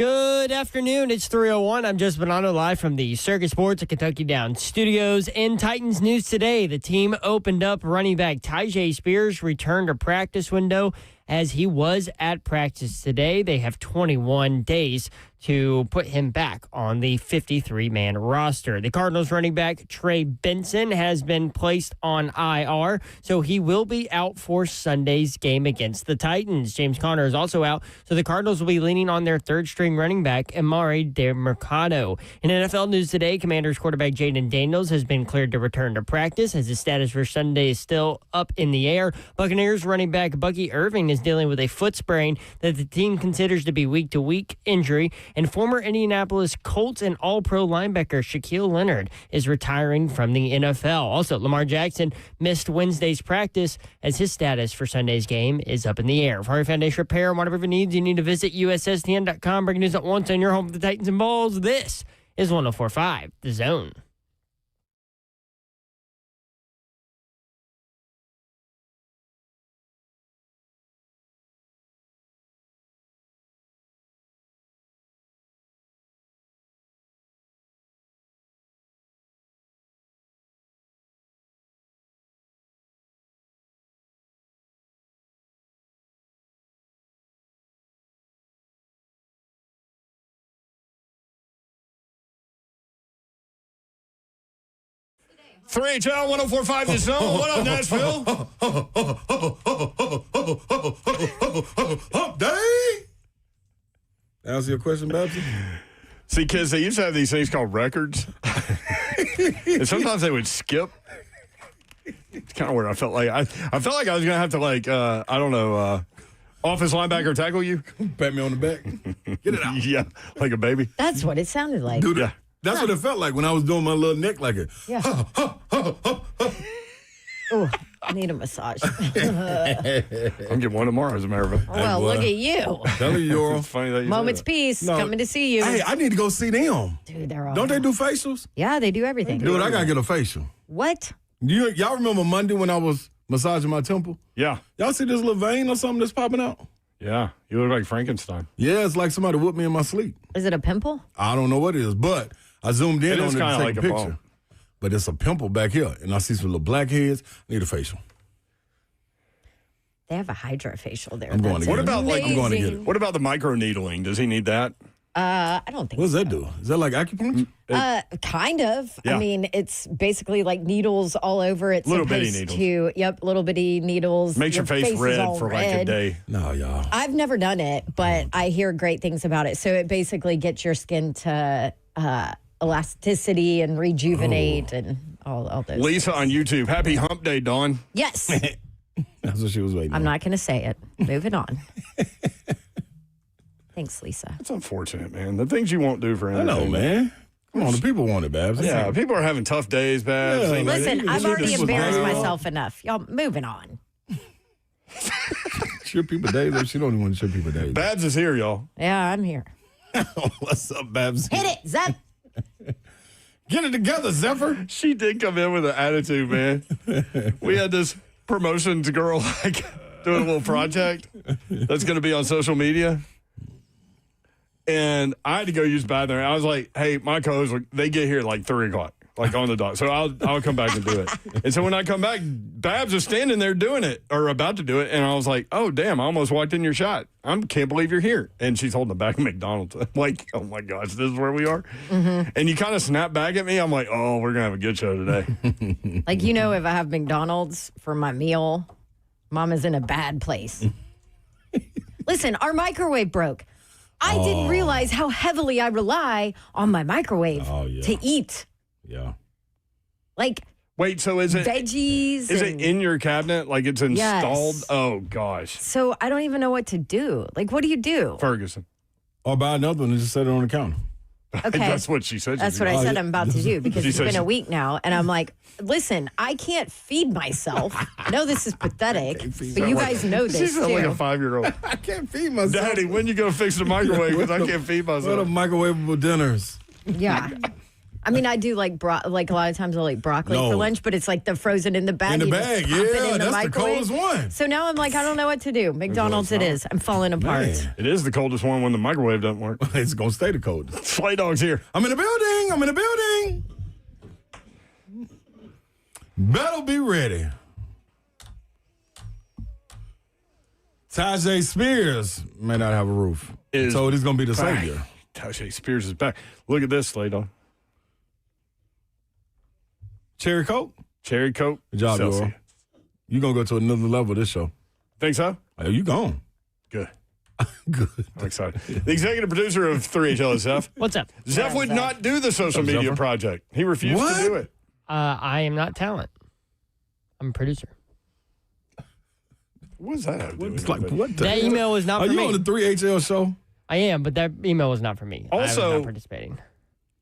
Good afternoon. It's 3:01. I'm Jess Bonanno live from the Circus Sports at Kentucky Downs Studios. In Titans news today, the team opened up running back Tyjae Spears returned to practice window as he was at practice today. They have 21 days to put him back on the 53-man roster. The Cardinals running back Trey Benson has been placed on IR, so he will be out for Sunday's game against the Titans. James Conner is also out, so the Cardinals will be leaning on their third-string running back, Emari DeMercado. In NFL news today, Commanders quarterback Jaden Daniels has been cleared to return to practice as his status for Sunday is still up in the air. Buccaneers running back Bucky Irving is dealing with a foot sprain that the team considers to be week-to-week injury. And former Indianapolis Colts and All-Pro linebacker Shaquille Leonard is retiring from the NFL. Also, Lamar Jackson missed Wednesday's practice as his status for Sunday's game is up in the air. For your foundation repair and whatever your needs, you need to visit USSTN.com. Breaking news at once on your home for the Titans and Balls. This is 104.5 The Zone. HL 104.5 The Zone. What up, Nashville? Hump day. Answer your question, Babsy? See, kids, they used to have these things called records. And sometimes they would skip. It's kind of weird. I felt like I was going to have to, office linebacker tackle you. Pat me on the back. Get it out. Yeah, like a baby. That's what it sounded like. Dude, Yeah. that's what it felt like when I was doing my little neck like it. Yeah. Oh, I need a massage. I'm getting one tomorrow, as a matter of fact. Well, look at you. Tell you, Euro. It's funny that you Moment's said peace. No. Coming to see you. Hey, I need to go see them. Dude, they're all. Don't they do facials? Yeah, they do everything. Dude, I got to get a facial. What? Y'all remember Monday when I was massaging my temple? that. Yeah, Y'all see this little vein or something that's popping out? yeah. You look like Frankenstein. Yeah, it's like somebody whooped me in my sleep. Is it a pimple? I don't know what it is, but I zoomed in It on is it to kinda take like a a picture. ball. But it's a pimple back here, and I see some little blackheads. Need a facial. They have a hydrofacial there. I'm going That's to get What about, like, I'm going to get it. What about the microneedling? Does he need that? I don't think What does so. that do? Is that like acupuncture? Kind of. Yeah. I mean, it's basically like needles all over. It's Little bitty supposed needles. to, little bitty needles. Makes your face is red all for like a red. day. No, y'all. I've never done it, but I hear great things about it. So it basically gets your skin to elasticity and rejuvenate and all those. Lisa on YouTube. Happy Hump Day, Dawn. Yes. That's what she was waiting I'm on. not going to say it. Moving on. Thanks, Lisa. It's unfortunate, man. The things you won't do for I entertainment. know, man. Come on, the people want it, Babs. Yeah, people are having tough days, Babs. Yeah, They- Listen, I've you already just- embarrassed Wow. myself enough. Y'all, moving on. Sure people days, or she don't even want to show people days. Babs is here, y'all. Yeah, I'm here. What's up, Babs? Hit it, Zep. Get it together, Zephyr. She did come in with an attitude, man. We had this promotions girl like doing a little project that's going to be on social media. And I had to go use the bathroom. I was like, hey, my co-hosts, they get here at like 3 o'clock, like on the dot. So I'll come back and do it. And so when I come back, Babs is standing there doing it or about to do it. And I was like, oh, damn, I almost walked in your shot. I can't believe you're here. And she's holding the back of McDonald's. I'm like, oh, my gosh, this is where we are? Mm-hmm. And you kind of snap back at me. I'm like, oh, we're going to have a good show today. Like, if I have McDonald's for my meal, Mama's in a bad place. Listen, our microwave broke. I didn't realize how heavily I rely on my microwave to eat. Yeah. Like Wait, so is it veggies. is it in your cabinet? Like it's installed? Yes. Oh, gosh. So I don't even know what to do. Like, what do you do? Ferguson. Or buy another one and just set it on the counter. Okay. That's what she said. That's what I said I'm about to do because She it's said been she- a week now. And I'm like, listen, I can't feed myself. I know this is pathetic, but you guys know She this sounds like a too. 5-year-old. I can't feed myself. Daddy, when you go fix the microwave? Because I can't feed What are myself. microwavable dinners? Yeah. I mean, I do like a lot of times I'll eat broccoli for lunch, but it's like the frozen in the bag. In the You just bag, pop it yeah, in the that's the microwave. coldest one. So now I'm like, I don't know what to do. McDonald's it is. I'm falling apart. Man, It is the coldest one when the microwave doesn't work. it's going to stay the coldest. Slay Dog's here. I'm in the building. Better be ready. Tajay Spears may not have a roof. So he's going to be the savior. Tajay Spears is back. Look at this, Slay Dog. Cherry Coke? Cherry Coke. Good job, Celsius. Earl. You're going to go to another level this show. Think so? Oh, you gone. Good. Good. I'm excited. The executive producer of 3HL is Zeph. What's up? Zeph would not do the social media Zephyr? project. He refused to do it. I am not talent. I'm a producer. What does that have to do with Like, anything? what the That hell? email was not Are for you me. on the 3HL show? I am, but that email was not for me. I was Also- not participating.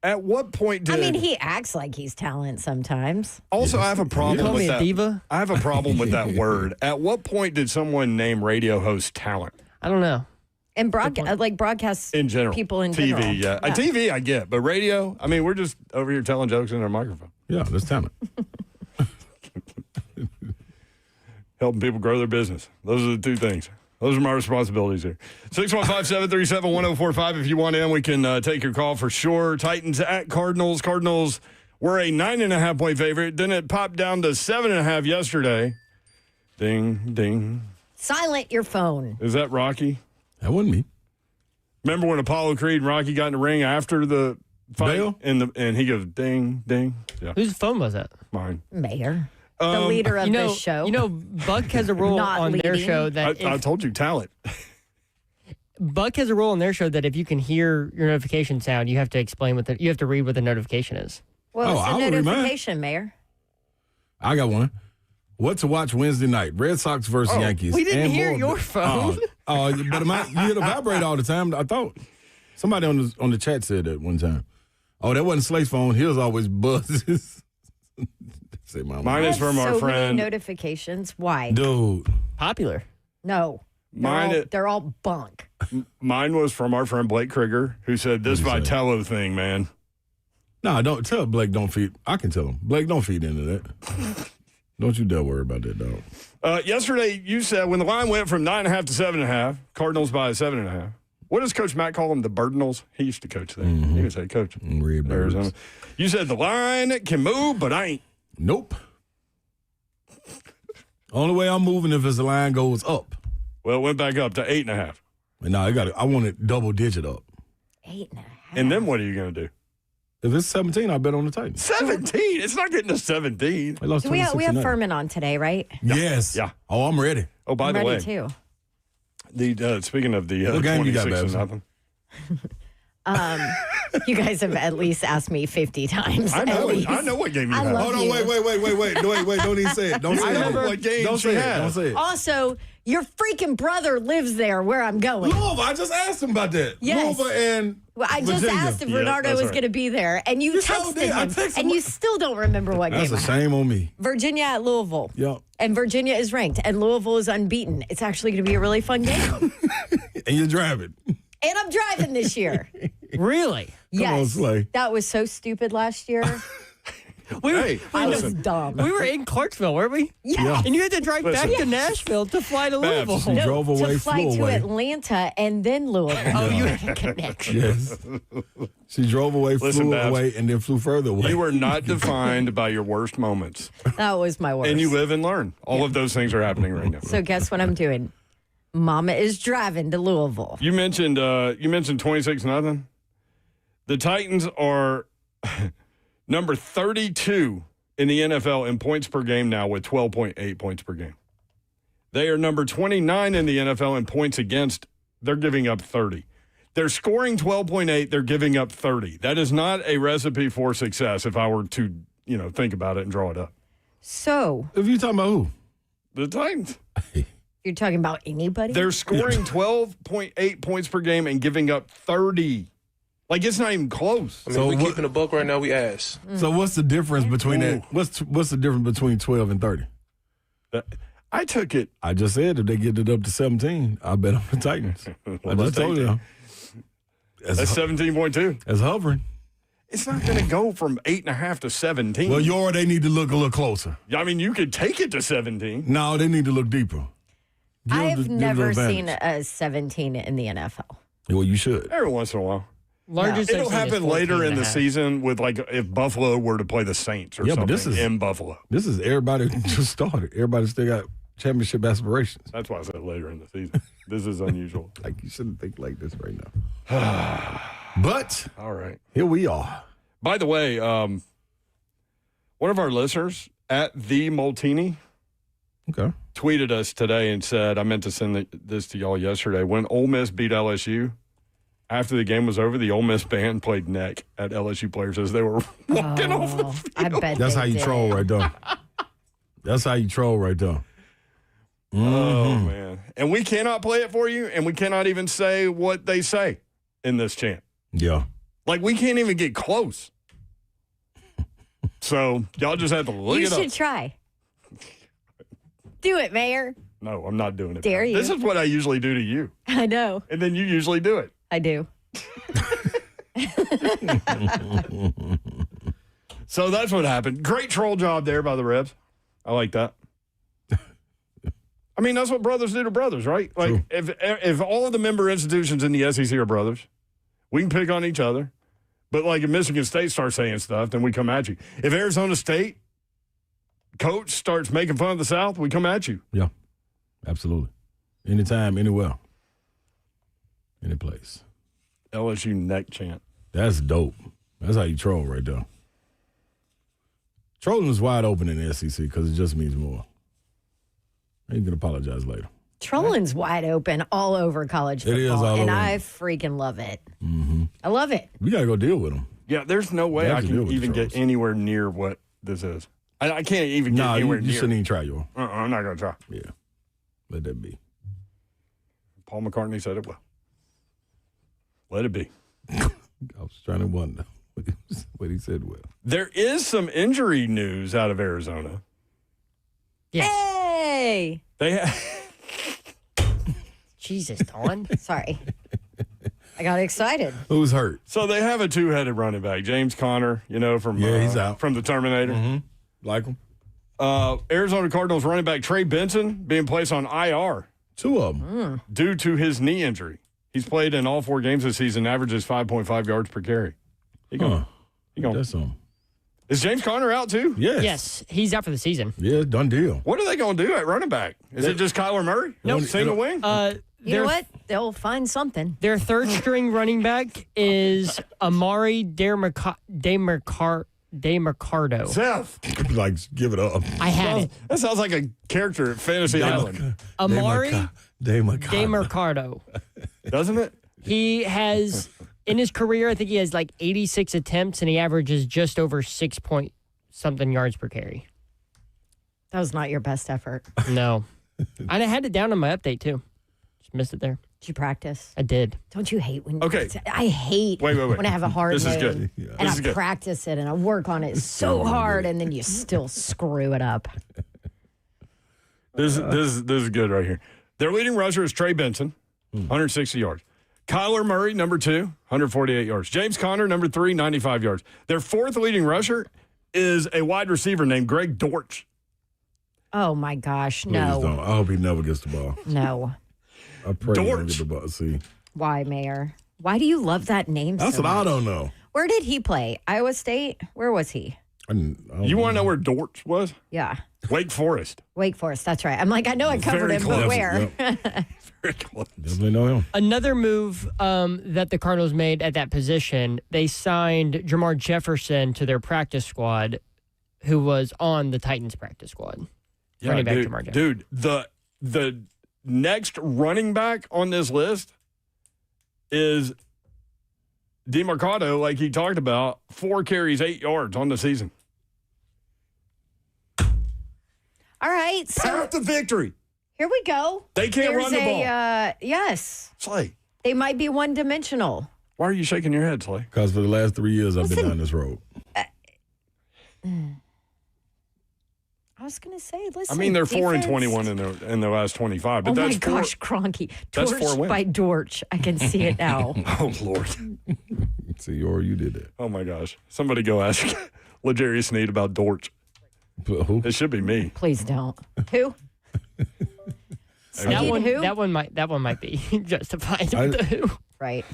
At what point did... I mean, he acts like he's talent sometimes. Also, I have a problem Call with me a that. diva? I have a problem with that word. At what point did someone name radio host talent? I don't know. And broadcast In general. people in TV, general. yeah. TV, I get. But radio, I mean, we're just over here telling jokes in our microphone. Yeah, that's talent. Helping people grow their business. Those are the two things. Those are my responsibilities here. 615-737-1045. If you want in, we can take your call for sure. Titans at Cardinals. Cardinals were a 9.5-point favorite. Then it popped down to 7.5 yesterday. Ding, ding. Silent your phone. Is that Rocky? That wasn't me. Remember when Apollo Creed and Rocky got in the ring after the fight? Bail? And he goes, ding, ding. Yeah, Whose phone was that? mine. Mayor. The leader of this show. You know, Buck has a rule Not on their leading. show that I if, told you, talent. Buck has a rule on their show that if you can hear your notification sound, you have to explain you have to read what the notification is. Well, I it's would a read mine. notification, Mayor. I got one. What to watch Wednesday night? Red Sox versus Yankees. we didn't and hear more- your phone. But you hear the vibrate all the time. I thought somebody on the chat said that one time. Oh, that wasn't Slate's phone. He was always buzzes. Say my Mine I is have from our so friend. many notifications. Why? dude. Popular. No. Mine- They're all bunk. Mine was from our friend Blake Krieger, who said, this What'd he say? Vitello thing, man. No, don't tell Blake. Don't feed. I can tell him. Blake, don't feed into that. Don't you dare worry about that, dog. Yesterday, you said when the line went from 9.5 to 7.5, Cardinals by 7.5. What does Coach Mack call them? The Birdinals? He used to coach there. He was head coach. Red Birds. Arizona. You said the line can move, but I ain't. Nope. Only way I'm moving if the line goes up. Well, it went back up to 8.5. And now I want it double digit up. 8.5. And then what are you going to do? If it's 17, I bet on the Titans. 17? It's not getting to 17. They lost Do we have 26-9. Furman on today, right? Yes. Yeah. Oh, I'm ready. Oh, by I'm the ready way, too. speaking of the What game you got, 26 to Babs? nothing. You guys have at least asked me 50 times. I at know least. what game you I have. love Hold on, you. wait. Don't even say it. Don't say I it. remember what games Don't say you it. had. Don't say it. Also, your freaking brother lives there where I'm going. Louisville, I just asked him about that. Yes. Louisville and Well, I just Virginia. asked if Yeah, Bernardo that's was right. going to be there, and you You sure texted did. I him, texted and him. you still don't remember what That's game a I had. shame on me. Virginia at Louisville. Yep. And Virginia is ranked, and Louisville is unbeaten. It's actually going to be a really fun game. And you're driving. And I'm driving this year. Really? Yes. on, Slay. That was so stupid last year. Hey, I was listen. dumb. We were in Clarksville, weren't we? Yeah. And you had to drive Listen. back to Nashville to fly to Babs, Louisville. She drove away, to fly flew to away. Atlanta and then Louisville. Oh, you had a connection. Yes. She drove away, Listen, flew Babs. away, and then flew further away. You were not defined by your worst moments. That was my worst. And you live and learn. All of those things are happening right now. So guess what I'm doing? Mama is driving to Louisville. You mentioned 26-0. The Titans are number 32 in the NFL in points per game now with 12.8 points per game. They are number 29 in the NFL in points against. They're giving up 30. They're scoring 12.8. They're giving up 30. That is not a recipe for success if I were to, think about it and draw it up. So If you talking about who? The Titans. you're talking about anybody? They're scoring 12.8 points per game and giving up 30. Like, it's not even close. I mean, So we what- keeping a buck right now. We ass. So what's the difference between that? What's the difference between 12 and 30? I took it. I just said if they get it up to 17, I bet on the Titans. I just told you. That's 17.2. That's hovering. It's not going to go from 8.5 to 17. Well, they need to look a little closer. I mean, you could take it to 17. No, they need to look deeper. I've never seen a 17 in the NFL. Well, you should. Every once in a while. Largest It'll I've seen is happen later in the 14.5. season with, like, if Buffalo were to play the Saints or Yeah, but something in Buffalo. This is everybody just started. Everybody still got championship aspirations. That's why I said later in the season. This is unusual. Like, you shouldn't think like this right now. But All right. here we are. By the way, one of our listeners at the Moltini Okay. tweeted us today and said, I meant to send this to y'all yesterday. When Ole Miss beat LSU, after the game was over, the Ole Miss band played neck at LSU players as they were walking off the field. I bet That's they how you did. troll right there. That's how you troll right there. Oh, man. And we cannot play it for you, and we cannot even say what they say in this chant. Yeah. Like, we can't even get close. So, y'all just have to look You it up. should try. Do it, Mayor. No, I'm not doing it. Dare you. This is what I usually do to you. I know. And then you usually do it. I do. So that's what happened. Great troll job there by the Rebs. I like that. I mean, that's what brothers do to brothers, right? Like, True. if all of the member institutions in the SEC are brothers, we can pick on each other. But, like, if Michigan State starts saying stuff, then we come at you. If Arizona State coach starts making fun of the South, we come at you. Yeah. Absolutely. Anytime, anywhere. Any place. LSU neck chant. That's dope. That's how you troll right there. Trolling is wide open in the SEC because it just means more. You can apologize later. Trolling's wide open all over college football. It is all and over. I freaking love it. Mm-hmm. I love it. We got to go deal with them. Yeah, there's no way You I have to deal can with even the get trolls. anywhere near what this is. I can't even get No, anywhere you near. shouldn't even try, yo. I'm not going to try. Yeah. Let that be. Paul McCartney said it well. Let it be. I was trying to wonder what he said well. There is some injury news out of Arizona. Yes. Hey. They Jesus, Dawn. Sorry. I got excited. Who's hurt? so they have a two-headed running back, James Conner, from Yeah, he's out. from the Terminator. Like him? Arizona Cardinals running back Trey Benson being placed on IR Two of them. due to his knee injury. He's played in all 4 games this season, averages 5.5 yards per carry. He going. That's something. Is James Conner out too? Yes. Yes, he's out for the season. Yeah, done deal. What are they going to do at running back? Is it just Kyler Murray? Nope. Single wing? You know what? They'll find something. Their third string running back is Amari DeMercado. Seth. Like, give it up. I had it. That sounds like a character at Fantasy Island, Amari DeMercado. DeMercado. doesn't it? He has, in his career, I think he has like 86 attempts, and he averages just over 6-point-something yards per carry. That was not your best effort. No. And I had it down on my update, too. Just missed it there. Did you practice? I did. Don't you hate when Okay. I hate Wait. when I have a hard This is name good. Yeah. and This is I good. practice it and I work on it so hard and then you still screw it up. This is good right here. Their leading rusher is Trey Benson, 160 yards. Kyler Murray, number 2, 148 yards. James Conner, number 3, 95 yards. Their fourth leading rusher is a wide receiver named Greg Dortch. Oh my gosh, Please don't. no. I hope he never gets the ball. No. I pray he don't Dortch. get the ball. See, Why, Mayor? Why do you love that name that's so what I much? don't know. Where did he play? Iowa State? Where was he? I don't You want to know where Dortch was? Yeah. Wake Forest. Wake Forest, that's right. I'm like, I know I covered Very him, close. but where? Yep. Very close. Definitely know him. Another move that the Cardinals made at that position, they signed Jamar Jefferson to their practice squad, who was on the Titans practice squad. Running back Jamar Jefferson. Dude, the next running back on this list is DeMercado, like he talked about, 4 carries, 8 yards on the season. All right, so Path to victory. here we go. They can't There's run the ball. Yes, Slay, they might be one-dimensional. why are you shaking your head, Slay? Because for the last 3 years, I've been Listen. down this road. I was going to say, I listen. mean, they're 4 and defense- 21 in the last 25, but Oh that's my 4. gosh, Cronky. That's 4 Dorch wins. by Dorch. I can see it now. Oh, Lord. See, or you did that. Oh, my gosh. Somebody go ask L'Jarius Sneed about Dortch. Who? It should be me. Please don't. Who? That one, who? that one might be justified with the who. Right.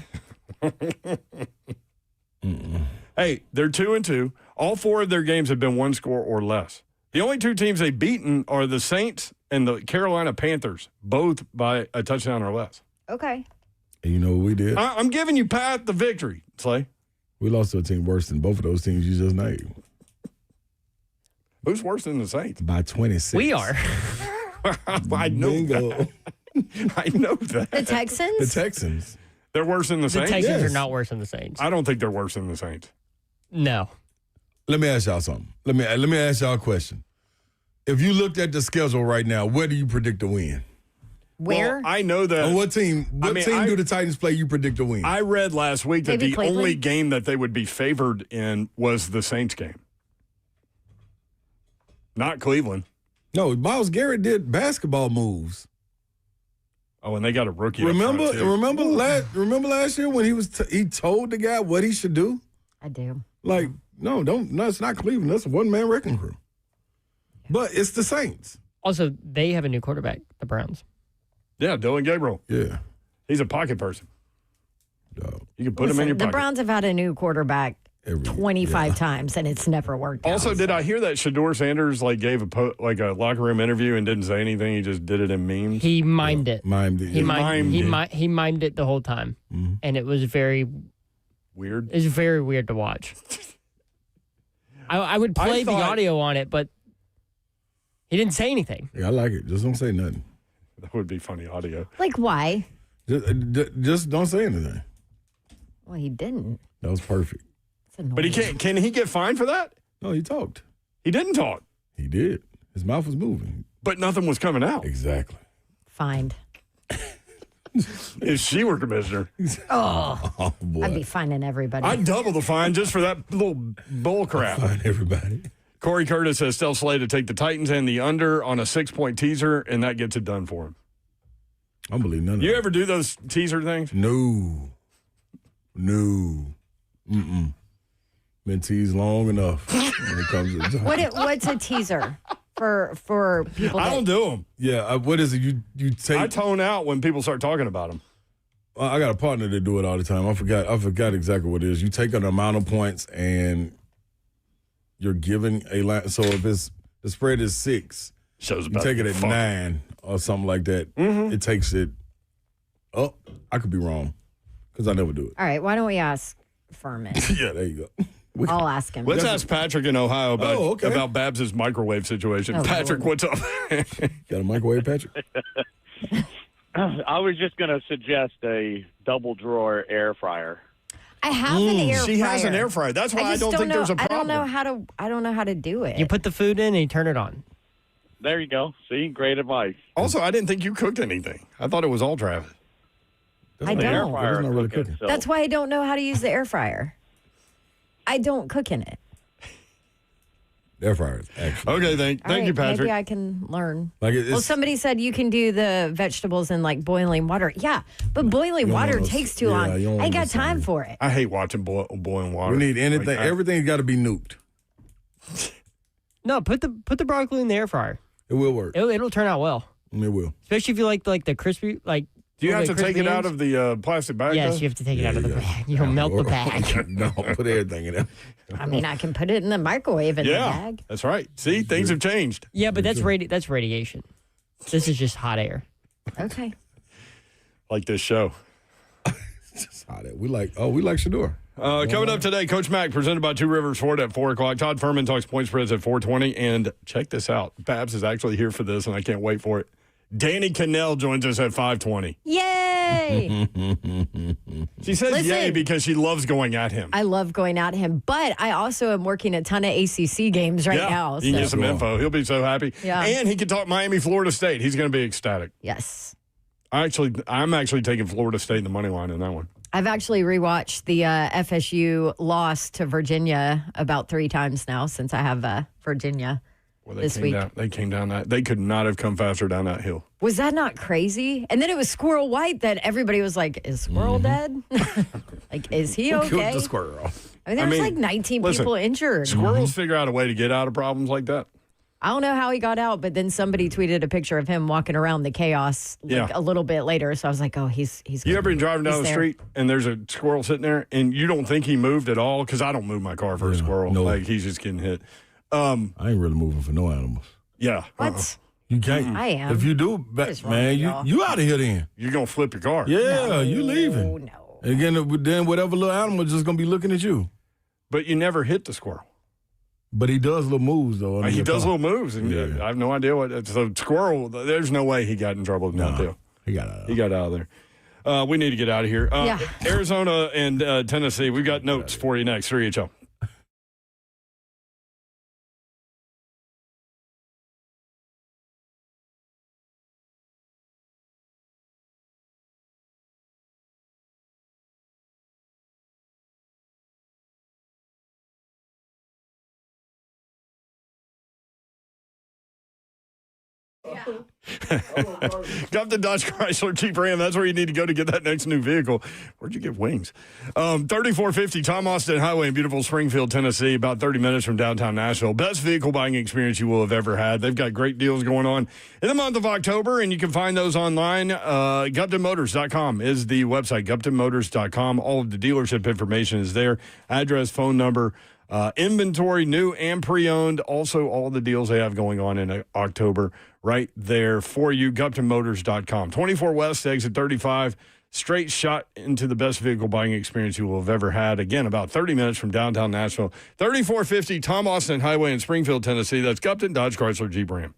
Hey, they're 2-2. All 4 of their games have been 1 score or less. The only 2 teams they've beaten are the Saints and the Carolina Panthers, both by a touchdown or less. Okay. And you know what we did? I'm giving you Pat the victory, Slay. We lost to a team worse than both of those teams you just named. Who's worse than the Saints? By 26. We are. I know that. I know that. The Texans? The Texans. They're worse than the The Saints? Texans Yes. are not worse than the Saints. I don't think they're worse than the Saints. No. Let me ask y'all something. Let me ask y'all a question. If you looked at the schedule right now, where do you predict to win? Where? Well, I know that. On what team? What team do the Titans play you predict to win? I read last week that Maybe the Cleveland? only game that they would be favored in was the Saints game. Not Cleveland. No, Myles Garrett did basketball moves. Oh, and they got a rookie. up front, too. Remember last year when he told the guy what he should do? I do. Like, no, it's not Cleveland. That's a one-man wrecking crew. But it's the Saints. Also, they have a new quarterback, the Browns. Yeah, Dylan Gabriel. Yeah. He's a pocket person. Dog. You can put him in your The pocket. Browns have had a new quarterback Every- 25 times, and it's never worked out. Also, did I hear that Shador Sanders gave a locker room interview and didn't say anything? He just did it in memes. He mimed it. Mimed it. He yeah. mimed it the whole time, and it was very Weird. weird to watch. I would play the audio on it, but he didn't say anything. Yeah, I like it. Just don't say nothing. That would be funny audio. Like, why? Just don't say anything. Well, he didn't. That was perfect. It's annoying. But he can't. Can he get fined for that? No, he talked. He didn't talk, He did. His mouth was moving. but nothing was coming out. Exactly. Fined. If she were commissioner, Oh, boy. I'd be fining everybody. I'd double the fine just for that little bull crap. Fine, everybody. Corey Curtis has still Slay to take the Titans and the under on a 6-point teaser, and that gets it done for him. I don't believe none of You that. ever do those teaser things? No. Been teased long enough when it comes to What's a teaser for people? I don't do them. Yeah, what is it? You take. I tone out when people start talking about them. I got a partner that do it all the time. I forgot exactly what it is. You take an amount of points and you're giving a line. So if the spread is 6, Shows you about take it at fuck. 9 or something like that. It takes it up. I could be wrong because I never do it. All right, why don't we ask Furman? Yeah, there you go. I'll ask him. Let's ask Patrick in Ohio about okay. Babs' microwave situation. Oh, Patrick, Lord. what's up? Got a microwave, Patrick? I was just going to suggest a double drawer air fryer. I have an air fryer. She has an air fryer. That's why I just don't think know, there's a problem. I don't know how to do it. You put the food in and you turn it on. There you go. See, great advice. Also, I didn't think you cooked anything. I thought it was all Travis. I not- don't. That's not really cooking, cooking. so- That's why I don't know how to use the air fryer. I don't cook in it. Air fryers, actually. Okay, thank All you, right, Patrick. Maybe I can learn. Like it's, Well, somebody said you can do the vegetables in like boiling water. Yeah, but boiling don't water wanna- takes too yeah, long. you don't I ain't wanna got time listen. for it. I hate watching boiling water. we need anything. Like, Everything's got to be nuked. No, put the broccoli in the air fryer. It will work. It'll turn out well, It will. especially if you like the crispy Do you have the to take crispy it out ends. of the plastic bag? Yes, though? you have to take it out of the bag. You'll melt the bag. No, put everything in there. I mean, I can put it in the microwave in the Yeah, bag. that's right. See, things have changed. Yeah, but that's radiation. This is just hot air. Okay. Like this show. Just hot. We like Shador. Coming up today, Coach Mack presented by Two Rivers Ford at 4 o'clock. Todd Furman talks point spreads at 4:20. And check this out. Babs is actually here for this, and I can't wait for it. Danny Canel joins us at 5:20. Yay! She says Listen. yay because she loves going at him. I love going at him, but I also am working a ton of ACC games right now. You can get So. some info. He'll be so happy. Yeah. And he can talk Miami, Florida State. He's going to be ecstatic. Yes. I'm actually taking Florida State in the money line in that one. I've actually rewatched the FSU loss to Virginia about 3 times now since I have Virginia Well, they this came week. down. They came down that. They could not have come faster down that hill. Was that not crazy? And then it was Squirrel White that everybody was like, is Squirrel dead? Like, is he Killed okay? the squirrel. I mean, there was like 19 people injured. Squirrels figure out a way to get out of problems like that. I don't know how he got out, but then somebody tweeted a picture of him walking around the chaos a little bit later. So I was like, oh, he's You ever been driving down the there. street and there's a squirrel sitting there and you don't think he moved at all? Because I don't move my car for a squirrel. no. Like, he's just getting hit. I ain't really moving for no animals. Yeah. What? You can't. I am. If you do, What is wrong man, with you y'all? out of here then. You're going to flip your car. Yeah, you leaving. Oh, no. Again, then whatever little animal just going to be looking at you. But you never hit the squirrel. But he does little moves, though. under He your does car. little moves. And Yeah. I have no idea what. So, squirrel, there's no way he got in trouble with that deal. He got out. He got out of there. We need to get out of here. Yeah. Arizona and Tennessee, we've got notes for you next. 3HL. Got the Dodge Chrysler Jeep Ram. That's where you need to go to get that next new vehicle. Where'd you get wings? 3450 Tom Austin Highway in beautiful Springfield, Tennessee, about 30 minutes from downtown Nashville. Best vehicle buying experience you will have ever had. They've got great deals going on in the month of October, and you can find those online. GuptonMotors.com is the website, GuptonMotors.com. All of the dealership information is there. Address, phone number, inventory, new and pre-owned. Also, all the deals they have going on in October right there for you. GuptonMotors.com. 24 West, exit 35. Straight shot into the best vehicle buying experience you will have ever had. Again, about 30 minutes from downtown Nashville. 3450 Tom Austin Highway in Springfield, Tennessee. That's Gupton Dodge Chrysler Jeep Ram.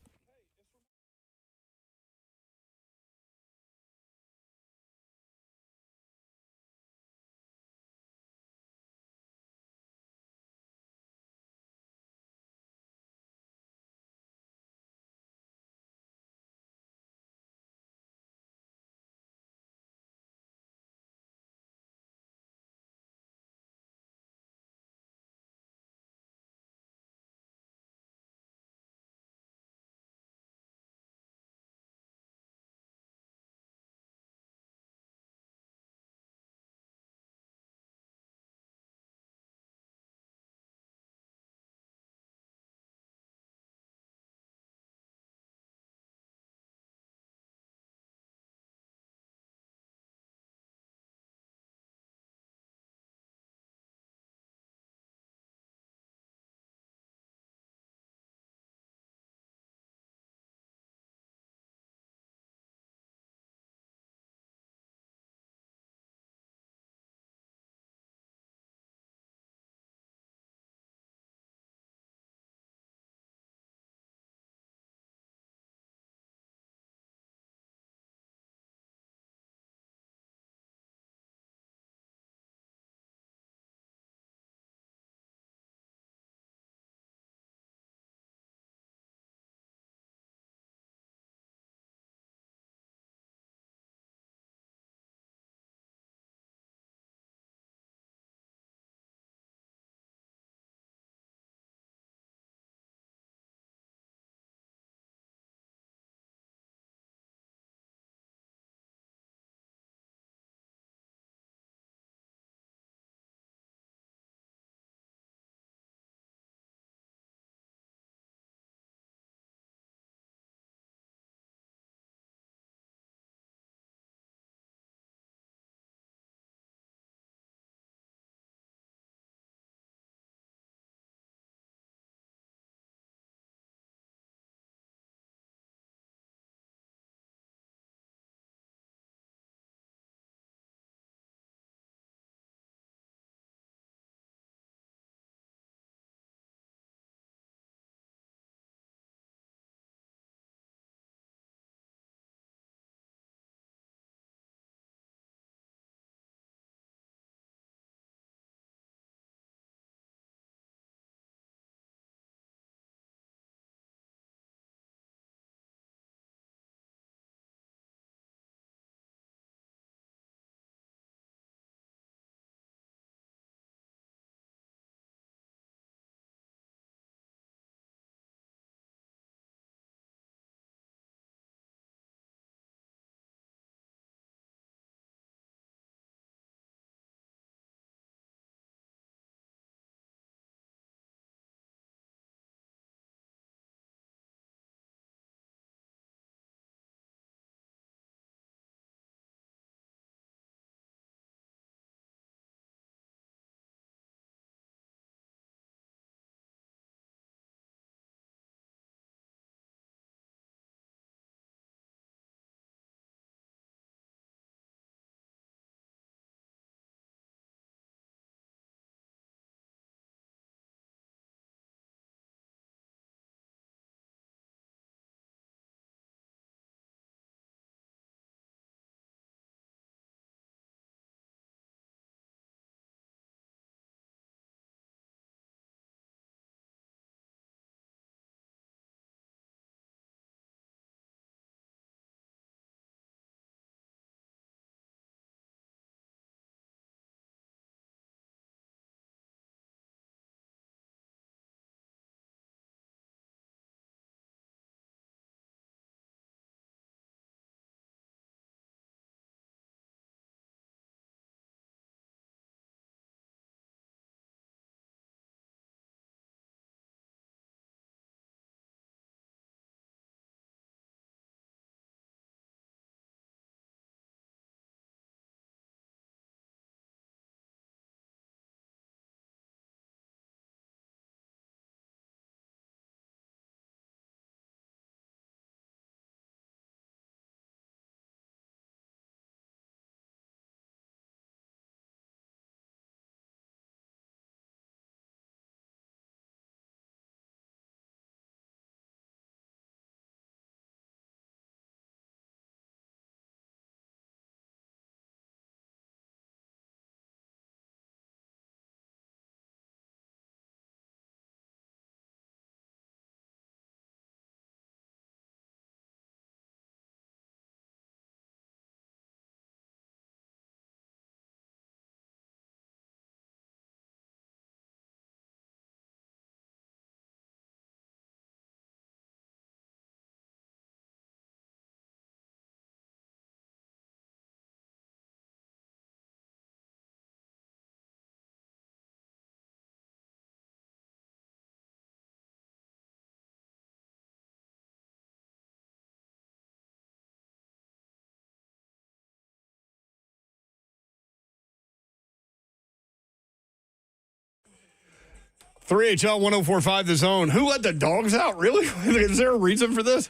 3HL 1045 The Zone. Who let the dogs out? Really? Is there a reason for this?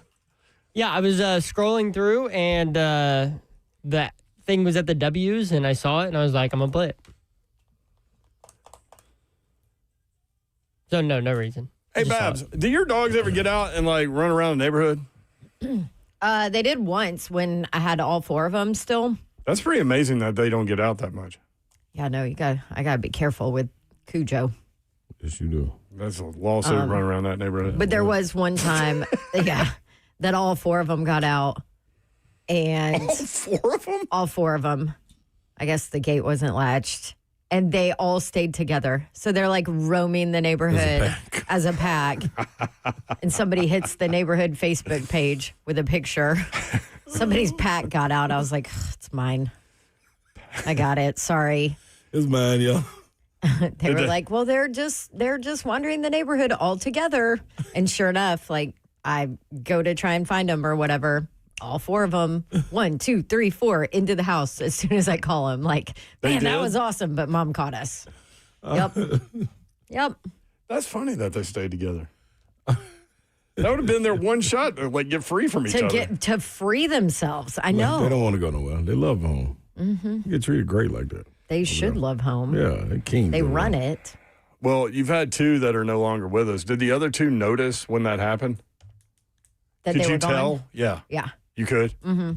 Yeah, I was scrolling through, and that thing was at the W's, and I saw it, and I was like, I'm going to play it. So, no reason. Hey, Babs, do your dogs ever get out and, like, run around the neighborhood? They did once when I had all 4 of them still. That's pretty amazing that they don't get out that much. Yeah, no, I got to be careful with Cujo. Yes, you do. That's a lawsuit running around that neighborhood. But there was one time, that all 4 of them got out. And All 4 of them? all 4 of them. I guess the gate wasn't latched. And they all stayed together. So they're like roaming the neighborhood as a pack. And somebody hits the neighborhood Facebook page with a picture. Somebody's pack got out. I was like, it's mine. I got it. Sorry. It's mine, yo. They were like, well, they're just wandering the neighborhood all together. And sure enough, like I go to try and find them or whatever. All 4 of them, 1, 2, 3, 4, into the house as soon as I call them. Like, man, that was awesome, but Mom caught us. Yep. That's funny that they stayed together. That would have been their one shot to, like, get free from each other. To free themselves. I know. They don't want to go nowhere. They love home. Mm-hmm. You get treated great like that. They should love home. Yeah, they're keen. They run it. Well, you've had 2 that are no longer with us. Did the other 2 notice when that happened? That Could they you were tell? gone? Yeah. Yeah. You could? Mm-hmm.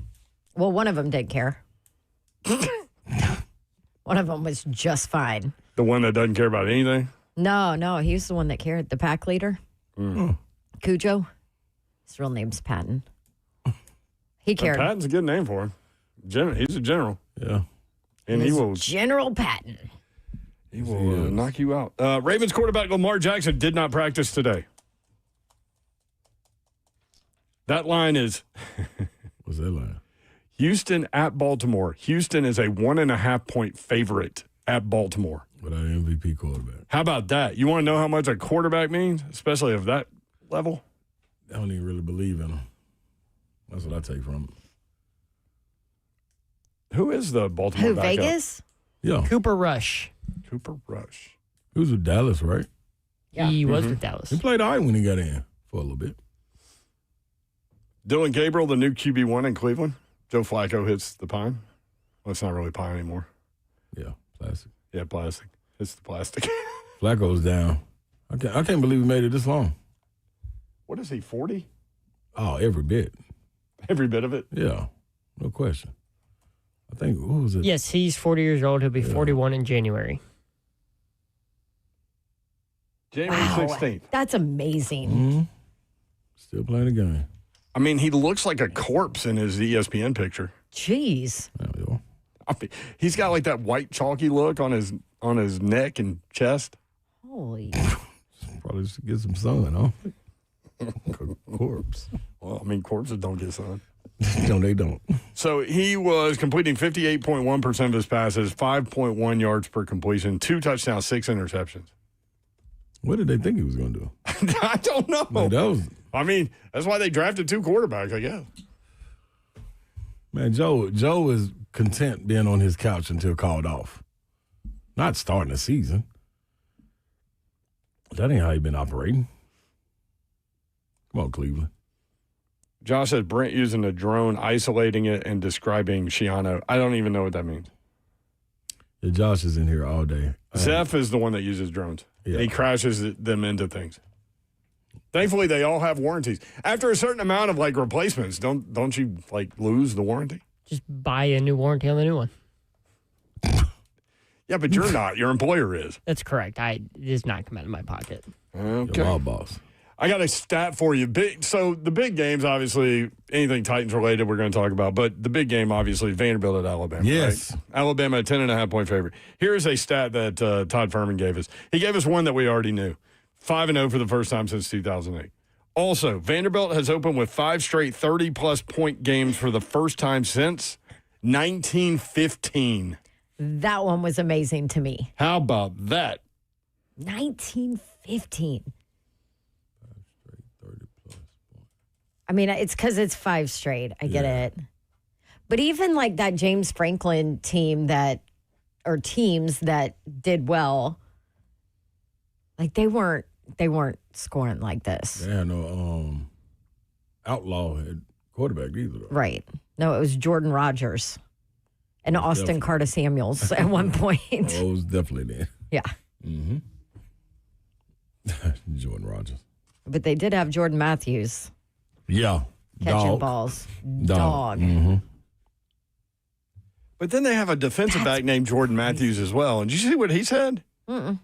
Well, one of them didn't care. One of them was just fine. The one that doesn't care about anything? No, he was the one that cared. The pack leader. Cujo. His real name's Patton. He cared. Patton's a good name for him. He's a general. Yeah. And he will General Patton. knock you out. Ravens quarterback Lamar Jackson did not practice today. That line is What's that line? Houston at Baltimore. Houston is a 1.5-point favorite at Baltimore. Without an MVP quarterback. How about that? You want to know how much a quarterback means, especially of that level? I don't even really believe in him. That's what I take from him. Who is the Baltimore backup? Vegas? Yeah. Cooper Rush. Cooper Rush. He was with Dallas, right? Yeah. He was with Dallas. He played all right when he got in for a little bit. Dylan Gabriel, the new QB1 in Cleveland. Joe Flacco hits the pine. Well, it's not really pine anymore. Yeah, plastic. Yeah, plastic. It's the plastic. Flacco's down. I can't believe he made it this long. What is he, 40? Oh, every bit. Every bit of it? Yeah, no question. I think, what was it? Yes, he's 40 years old. He'll be 41 in January. January 16th. That's amazing. Mm-hmm. Still playing the game. I mean, he looks like a corpse in his ESPN picture. Jeez. Yeah. I mean, he's got like that white chalky look on his neck and chest. Holy. Probably just get some sun, huh? Corpse. Well, I mean, corpses don't get sun. No, they don't. So he was completing 58.1% of his passes, 5.1 yards per completion, 2 touchdowns, 6 interceptions. What did they think he was going to do? I don't know. Like, that was, I mean, that's why they drafted 2 quarterbacks, I guess. man, Joe is content being on his couch until called off. Not starting the season. That ain't how he been operating. Come on, Cleveland. Josh said Brent using a drone, isolating it, and describing Shiano. I don't even know what that means. Yeah, Josh is in here all day. Zeph is the one that uses drones. Yeah. He crashes them into things. Thankfully, they all have warranties. After a certain amount of like replacements, don't you like lose the warranty? Just buy a new warranty on the new one. Yeah, but you're not. Your employer is. That's correct. It does not come out of my pocket. Okay. Your boss. I got a stat for you. So the big games, obviously, anything Titans related, we're going to talk about. But the big game, obviously, Vanderbilt at Alabama. Yes. Right? Alabama, a 10.5-point favorite. Here's a stat that Todd Furman gave us. He gave us one that we already knew. 5-0 for the first time since 2008. Also, Vanderbilt has opened with 5 straight 30-plus point games for the first time since 1915. That one was amazing to me. How about that? 1915. I mean, it's because it's 5 straight. I get it. But even like that James Franklin teams that did well, Like they weren't scoring like this. They had no outlaw head quarterback either. Though. Right. No, it was Jordan Rogers and Austin Definitely. Carter Samuels at one point. Oh, it was definitely there. Yeah. Mm-hmm. Jordan Rogers. But they did have Jordan Matthews Yeah. catching Dog. balls. Dog. Dog. Mm-hmm. But then they have a defensive back named Jordan Matthews as well. And did you see what he said? Mm-mm.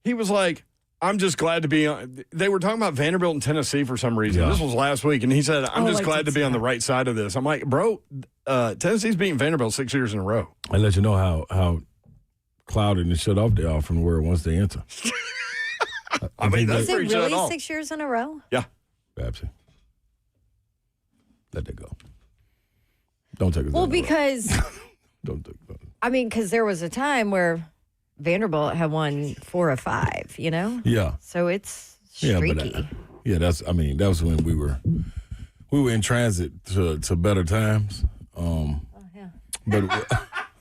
He was like, I'm just glad to be on. They were talking about Vanderbilt and Tennessee for some reason. Yeah. This was last week. And he said, I'm just I glad did to be see on the that. right side of this. I'm like, bro, Tennessee's beating Vanderbilt 6 years in a row. I let you know how clouded and shut off they are from the word once they enter. I mean, that's Is it pretty shut really off. 6 years in a row? Yeah. Babsy. Let that go. Don't take it. Well, because, Don't take it. because there was a time where Vanderbilt had won 4 of 5, you know? Yeah. So it's Yeah, streaky. but that was when we were in transit to better times. yeah. But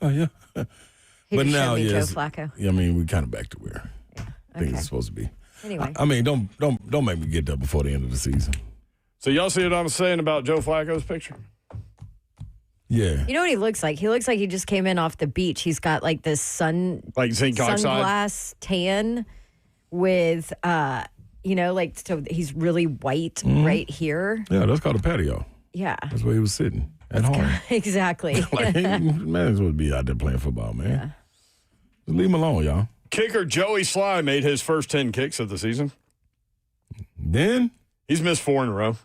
yeah. He But just now, showed me yes. Joe Flacco. Yeah, I mean, we kind of back to where things Okay. are supposed to be. Anyway. I mean, don't make me get there before the end of the season. So y'all see what I'm saying about Joe Flacco's picture? Yeah. You know what he looks like? He looks like he just came in off the beach. He's got like this Like St. Cox side? sunglass tan with, so he's really white right here. Yeah, that's called a patio. Yeah, That's where he was sitting at home. exactly. Like, he might as well be out there playing football, man. Yeah. Just leave him alone, y'all. Kicker Joey Sly made his first 10 kicks of the season. Then, He's missed 4 in a row.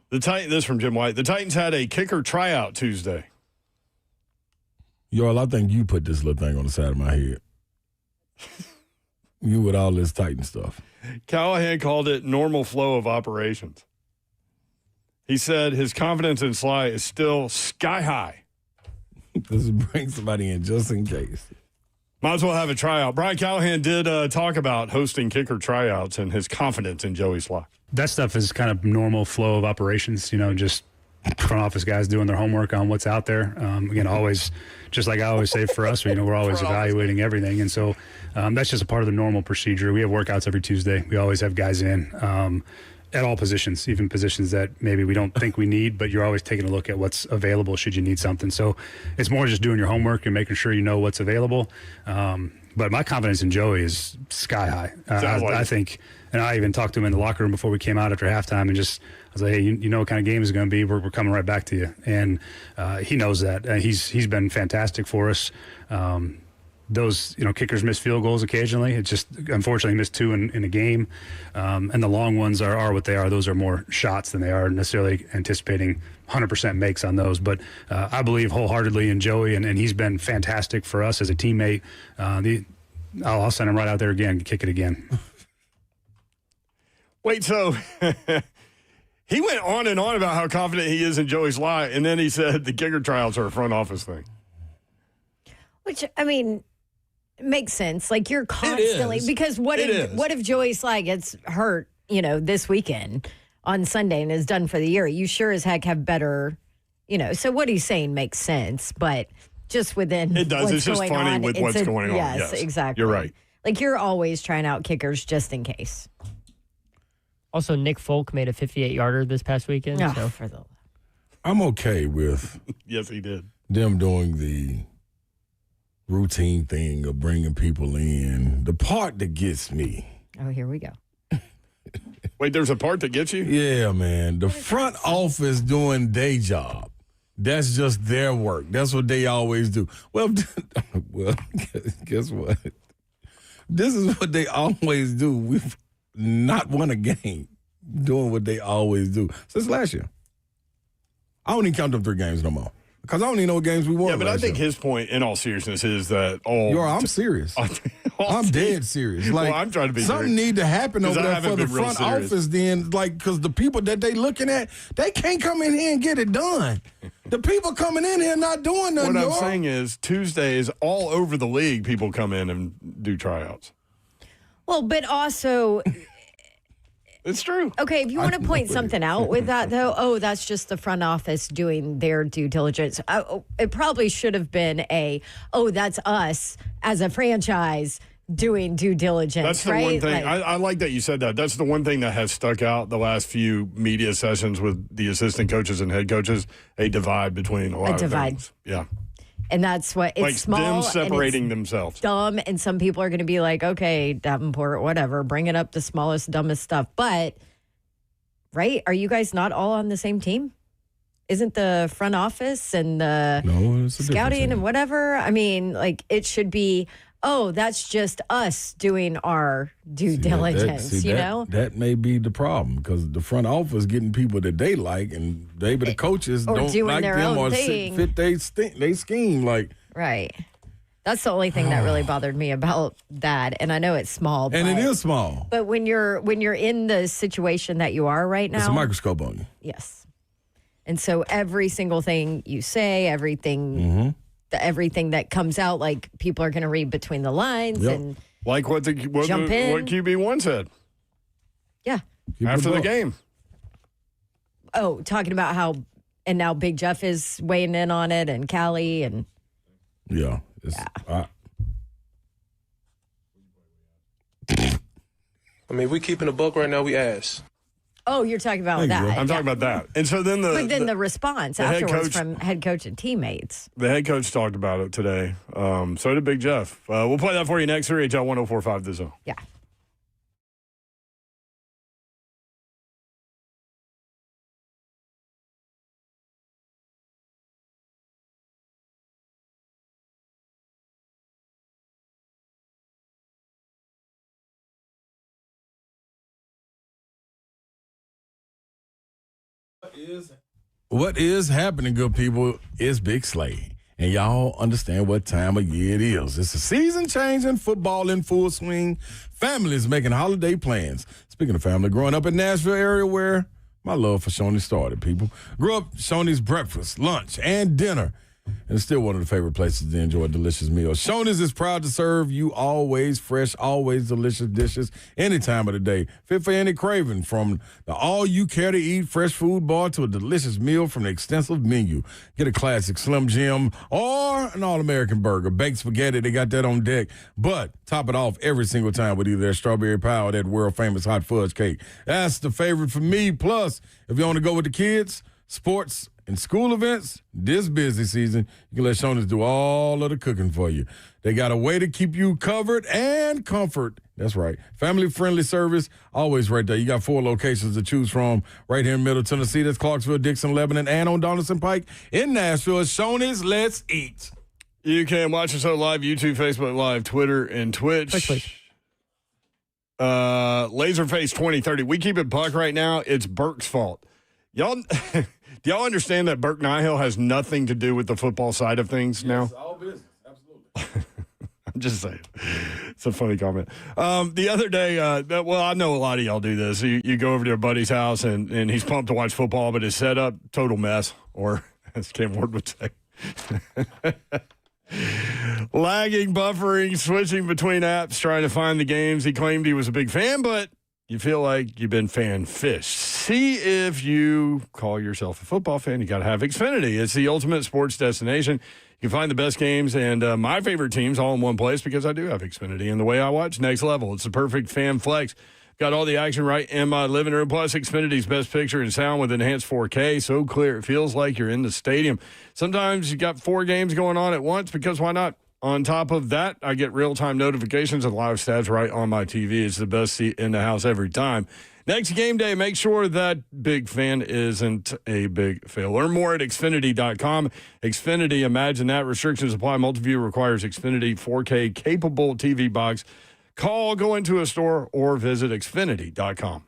This from Jim White. The Titans had a kicker tryout Tuesday. y'all, I think you put this little thing on the side of my head. You with all this Titan stuff. Callahan called it normal flow of operations. He said his confidence in Sly is still sky high. This is bring somebody in just in case. Might as well have a tryout. Brian Callahan did talk about hosting kicker tryouts and his confidence in Joey Sly. That stuff is kind of normal flow of operations, just front office guys doing their homework on what's out there. Again, always, just like I always say for us, we're always evaluating everything. And so that's just a part of the normal procedure. We have workouts every Tuesday. We always have guys in at all positions, even positions that maybe we don't think we need, but you're always taking a look at what's available should you need something. So it's more just doing your homework and making sure you know what's available. But my confidence in Joey is sky high. I think, and I even talked to him in the locker room before we came out after halftime and just, I was like, hey, you know what kind of game it's going to be. We're coming right back to you. And he knows that. He's been fantastic for us. Those, kickers miss field goals occasionally. It's just, unfortunately, missed 2 in a game. And the long ones are what they are. Those are more shots than they are necessarily anticipating 100% makes on those. But I believe wholeheartedly in Joey, and he's been fantastic for us as a teammate. I'll send him right out there again, kick it again. Wait, so he went on and on about how confident he is in Joey Sly, and then he said the kicker tryouts are a front office thing. Which, makes sense. Like you're constantly, because what if Joey Sly gets hurt, this weekend on Sunday and is done for the year? You sure as heck have better, so what he's saying makes sense, but just within It does. what's It's just going funny on, with it's what's going on. Yes, exactly. You're right. Like you're always trying out kickers just in case. Also, Nick Folk made a 58-yarder this past weekend. Oh, So. I'm okay with Yes, he did. them doing the routine thing of bringing people in. The part that gets me, Oh, here we go. Wait, there's a part that gets you? yeah, man, the front office doing day job. That's just their work. That's what they always do. Well, guess what? This is what they always do. We've not won a game doing what they always do since last year. I don't even count them 3 games no more because I don't even know what games we won. Yeah, but I last think year. his point, in all seriousness, is that I'm serious. I'm dead serious. Like, Well, I'm trying to be something serious. need to happen 'Cause over I there haven't for the been real front serious. office. Then, because the people that they looking at, they can't come in here and get it done. The people coming in here not doing nothing. What I'm y'all. saying is Tuesday is all over the league. People come in and do tryouts. Well, but also, It's true. okay, if you want to point something out with that, though, that's just the front office doing their due diligence. It probably should have been that's us as a franchise doing due diligence, That's the right? one thing. I like that you said that. That's the one thing that has stuck out the last few media sessions with the assistant coaches and head coaches, a divide between a lot of things. Yeah. And that's what it's like small. them separating and it's themselves. dumb. And some people are going to be like, okay, Davenport, whatever, bring it up the smallest, dumbest stuff. But, right? Are you guys not all on the same team? Isn't the front office and the scouting and whatever? I mean, like, it should be, oh, that's just us doing our due diligence, you know? That may be the problem because the front office getting people that they like and maybe the coaches or don't doing like their them own or thing. fit they scheme. Like, right. That's the only thing that really bothered me about that. And I know it's small. and it is small. But when you're in the situation that you are right now. It's a microscope on you. Yes. And so every single thing you say, everything that comes out, like people are going to read between the lines and like what QB1 said. Yeah. After the game. Oh, talking about how and now Big Jeff is weighing in on it and Callie and I mean, we keeping a buck right now, we ass. Oh, you're talking about that. I'm talking about that. And so then the response afterwards from head coach and teammates. The head coach talked about it today. So did Big Jeff. We'll play that for you next. 3HL 1045 The Zone. Yeah. What is happening, good people, is Big Slay. And y'all understand what time of year it is. It's a season change in football in full swing. Families making holiday plans. Speaking of family, growing up in Nashville area where my love for Shoney's started, people. Grew up Shoney's breakfast, lunch, and dinner. And it's still one of the favorite places to enjoy a delicious meal. Shoney's is proud to serve you always fresh, always delicious dishes any time of the day. Fit for any craving, from the all-you-care-to-eat fresh food bar to a delicious meal from the extensive menu. Get a classic Slim Jim or an all-American burger. Baked spaghetti, they got that on deck. But top it off every single time with either their strawberry pie or that world-famous hot fudge cake. That's the favorite for me. Plus, if you want to go with the kids, sports, and school events, this busy season, you can let Shoney's do all of the cooking for you. They got a way to keep you covered and comfort. That's right. Family-friendly service, always right there. You got 4 locations to choose from right here in Middle Tennessee. That's Clarksville, Dixon, Lebanon, and on Donaldson Pike in Nashville. It's Shoney's. Let's eat. You can watch us on live, YouTube, Facebook Live, Twitter, and Twitch. Laserface 2030. We keep it buck right now. It's Burke's fault. Y'all... Do y'all understand that Burke Nihill has nothing to do with the football side of things now? It's all business, absolutely. I'm just saying. It's a funny comment. The other day, I know a lot of y'all do this. You go over to your buddy's house, and he's pumped to watch football, but his setup, total mess, or as Cam Ward would say. Lagging, buffering, switching between apps, trying to find the games. He claimed he was a big fan, but you feel like you've been fan-fished. See if you call yourself a football fan. You got to have Xfinity. It's the ultimate sports destination. You can find the best games and my favorite teams all in one place because I do have Xfinity. And the way I watch, next level. It's the perfect fan flex. Got all the action right in my living room. Plus, Xfinity's best picture and sound with enhanced 4K. So clear, it feels like you're in the stadium. Sometimes you got 4 games going on at once because why not? On top of that, I get real-time notifications and live stats right on my TV. It's the best seat in the house every time. Next game day, make sure that big fan isn't a big fail. Learn more at Xfinity.com. Xfinity, imagine that. Restrictions apply. Multi-view requires Xfinity 4K capable TV box. Call, go into a store, or visit Xfinity.com.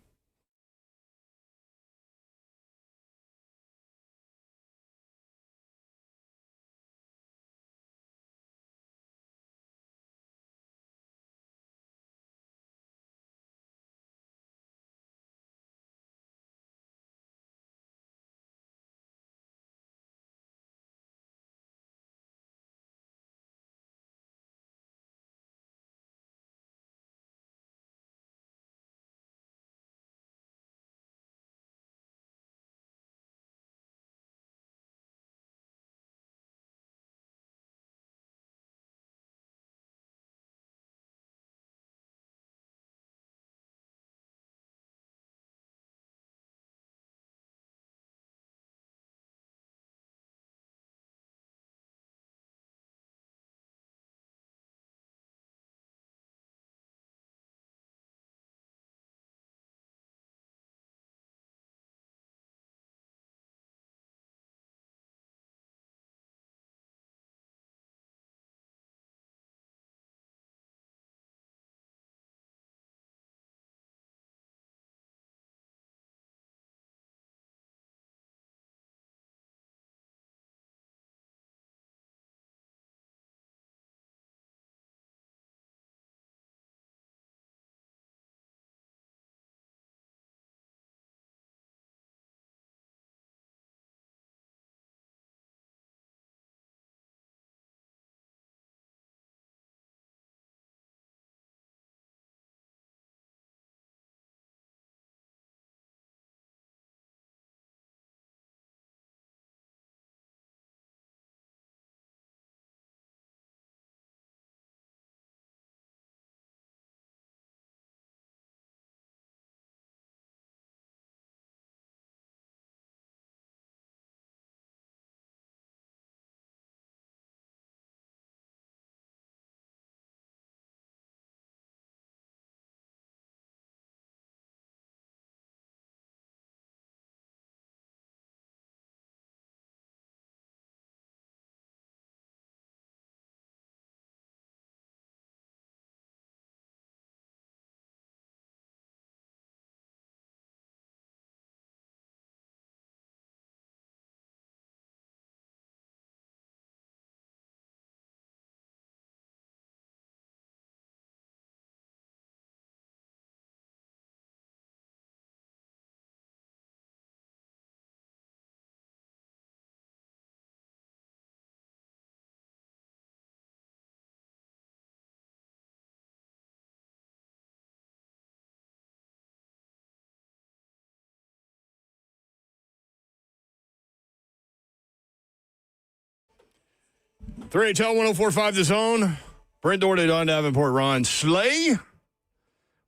3HL 104.5 The Zone. Brent Doherty, Don Davenport, Ron Slay.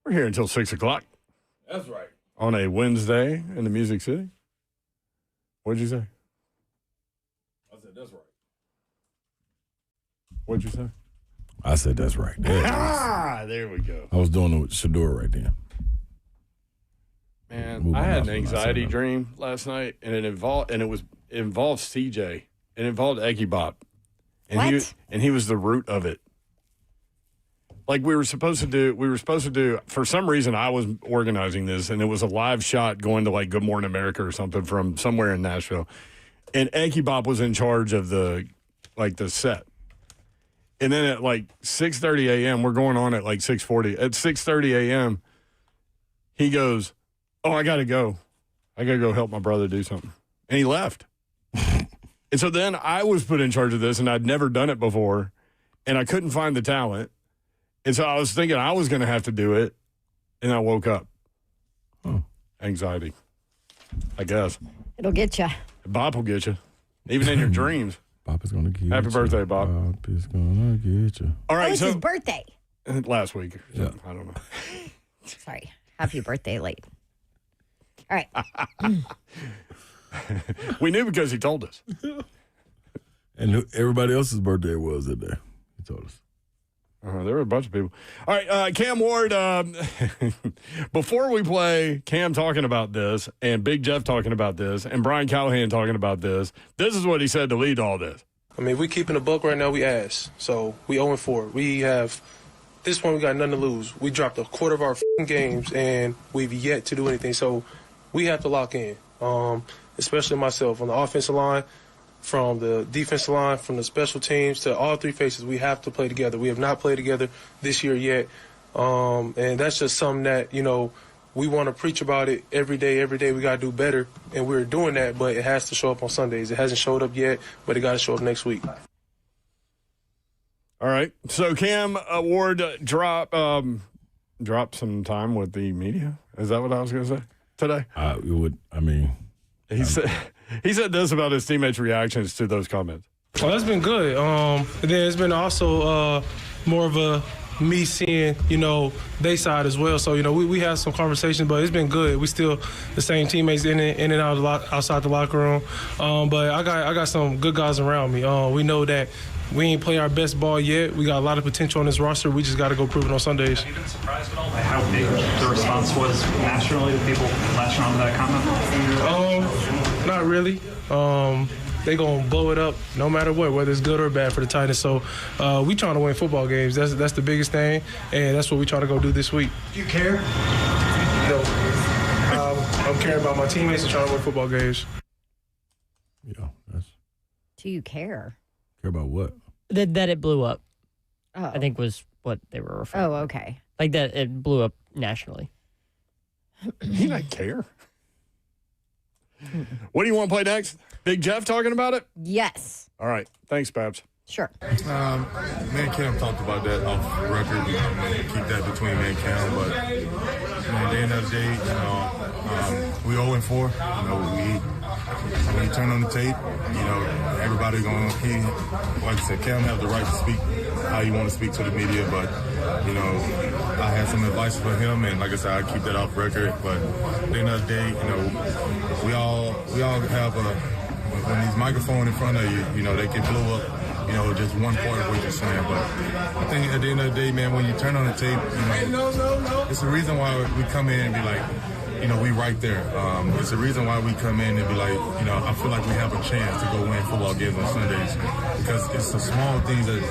We're here until 6 o'clock. That's right. On a Wednesday in the Music City. What'd you say? I said, that's right. What'd you say? I said, that's right. There we go. I was doing it with Shador right then. Man, I had an anxiety dream last night, and it involved CJ. It involved Eggy Bop. And he was the root of it. Like we were supposed to do, for some reason I was organizing this, and it was a live shot going to like Good Morning America or something from somewhere in Nashville. And Eggy Bop was in charge of the set. And then at like 6:30 a.m., we're going on at like 6:40. At 6:30 a.m., he goes, "Oh, I got to go. I got to go help my brother do something." And he left. And so then I was put in charge of this, and I'd never done it before, and I couldn't find the talent. And so I was thinking I was going to have to do it, and I woke up. Anxiety, I guess. It'll get you. Bob will get you, even in your dreams. Bob is going to get you. Happy birthday, Bob. Bob is going to get you. All right, it's his birthday. Last week. Yeah. I don't know. Sorry. Happy birthday late. All right. We knew because he told us. And everybody else's birthday was that day. He told us. There were a bunch of people. All right, Cam Ward, before we play Cam talking about this and Big Jeff talking about this and Brian Callahan talking about this is what he said to lead all this. I mean, we keeping the buck right now, we ass. So we 0-4. We have, this point, we got nothing to lose. We dropped a quarter of our games, and we've yet to do anything. So we have to lock in, especially myself on the offensive line, from the defensive line, from the special teams to all three faces. We have to play together. We have not played together this year yet. And that's just something that, we want to preach about it every day. Every day we got to do better. And we're doing that, but it has to show up on Sundays. It hasn't showed up yet, but it got to show up next week. All right. So Cam Ward dropped some time with the media. Is that what I was going to say today? He said this about his teammates' reactions to those comments. Well, that's been good. And then it's been also more of a me seeing, they side as well. So, we had some conversations, but it's been good. We still the same teammates in and out outside the locker room. But I got some good guys around me. We know that we ain't play our best ball yet. We got a lot of potential on this roster. We just got to go prove it on Sundays. Have you been surprised at all by how big the response was nationally to people latching on to that comment? Not really. They gonna blow it up no matter what, whether it's good or bad for the Titans. So we trying to win football games. That's the biggest thing, and that's what we try to go do this week. Do you care? No. I'm caring about my teammates and trying to win football games. Yeah. Do you care? Care about what? That it blew up, Oh. I think was what they were referring to. Oh, okay. Like that it blew up nationally. He not care. What do you want to play next? Big Jeff talking about it? Yes. All right. Thanks, Babs. Sure. Me and Cam talked about that off record. Keep that between me and Cam. But at the end of the day, we 0-4. When you turn on the tape, everybody going to, like I said, Cam have the right to speak how you want to speak to the media. But, I had some advice for him, and like I said, I keep that off record. But at the end of the day, we all have when these microphones in front of you, they can blow up, just one part of what you're saying. But I think at the end of the day, man, when you turn on the tape, it's the reason why we come in and be like, we right there. It's the reason why we come in and be like, I feel like we have a chance to go win football games on Sundays, because it's the small things that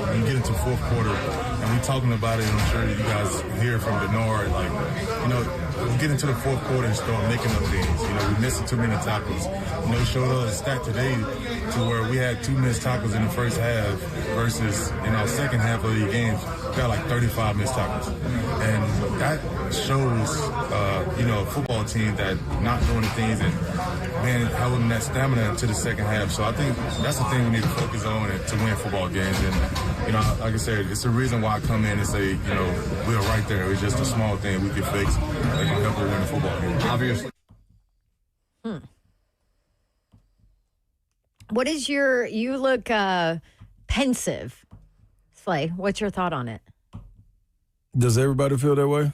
when you get into fourth quarter, and we talking about it, and I'm sure you guys hear from Denard, we get into the fourth quarter and start making up things. We missing too many tackles. Showed us a stat today to where we had 2 missed tackles in the first half versus in our second half of the games, we got like 35 missed tackles. And that shows, a football team that not doing the things and, man, having that stamina into the second half. So I think that's the thing we need to focus on to win football games. And, like I said, it's the reason why I come in and say, we're right there. It's just a small thing we can fix that can help us win the football game. Obviously. What is you look pensive. Slay, what's your thought on it? Does everybody feel that way?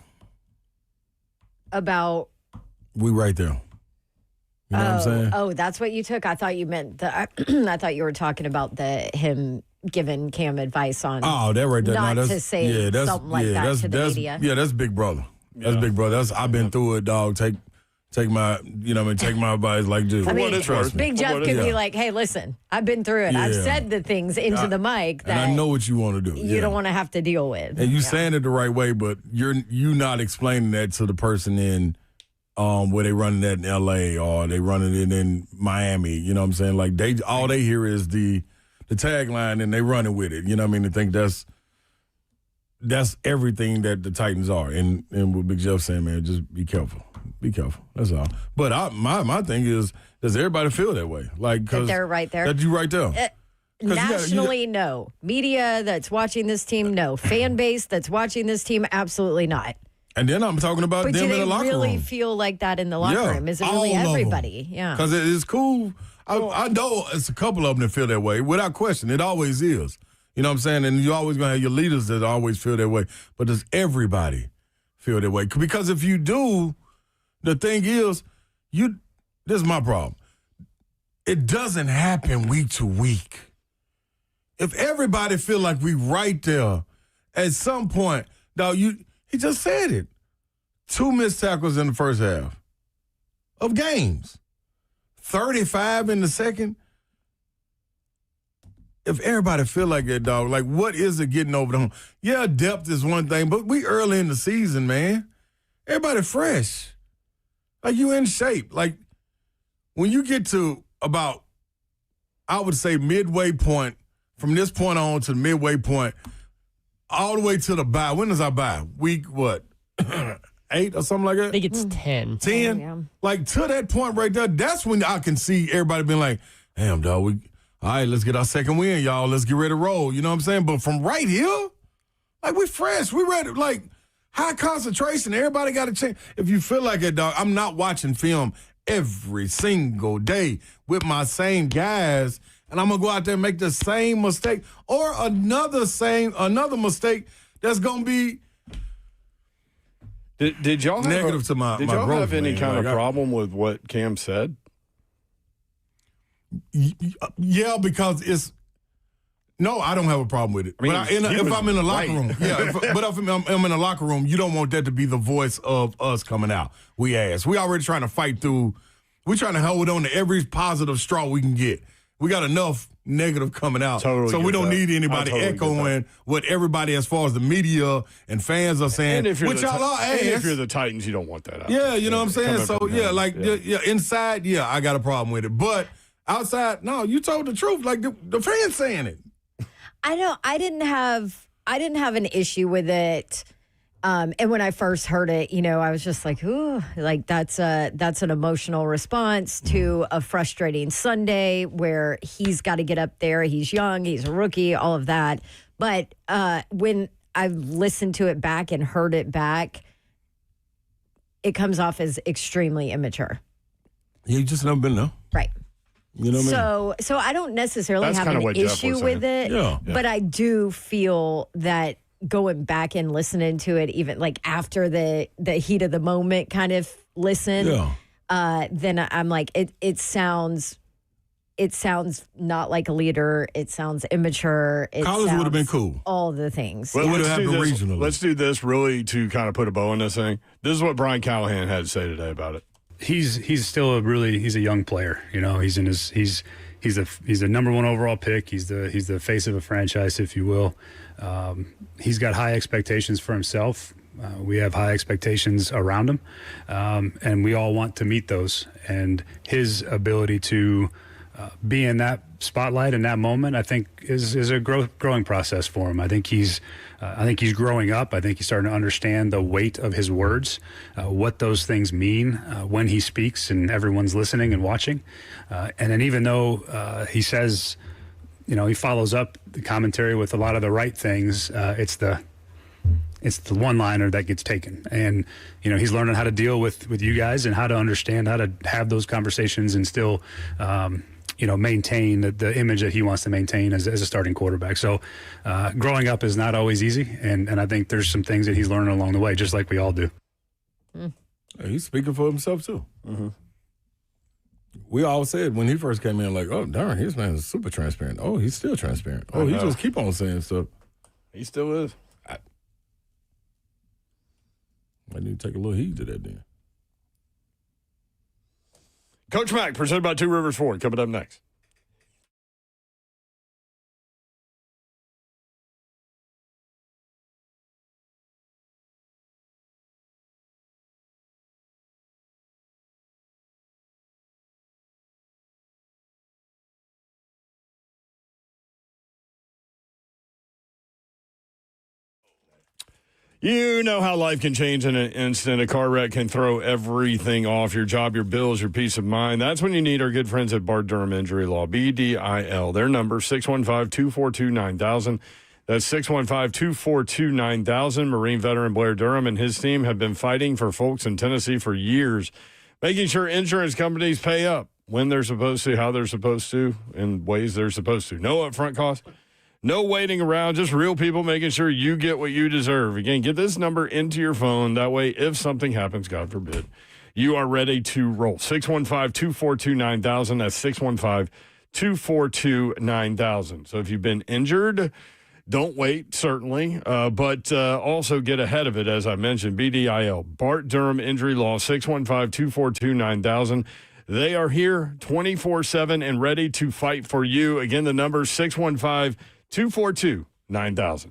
About we right there. You know what I'm saying? Oh, that's what you took? I thought you meant I thought you were talking about him giving Cam advice on that right there. not to say something like that to the media. Yeah, that's big brother. That's big brother. I've been through it, dog. Take my, take my advice like this. I mean, trust me. Big Jeff could be like, hey, listen, I've been through it. Yeah. I've said the things into the mic that and I know what you want to do. you don't want to have to deal with. And you saying it the right way, but you not explaining that to the person in where they running that in L.A. or they running it in Miami. You know what I'm saying? Like all they hear is the tagline and they running with it. You know what I mean? They think that's everything that the Titans are. And what Big Jeff saying, man, just be careful. Be careful. That's all. But my thing is, does everybody feel that way? Like, that they're right there. That you right there. Nationally, no. Media that's watching this team, no. Fan base that's watching this team, absolutely not. And then I'm talking about But them do in the locker they room. really feel like that in the locker room? Is it really all of everybody? Yeah. Because it's cool. I know it's a couple of them that feel that way, without question. It always is. You know what I'm saying? And you're always going to have your leaders that always feel that way. But does everybody feel that way? Because if you do, the thing is, this is my problem. It doesn't happen week to week. If everybody feel like we right there, at some point, dog, he just said it. 2 missed tackles in the first half of games. 35 in the second. If everybody feel like that, dog, like what is it getting over the hump? Yeah, depth is one thing, but we early in the season, man. Everybody fresh. Like you in shape. Like when you get to about, I would say midway point, from this point on to the midway point, all the way to the bye. When does our bye? Week what? 8 or something like that? I think it's 10. 10? Yeah. Like, to that point right there, that's when I can see everybody being like, damn, dog, all right, let's get our second win, y'all. Let's get ready to roll. You know what I'm saying? But from right here, like, we fresh. We ready. Like, high concentration. Everybody got to change. If you feel like it, dog, I'm not watching film every single day with my same guys, and I'm going to go out there and make the same mistake or another mistake that's going to be Did y'all have negative to my Did y'all growth, have any man? kind Like, of problem with what Cam said? Yeah, because it's no, I don't have a problem with it. I mean, but if I'm in the locker room, but if I'm in the locker room, you don't want that to be the voice of us coming out. We already trying to fight through. We're trying to hold on to every positive straw we can get. We got enough negative coming out, totally, so we don't need anybody totally echoing what everybody, as far as the media and fans, are saying. And if you're which y'all are, and if you're the Titans, you don't want that out. Yeah, you know what I'm saying. So him. Inside, I got a problem with it, but outside, no, you told the truth. Like the fans saying it. I didn't have an issue with it. And when I first heard it, I was just like, ooh, like that's an emotional response to a frustrating Sunday where he's got to get up there. He's young, he's a rookie, all of that. But when I listened to it back and heard it back, it comes off as extremely immature. You just never been there. Right. You know what I mean? So I don't necessarily That's have kinda an what Jeff was issue with saying. it, Yeah. but I do feel that going back and listening to it, even like after the heat of the moment kind of listen, then I'm like, it sounds not like a leader. It sounds immature. College would have been cool. All the things. Well, would have happened regionally. Let's do this really to kind of put a bow on this thing. This is what Brian Callahan had to say today about it. He's still he's a young player. He's in his he's a number 1 overall pick. He's the face of a franchise, if you will. He's got high expectations for himself. We have high expectations around him, and we all want to meet those. And his ability to be in that spotlight in that moment, I think, is a growing process for him. I think he's growing up. I think he's starting to understand the weight of his words, what those things mean when he speaks and everyone's listening and watching. And then even though he says, he follows up the commentary with a lot of the right things, it's the one-liner that gets taken. And, he's learning how to deal with you guys and how to understand how to have those conversations and still maintain the image that he wants to maintain as a starting quarterback. So growing up is not always easy, and I think there's some things that he's learning along the way, just like we all do. He's speaking for himself, too. Mm-hmm. We all said when he first came in, like, oh, darn, his man is super transparent. Oh, he's still transparent. Oh, he just keep on saying stuff. He still is. I need to take a little heed to that then. Coach Mack, presented by Two Rivers Ford, coming up next. You know how life can change in an instant. A car wreck can throw everything off: your job, your bills, your peace of mind. That's when you need our good friends at Bart Durham Injury Law, BDIL. Their number, 615-242-9000. That's 615-242-9000. Marine veteran Blair Durham and his team have been fighting for folks in Tennessee for years, making sure insurance companies pay up when they're supposed to, how they're supposed to, in ways they're supposed to. No upfront costs. No waiting around, just real people making sure you get what you deserve. Again, get this number into your phone. That way, if something happens, God forbid, you are ready to roll. 615-242-9000. That's 615-242-9000. So if you've been injured, don't wait, certainly, but also get ahead of it, as I mentioned. BDIL, Bart Durham Injury Law, 615-242-9000. They are here 24/7 and ready to fight for you. Again, the number is 615-242-9000.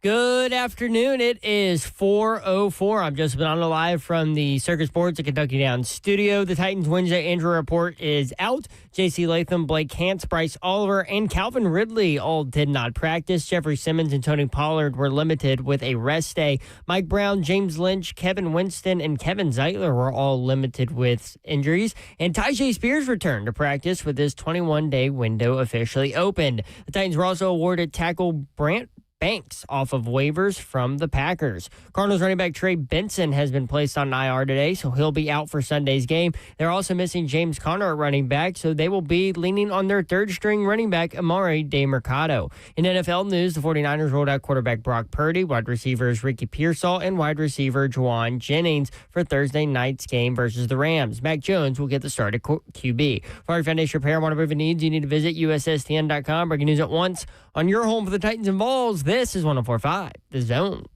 Good afternoon. It is 4:04. I'm Joseph Bonanno live from the Circus Sports at Kentucky Downs studio. The Titans Wednesday injury report is out. J.C. Latham, Blake Hance, Bryce Oliver, and Calvin Ridley all did not practice. Jeffrey Simmons and Tony Pollard were limited with a rest day. Mike Brown, James Lynch, Kevin Winston, and Kevin Zeitler were all limited with injuries. And Tyjae Spears returned to practice with his 21-day window officially opened. The Titans were also awarded tackle Brant Banks off of waivers from the Packers. Cardinals running back Trey Benson has been placed on IR today, so he'll be out for Sunday's game. They're also missing James Conner at running back, so they will be leaning on their third-string running back, Amari DeMercado. In NFL news, the 49ers rolled out quarterback Brock Purdy, wide receivers Ricky Pearsall, and wide receiver Juwan Jennings for Thursday night's game versus the Rams. Mac Jones will get the start at QB. For our foundation repair and waterproofing needs, you need to visit USSTN.com. Breaking news at once on your home for the Titans and Vols. This is 104.5, The Zone.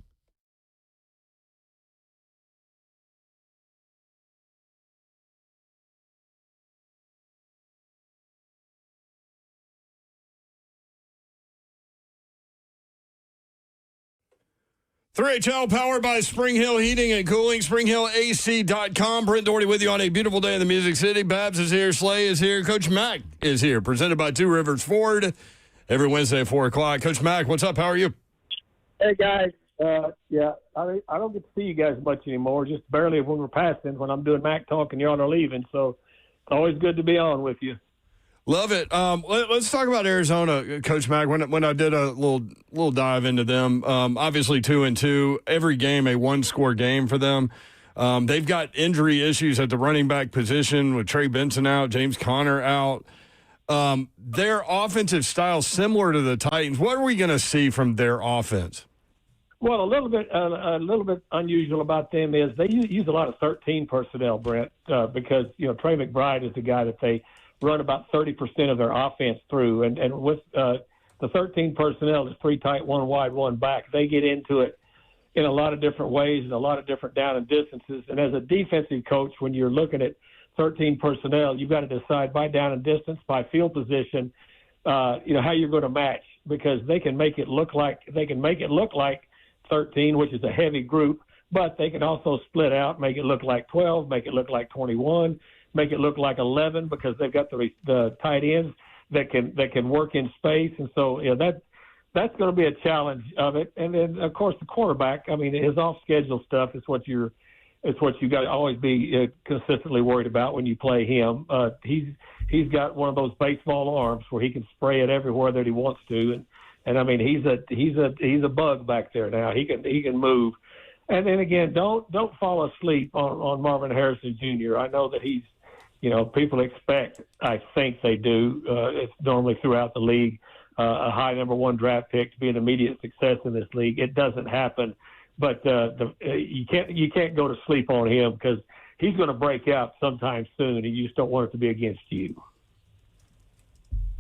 HL powered by Spring Hill Heating and Cooling, SpringHillAC.com. Brent Doherty with you on a beautiful day in the Music City. Babs is here, Slay is here, Coach Mack is here. Presented by Two Rivers Ford every Wednesday at 4 o'clock. Coach Mack, what's up? How are you? Hey, guys. I don't get to see you guys much anymore, just barely when we're passing, when I'm doing Mac Talk and y'all are leaving. So it's always good to be on with you. Love it. Let's talk about Arizona, Coach Mack. When I did a little dive into them, obviously 2-2, every game a one-score game for them. They've got injury issues at the running back position with Trey Benson out, James Conner out. Their offensive style similar to the Titans. What are we going to see from their offense? Well, a little bit unusual about them is they use a lot of 13 personnel, Brent, because Trey McBride is the guy that they run about 30% of their offense through, and with the 13 personnel, it's 3 tight, 1 wide, 1 back. They get into it in a lot of different ways and a lot of different down and distances. And as a defensive coach, when you're looking at 13 personnel, you've got to decide by down and distance, by field position, how you're going to match, because they can make it look like 13, which is a heavy group, but they can also split out, make it look like 12, make it look like 21, make it look like 11, because they've got the tight ends that can work in space. And so that's going to be a challenge of it. And then of course the quarterback, I mean, his off schedule stuff is what you got to always be consistently worried about when you play him. He's got one of those baseball arms where he can spray it everywhere that he wants to, and I mean he's a bug back there now. He can move. And then again, don't fall asleep on Marvin Harrison Jr. I know that he's, people expect, I think they do, it's normally throughout the league, a high number 1 draft pick to be an immediate success in this league. It doesn't happen, but you can't go to sleep on him, because he's going to break out sometime soon, and you just don't want it to be against you.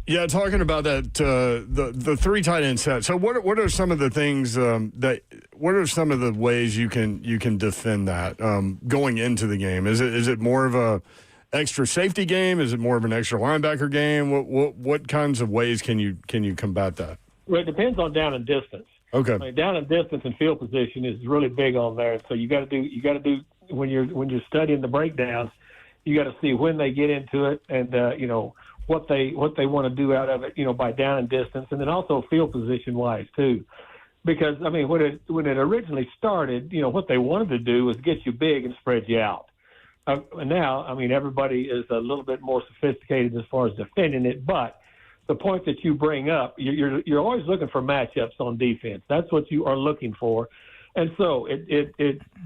Yeah, talking about that, the 3 tight end set. So what are some of the things what are some of the ways you can defend that going into the game? Is it more of a extra safety game? Is it more of an extra linebacker game? What kinds of ways can you combat that? Well, it depends on down and distance. Okay. I mean, down and distance and field position is really big on there. So you got to do when you're studying the breakdowns, you got to see when they get into it, and what they want to do out of it, by down and distance, and then also field position wise too. Because I mean, when it originally started, what they wanted to do was get you big and spread you out. And now, I mean, everybody is a little bit more sophisticated as far as defending it. But the point that you bring up, you're always looking for matchups on defense. That's what you are looking for. And so it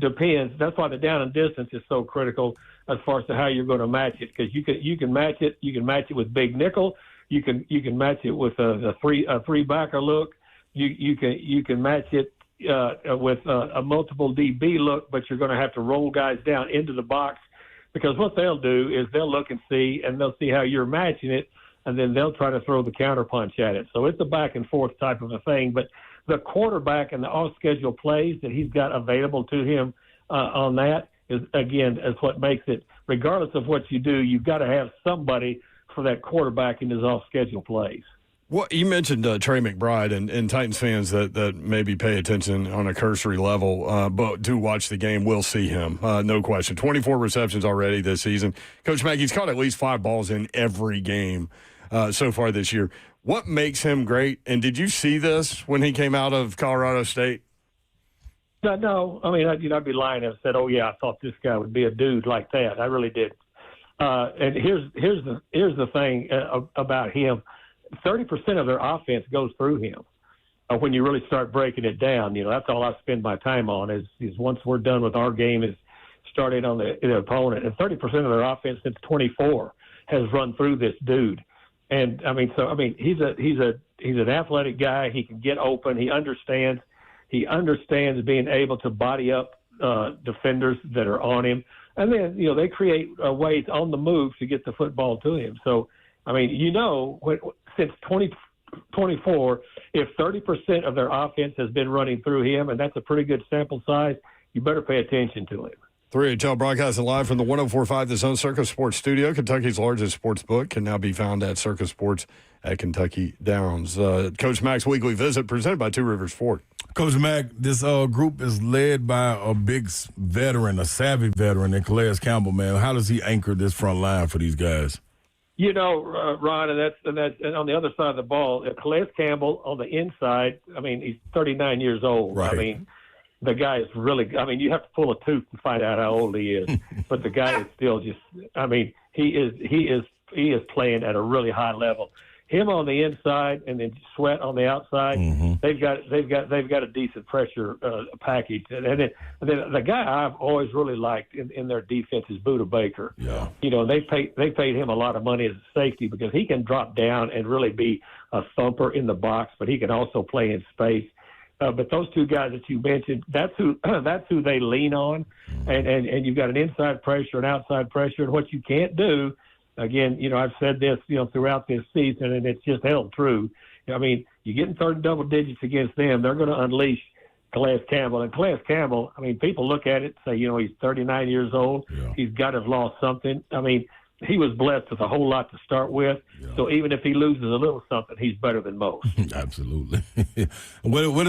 depends. That's why the down and distance is so critical as far as to how you're going to match it, because you can match it. You can match it with big nickel. You can match it with a three backer look. You can match it with a multiple DB look, but you're going to have to roll guys down into the box, because what they'll do is they'll look and they'll see how you're matching it, and then they'll try to throw the counter punch at it. So it's a back and forth type of a thing. But the quarterback and the off-schedule plays that he's got available to him on that is what makes it, regardless of what you do, you've got to have somebody for that quarterback in his off-schedule plays. Well, you mentioned Trey McBride and Titans fans that maybe pay attention on a cursory level, but do watch the game will see him, no question. 24 receptions already this season. Coach Mack, he's caught at least 5 balls in every game so far this year. What makes him great? And did you see this when he came out of Colorado State? No. I mean, I'd be lying if I said, "Oh yeah, I thought this guy would be a dude like that." I really did. And here's the thing about him. 30% of their offense goes through him. When you really start breaking it down, that's all I spend my time on is once we're done with our game is starting on the opponent. And 30% of their offense since 24 has run through this dude. And he's an athletic guy. He can get open. He understands being able to body up defenders that are on him. And then, they create ways on the move to get the football to him. So, since 2024, if 30% of their offense has been running through him, and that's a pretty good sample size, you better pay attention to him. 3HL broadcasting live from the 104.5 The Zone Circus Sports Studio. Kentucky's largest sports book can now be found at Circus Sports at Kentucky Downs. Coach Mack's weekly visit presented by Two Rivers Ford. Coach Mack, this group is led by a big veteran, a savvy veteran in Calais Campbell, man. How does he anchor this front line for these guys? Ron, and that's on the other side of the ball. Calais Campbell on the inside. He's 39 years old. Right. The guy is really. You have to pull a tooth to find out how old he is. But the guy is still just. He is playing at a really high level. Him on the inside and then Sweat on the outside. Mm-hmm. They've got a decent pressure package. And then the guy I've always really liked in their defense is Buda Baker. Yeah. They paid him a lot of money as a safety because he can drop down and really be a thumper in the box, but he can also play in space. But those two guys that you mentioned, that's who they lean on. And you've got an inside pressure, an outside pressure, and what you can't do. Again, I've said this, throughout this season, and it's just held true. You get in third double digits against them, they're going to unleash Calais Campbell. And Calais Campbell, people look at it and say, he's 39 years old. Yeah. He's got to have lost something. He was blessed with a whole lot to start with. Yeah. So even if he loses a little something, he's better than most. Absolutely. What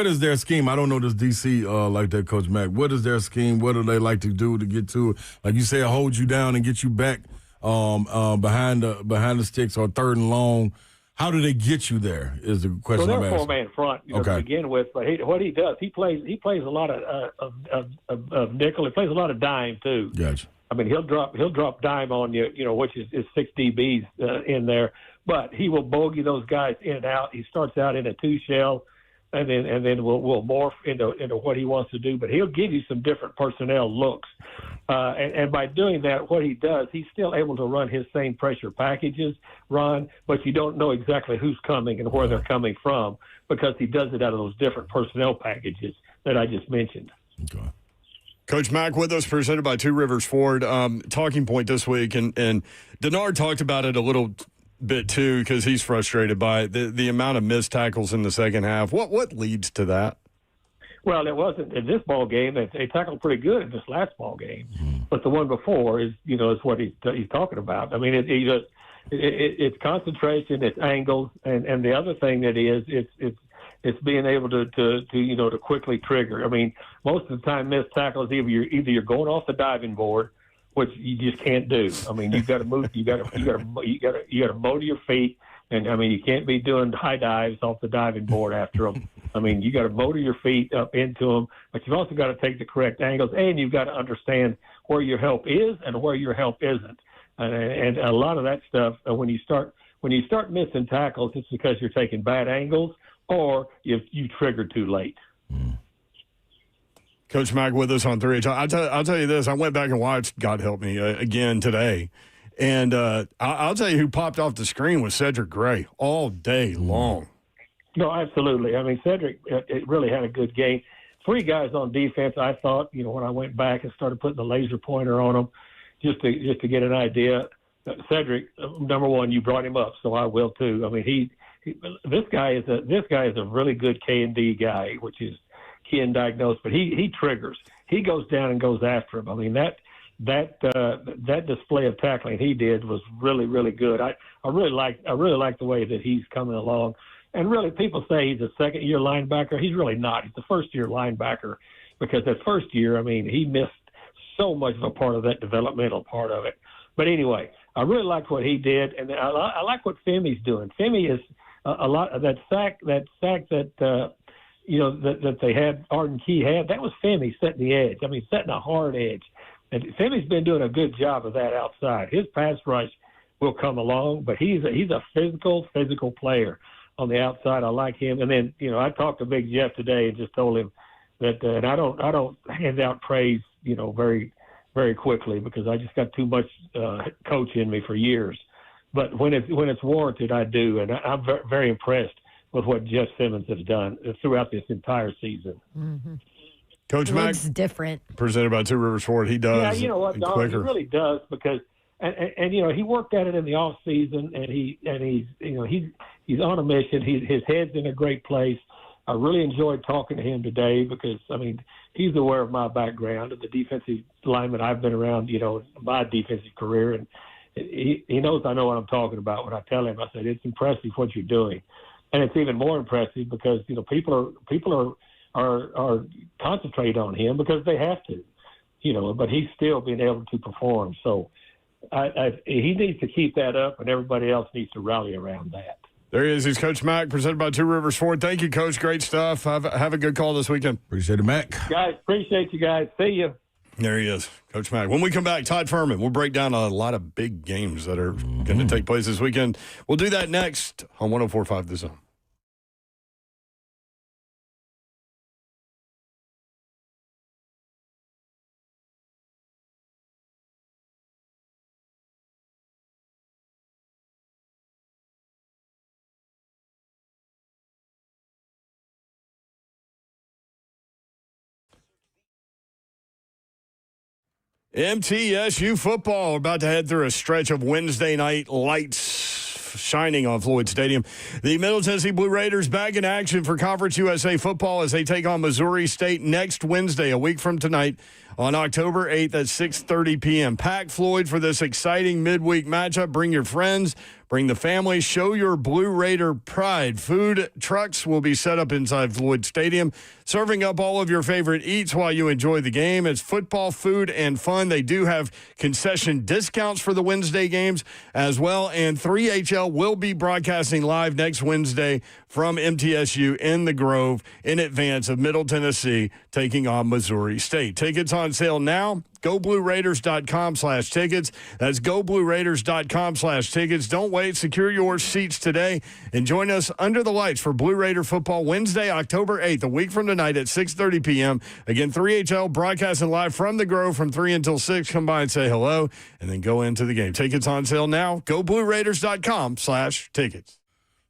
is their scheme? I don't know this DC like that, Coach Mack. What is their scheme? What do they like to do to get to it? Like you say, hold you down and get you back behind the sticks or third and long. How do they get you there? Is the question I'm asking. Well, they're 4-man front to begin with. But what he does, he plays a lot of nickel. He plays a lot of dime too. Gotcha. He'll drop dime on you, which is 6 DBs in there. But he will bogey those guys in and out. He starts out in a 2-shell, and then we'll morph into what he wants to do. But he'll give you some different personnel looks. And by doing that, what he does, he's still able to run his same pressure packages, Ron, but you don't know exactly who's coming and where they're coming from because he does it out of those different personnel packages that I just mentioned. Okay. Coach Mack with us, presented by Two Rivers Ford. Talking point this week, and Denard talked about it a little bit too because he's frustrated by the amount of missed tackles in the second half. What leads to that? Well, it wasn't in this ball game. They tackled pretty good in this last ball game, but the one before is what he's talking about. It's concentration, it's angles, and the other thing that it's being able to quickly trigger. Most of the time, missed tackles either you're going off the diving board, which you just can't do. You've got to move. You got to motor your feet, and you can't be doing high dives off the diving board after them. You got to motor your feet up into them, but you've also got to take the correct angles, and you've got to understand where your help is and where your help isn't. And a lot of that stuff, when you start missing tackles, it's because you're taking bad angles or you triggered too late. Coach Mack with us on 3HL. I'll tell you this. I went back and watched, God help me, again today. And I'll tell you who popped off the screen was Cedric Gray all day long. No, absolutely. Cedric it really had a good game. 3 guys on defense, I thought, when I went back and started putting the laser pointer on them just to get an idea. Cedric, number one, you brought him up, so I will too. This guy is a really good K&D guy, which is key and diagnosed, but he triggers. He goes down and goes after him. that display of tackling he did was really, really good. I really like the way that he's coming along. And really, people say he's a second-year linebacker. He's really not. He's a first-year linebacker because that first year, I mean, he missed so much of a part of that developmental part of it. But anyway, I really like what he did, and I like what Femi's doing. Femi is a lot of that sack that that they had, Arden Key had, that was Femi setting the edge. I mean, setting a hard edge. And Femi's been doing a good job of that outside. His pass rush will come along, but he's a physical player on the outside. I like him. And then, I talked to Big Jeff today and just told him that, and I don't hand out praise, very, very quickly because I just got too much coach in me for years. But when it's warranted, I do. And I'm very impressed with what Jeff Simmons has done throughout this entire season. Mm-hmm. Coach Mack, looks different. Presented by Two Rivers Ford. He does. Yeah, you know what, Don? He really does because, and he worked at it in the off season, and he's on a mission. His head's in a great place. I really enjoyed talking to him today because, I mean, he's aware of my background and the defensive lineman I've been around, my defensive career, and he knows I know what I'm talking about when I tell him. I said it's impressive what you're doing, and it's even more impressive because people are concentrate on him because they have to, but he's still being able to perform. So he needs to keep that up, and everybody else needs to rally around that. There he is. He's Coach Mack, presented by Two Rivers Ford. Thank you, Coach. Great stuff. Have a good call this weekend. Appreciate it, Mac. Guys, appreciate you guys. See you. There he is, Coach Mack. When we come back, Todd Furman. We'll break down a lot of big games that are going to take place this weekend. We'll do that next on 104.5 The Zone. MTSU football about to head through a stretch of Wednesday night lights shining on Floyd Stadium. The Middle Tennessee Blue Raiders back in action for Conference USA football as they take on Missouri State next Wednesday, a week from tonight, on October 8th at 6:30 p.m. Pack Floyd for this exciting midweek matchup. Bring your friends. Bring the family. Show your Blue Raider pride. Food trucks will be set up inside Floyd Stadium, serving up all of your favorite eats while you enjoy the game. It's football, food, and fun. They do have concession discounts for the Wednesday games as well. And 3HL will be broadcasting live next Wednesday from MTSU in the Grove in advance of Middle Tennessee taking on Missouri State. Tickets on sale now. GoBlueRaiders.com/tickets. That's GoBlueRaiders.com/tickets. Don't wait. Secure your seats today and join us under the lights for Blue Raider football Wednesday, October 8th, a week from tonight at 6:30 p.m. Again, 3HL broadcasting live from the Grove from 3 until 6. Come by and say hello and then go into the game. Tickets on sale now. GoBlueRaiders.com/tickets.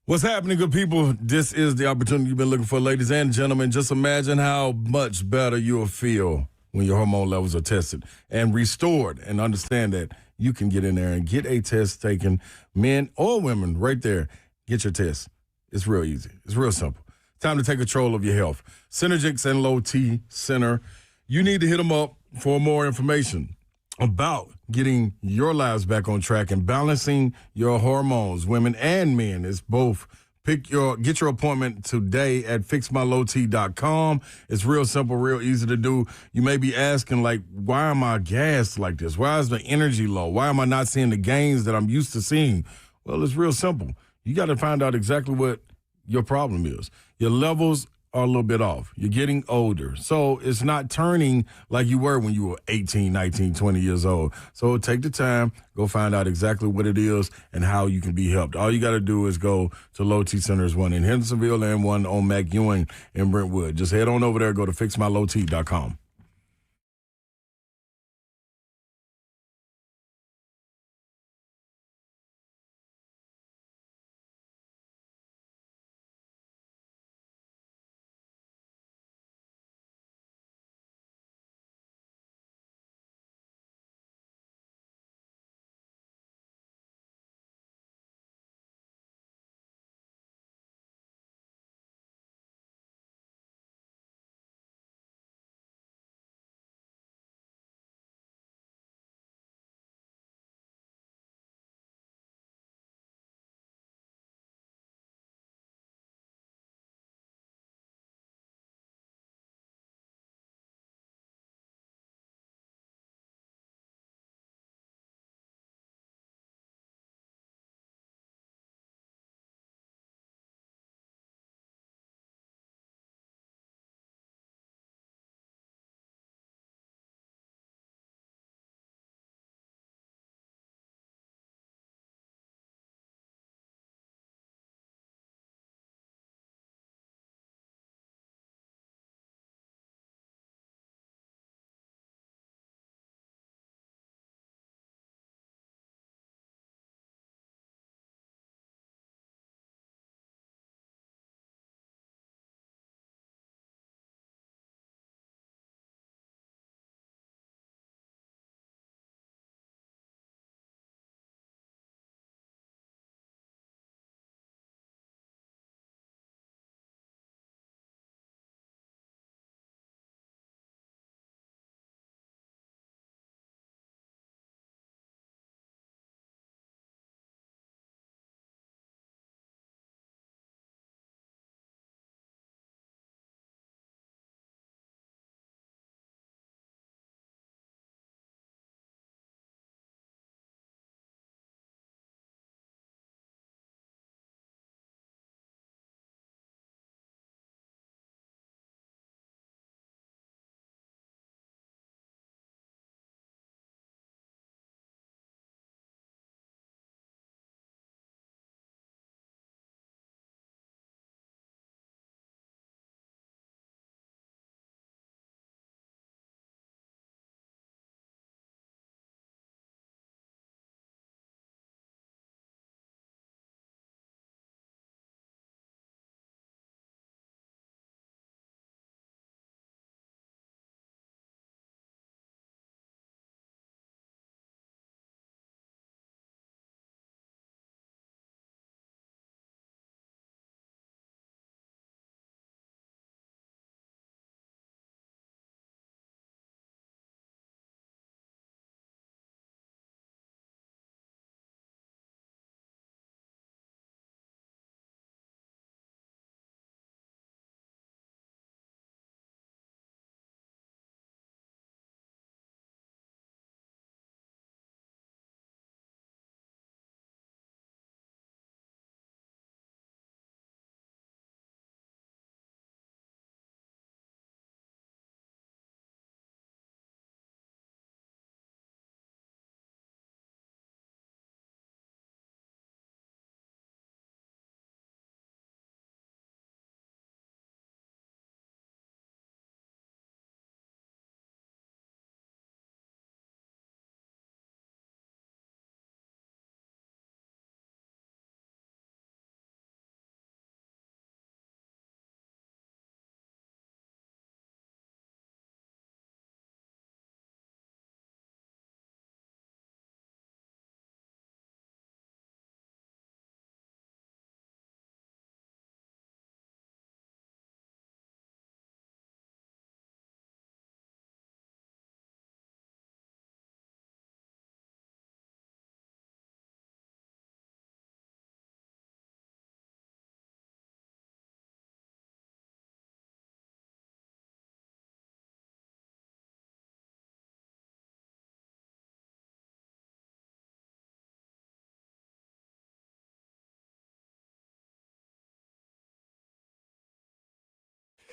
What's happening, good people? This is the opportunity you've been looking for, ladies and gentlemen. Just imagine how much better you'll feel when your hormone levels are tested and restored, and understand that you can get in there and get a test taken, men or women, right there. Get your test. It's real easy. It's real simple. Time to take control of your health. Synergix and Low T Center. You need to hit them up for more information about getting your lives back on track and balancing your hormones, women and men. It's both. Get your appointment today at fixmylowt.com. It's real simple, real easy to do. You may be asking, like, why am I gassed like this? Why is the energy low? Why am I not seeing the gains that I'm used to seeing? Well, it's real simple. You got to find out exactly what your problem is. Your levels are a little bit off. You're getting older. So it's not turning like you were when you were 18, 19, 20 years old. So take the time, go find out exactly what it is and how you can be helped. All you got to do is go to Low T Centers, one in Hendersonville and one on Mack Ewing in Brentwood. Just head on over there, go to fixmylowt.com.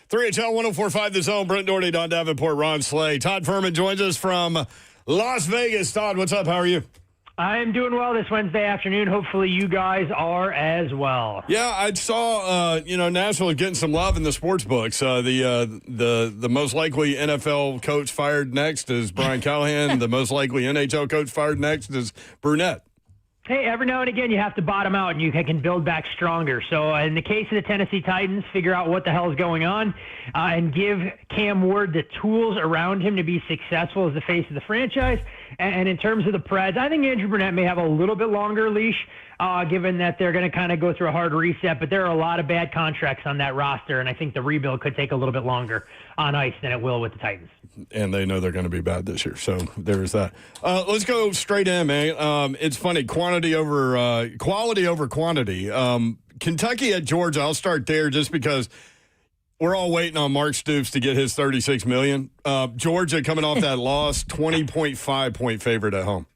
3HL 104.5 The Zone. Brent Doherty, Don Davenport, Ron Slay. Todd Furman joins us from Las Vegas. Todd, what's up? How are you? I'm doing well this Wednesday afternoon. Hopefully you guys are as well. Yeah, I saw, Nashville is getting some love in the sports books. The most likely NFL coach fired next is Brian Callahan. The most likely NHL coach fired next is Brunette. Hey, every now and again you have to bottom out and you can build back stronger. So in the case of the Tennessee Titans, figure out what the hell is going on and give Cam Ward the tools around him to be successful as the face of the franchise. And in terms of the Preds, I think Andrew Brunette may have a little bit longer leash, given that they're going to kind of go through a hard reset. But there are a lot of bad contracts on that roster, and I think the rebuild could take a little bit longer on ice than it will with the Titans. And they know they're going to be bad this year, so there's that. Let's go straight in, man. It's funny, quality over quantity. Kentucky at Georgia, I'll start there just because we're all waiting on Mark Stoops to get his $36 million. Georgia coming off that loss, 20.5-point favorite at home.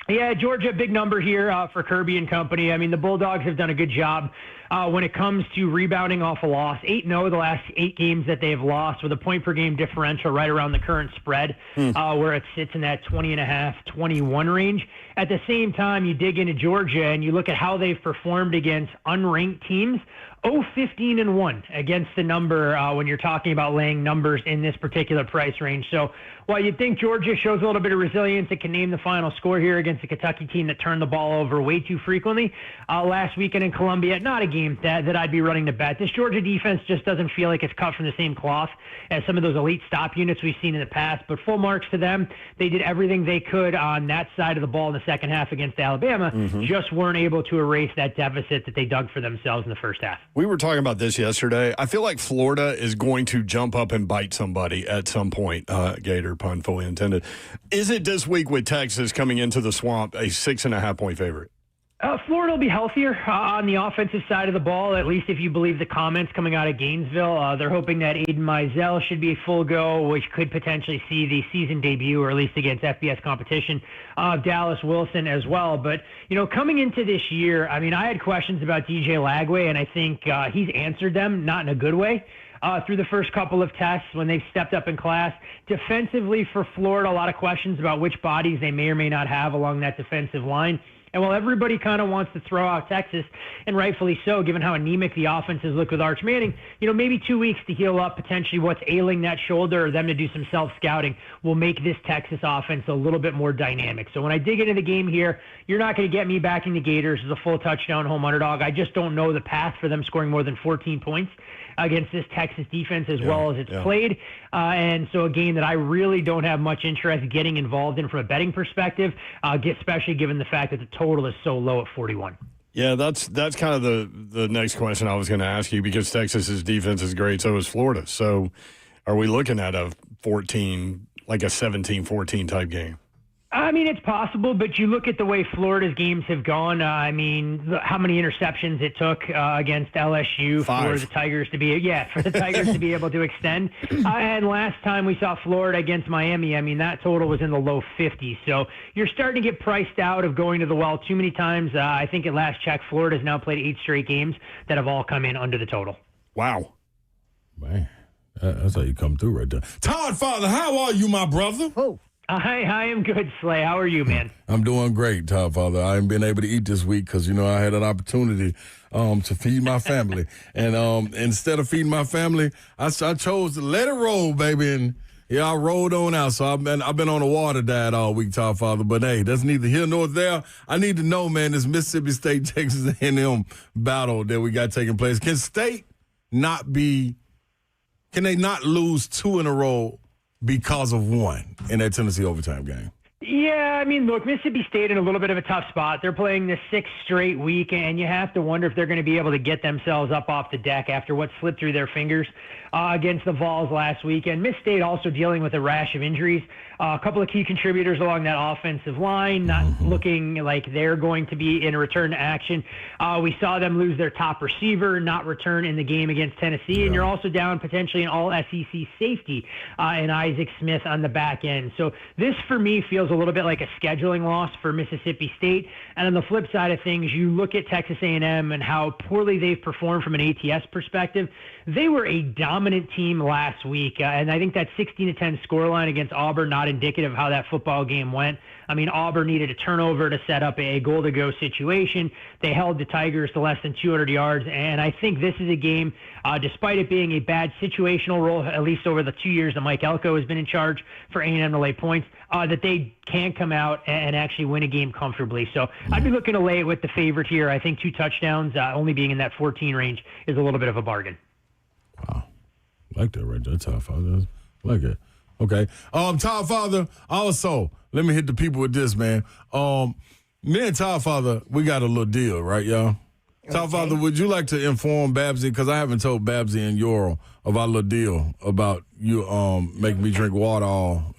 Yeah, Georgia, big number here for Kirby and company. I mean, the Bulldogs have done a good job when it comes to rebounding off a loss. 8-0 the last 8 games that they've lost with a point-per-game differential right around the current spread, where it sits in that 20.5, 21 range. At the same time, you dig into Georgia and you look at how they've performed against unranked teams. 0-15-1 against the number when you're talking about laying numbers in this particular price range. So while you'd think Georgia shows a little bit of resilience, it can name the final score here against a Kentucky team that turned the ball over way too frequently last weekend in Columbia. Not a game that I'd be running to bet. This Georgia defense just doesn't feel like it's cut from the same cloth as some of those elite stop units we've seen in the past, but full marks to them. They did everything they could on that side of the ball in the second half against Alabama, just weren't able to erase that deficit that they dug for themselves in the first half. We were talking about this yesterday. I feel like Florida is going to jump up and bite somebody at some point. Gator pun fully intended. Is it this week with Texas coming into the swamp a 6.5-point favorite? Florida will be healthier on the offensive side of the ball, at least if you believe the comments coming out of Gainesville. They're hoping that Aiden Mizell should be a full go, which could potentially see the season debut, or at least against FBS competition, of Dallas Wilson as well. But, coming into this year, I mean, I had questions about DJ Lagway, and I think he's answered them, not in a good way. Through the first couple of tests when they've stepped up in class. Defensively for Florida, a lot of questions about which bodies they may or may not have along that defensive line. And while everybody kind of wants to throw out Texas, and rightfully so, given how anemic the offenses look with Arch Manning, maybe 2 weeks to heal up potentially what's ailing that shoulder, or them to do some self-scouting, will make this Texas offense a little bit more dynamic. So when I dig into the game here, you're not going to get me backing the Gators as a full touchdown home underdog. I just don't know the path for them scoring more than 14 points against this Texas defense as well as it's played. And so a game that I really don't have much interest getting involved in from a betting perspective, especially given the fact that the total is so low at 41. Yeah, that's kind of the next question I was going to ask you, because Texas's defense is great, so is Florida. So are we looking at a 14, like a 17-14 type game? I mean, it's possible, but you look at the way Florida's games have gone. How many interceptions it took against LSU 5. for the Tigers to be to be able to extend. And last time we saw Florida against Miami, I mean, that total was in the low 50s. So you're starting to get priced out of going to the well too many times. I think at last check, Florida's now played 8 straight games that have all come in under the total. Wow. Man, that's how you come through right there. Todd, Father, how are you, my brother? Oh. Hi, I am good, Slay. How are you, man? I'm doing great, Todd, Father. I haven't been able to eat this week because, I had an opportunity to feed my family. And instead of feeding my family, I chose to let it roll, baby. And, I rolled on out. So I've been on a water diet all week, Todd, Father. But, hey, that's neither here nor there. I need to know, man, this Mississippi State, Texas A&M battle that we got taking place. Can they not lose 2 in a row because of 1 in that Tennessee overtime game? Yeah, I mean, look, Mississippi State in a little bit of a tough spot. They're playing the 6th straight week, and you have to wonder if they're going to be able to get themselves up off the deck after what slipped through their fingers against the Vols last week. And Miss State also dealing with a rash of injuries. A couple of key contributors along that offensive line not looking like they're going to be in a return to action. We saw them lose their top receiver, not return in the game against Tennessee, and you're also down potentially an all-SEC safety in Isaac Smith on the back end. So this, for me, feels a little bit like a scheduling loss for Mississippi State. And on the flip side of things, you look at Texas A&M and how poorly they've performed from an ATS perspective. They were a dominant dominant team last week. And I think that 16-10 scoreline against Auburn, not indicative of how that football game went. I mean, Auburn needed a turnover to set up a goal-to-go situation. They held the Tigers to less than 200 yards. And I think this is a game, despite it being a bad situational role, at least over the 2 years that Mike Elko has been in charge for A&M to lay points, that they can come out and actually win a game comfortably. So I'd be looking to lay it with the favorite here. I think 2 touchdowns, only being in that 14 range, is a little bit of a bargain. Wow. I like that right there, Todd Father. I like it. Okay. Todd Father, also, let me hit the people with this, man. Me and Todd Father, we got a little deal, right, y'all? Okay. Todd Father, would you like to inform Babsy, because I haven't told Babsy and Yoro of our little deal about you making me drink water all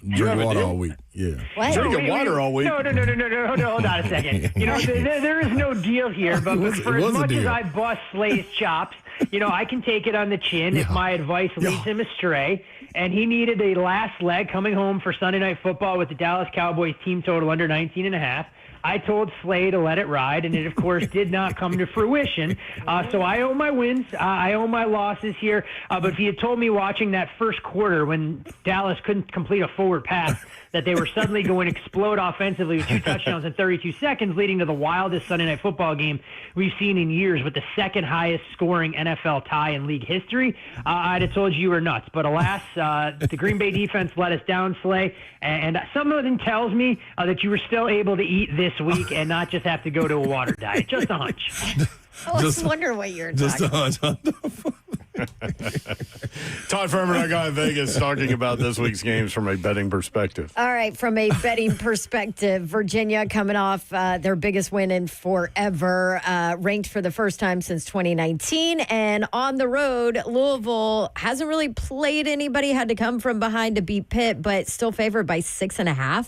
week. Yeah. What? Drinking water all week? No, hold on a second. There is no deal here, but for as much as I bust Slay's chops, I can take it on the chin if my advice leads him astray. And he needed a last leg coming home for Sunday Night Football with the Dallas Cowboys team total under 19.5. I told Slay to let it ride, and it, of course, did not come to fruition. So I owe my wins. I owe my losses here. But if you had told me watching that first quarter when Dallas couldn't complete a forward pass that they were suddenly going to explode offensively with 2 touchdowns in 32 seconds, leading to the wildest Sunday Night Football game we've seen in years with the second highest scoring NFL tie in league history, I'd have told you were nuts. But alas, the Green Bay defense let us down, Slay. And something tells me that you were still able to eat this week and not just have to go to a water diet. Just a hunch. I was wondering what you're talking about. Just a hunch. Todd Furman, our guy in Vegas, talking about this week's games from a betting perspective. All right, from a betting perspective, Virginia coming off their biggest win in forever, ranked for the first time since 2019. And on the road, Louisville hasn't really played anybody, had to come from behind to beat Pitt, but still favored by 6.5.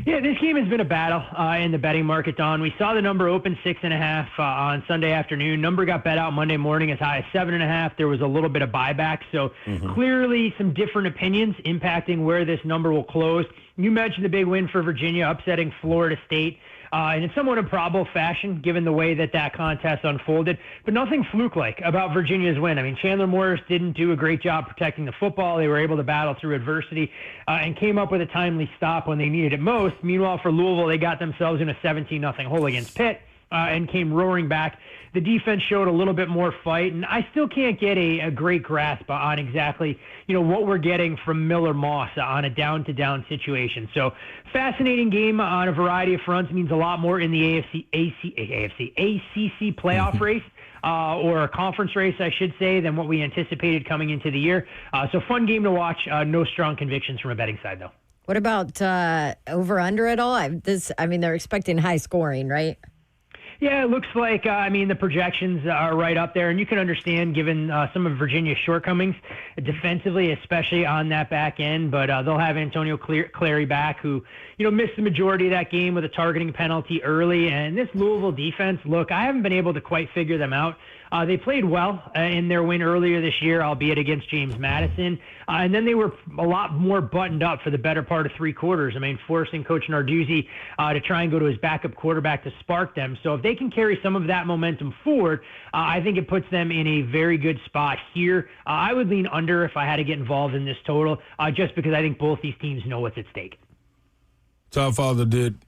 Yeah, this game has been a battle in the betting market, Don. We saw the number open 6.5 on Sunday afternoon. Number got bet out Monday morning as high as 7.5. There was a little bit of buyback, so clearly some different opinions impacting where this number will close. You mentioned the big win for Virginia, upsetting Florida State. In somewhat improbable fashion, given the way that contest unfolded. But nothing fluke-like about Virginia's win. I mean, Chandler Morris didn't do a great job protecting the football. They were able to battle through adversity and came up with a timely stop when they needed it most. Meanwhile, for Louisville, they got themselves in a 17-0 hole against Pitt and came roaring back. The defense showed a little bit more fight, and I still can't get a great grasp on exactly, what we're getting from Miller Moss on a down-to-down situation. So, fascinating game on a variety of fronts. Means a lot more in the ACC playoff race, or a conference race, I should say, than what we anticipated coming into the year. So, fun game to watch. No strong convictions from a betting side, though. What about over-under at all? They're expecting high scoring, right? Yeah, it looks like, the projections are right up there, and you can understand given some of Virginia's shortcomings defensively, especially on that back end, but they'll have Antonio Clary back, who, missed the majority of that game with a targeting penalty early, and this Louisville defense, look, I haven't been able to quite figure them out. They played well in their win earlier this year, albeit against James Madison. And then they were a lot more buttoned up for the better part of 3 quarters. Forcing Coach Narduzzi to try and go to his backup quarterback to spark them. So if they can carry some of that momentum forward, I think it puts them in a very good spot here. I would lean under if I had to get involved in this total, just because I think both these teams know what's at stake. Todd Father, did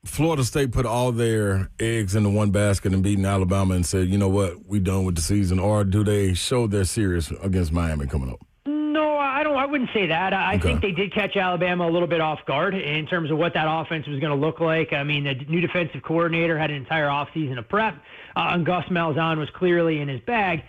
Florida State put all their eggs into one basket and beating Alabama and said, you know what, we done with the season? Or do they show their serious against Miami coming up? No, I wouldn't say that. I think they did catch Alabama a little bit off guard in terms of what that offense was going to look like. The new defensive coordinator had an entire offseason of prep, and Gus Malzahn was clearly in his bag.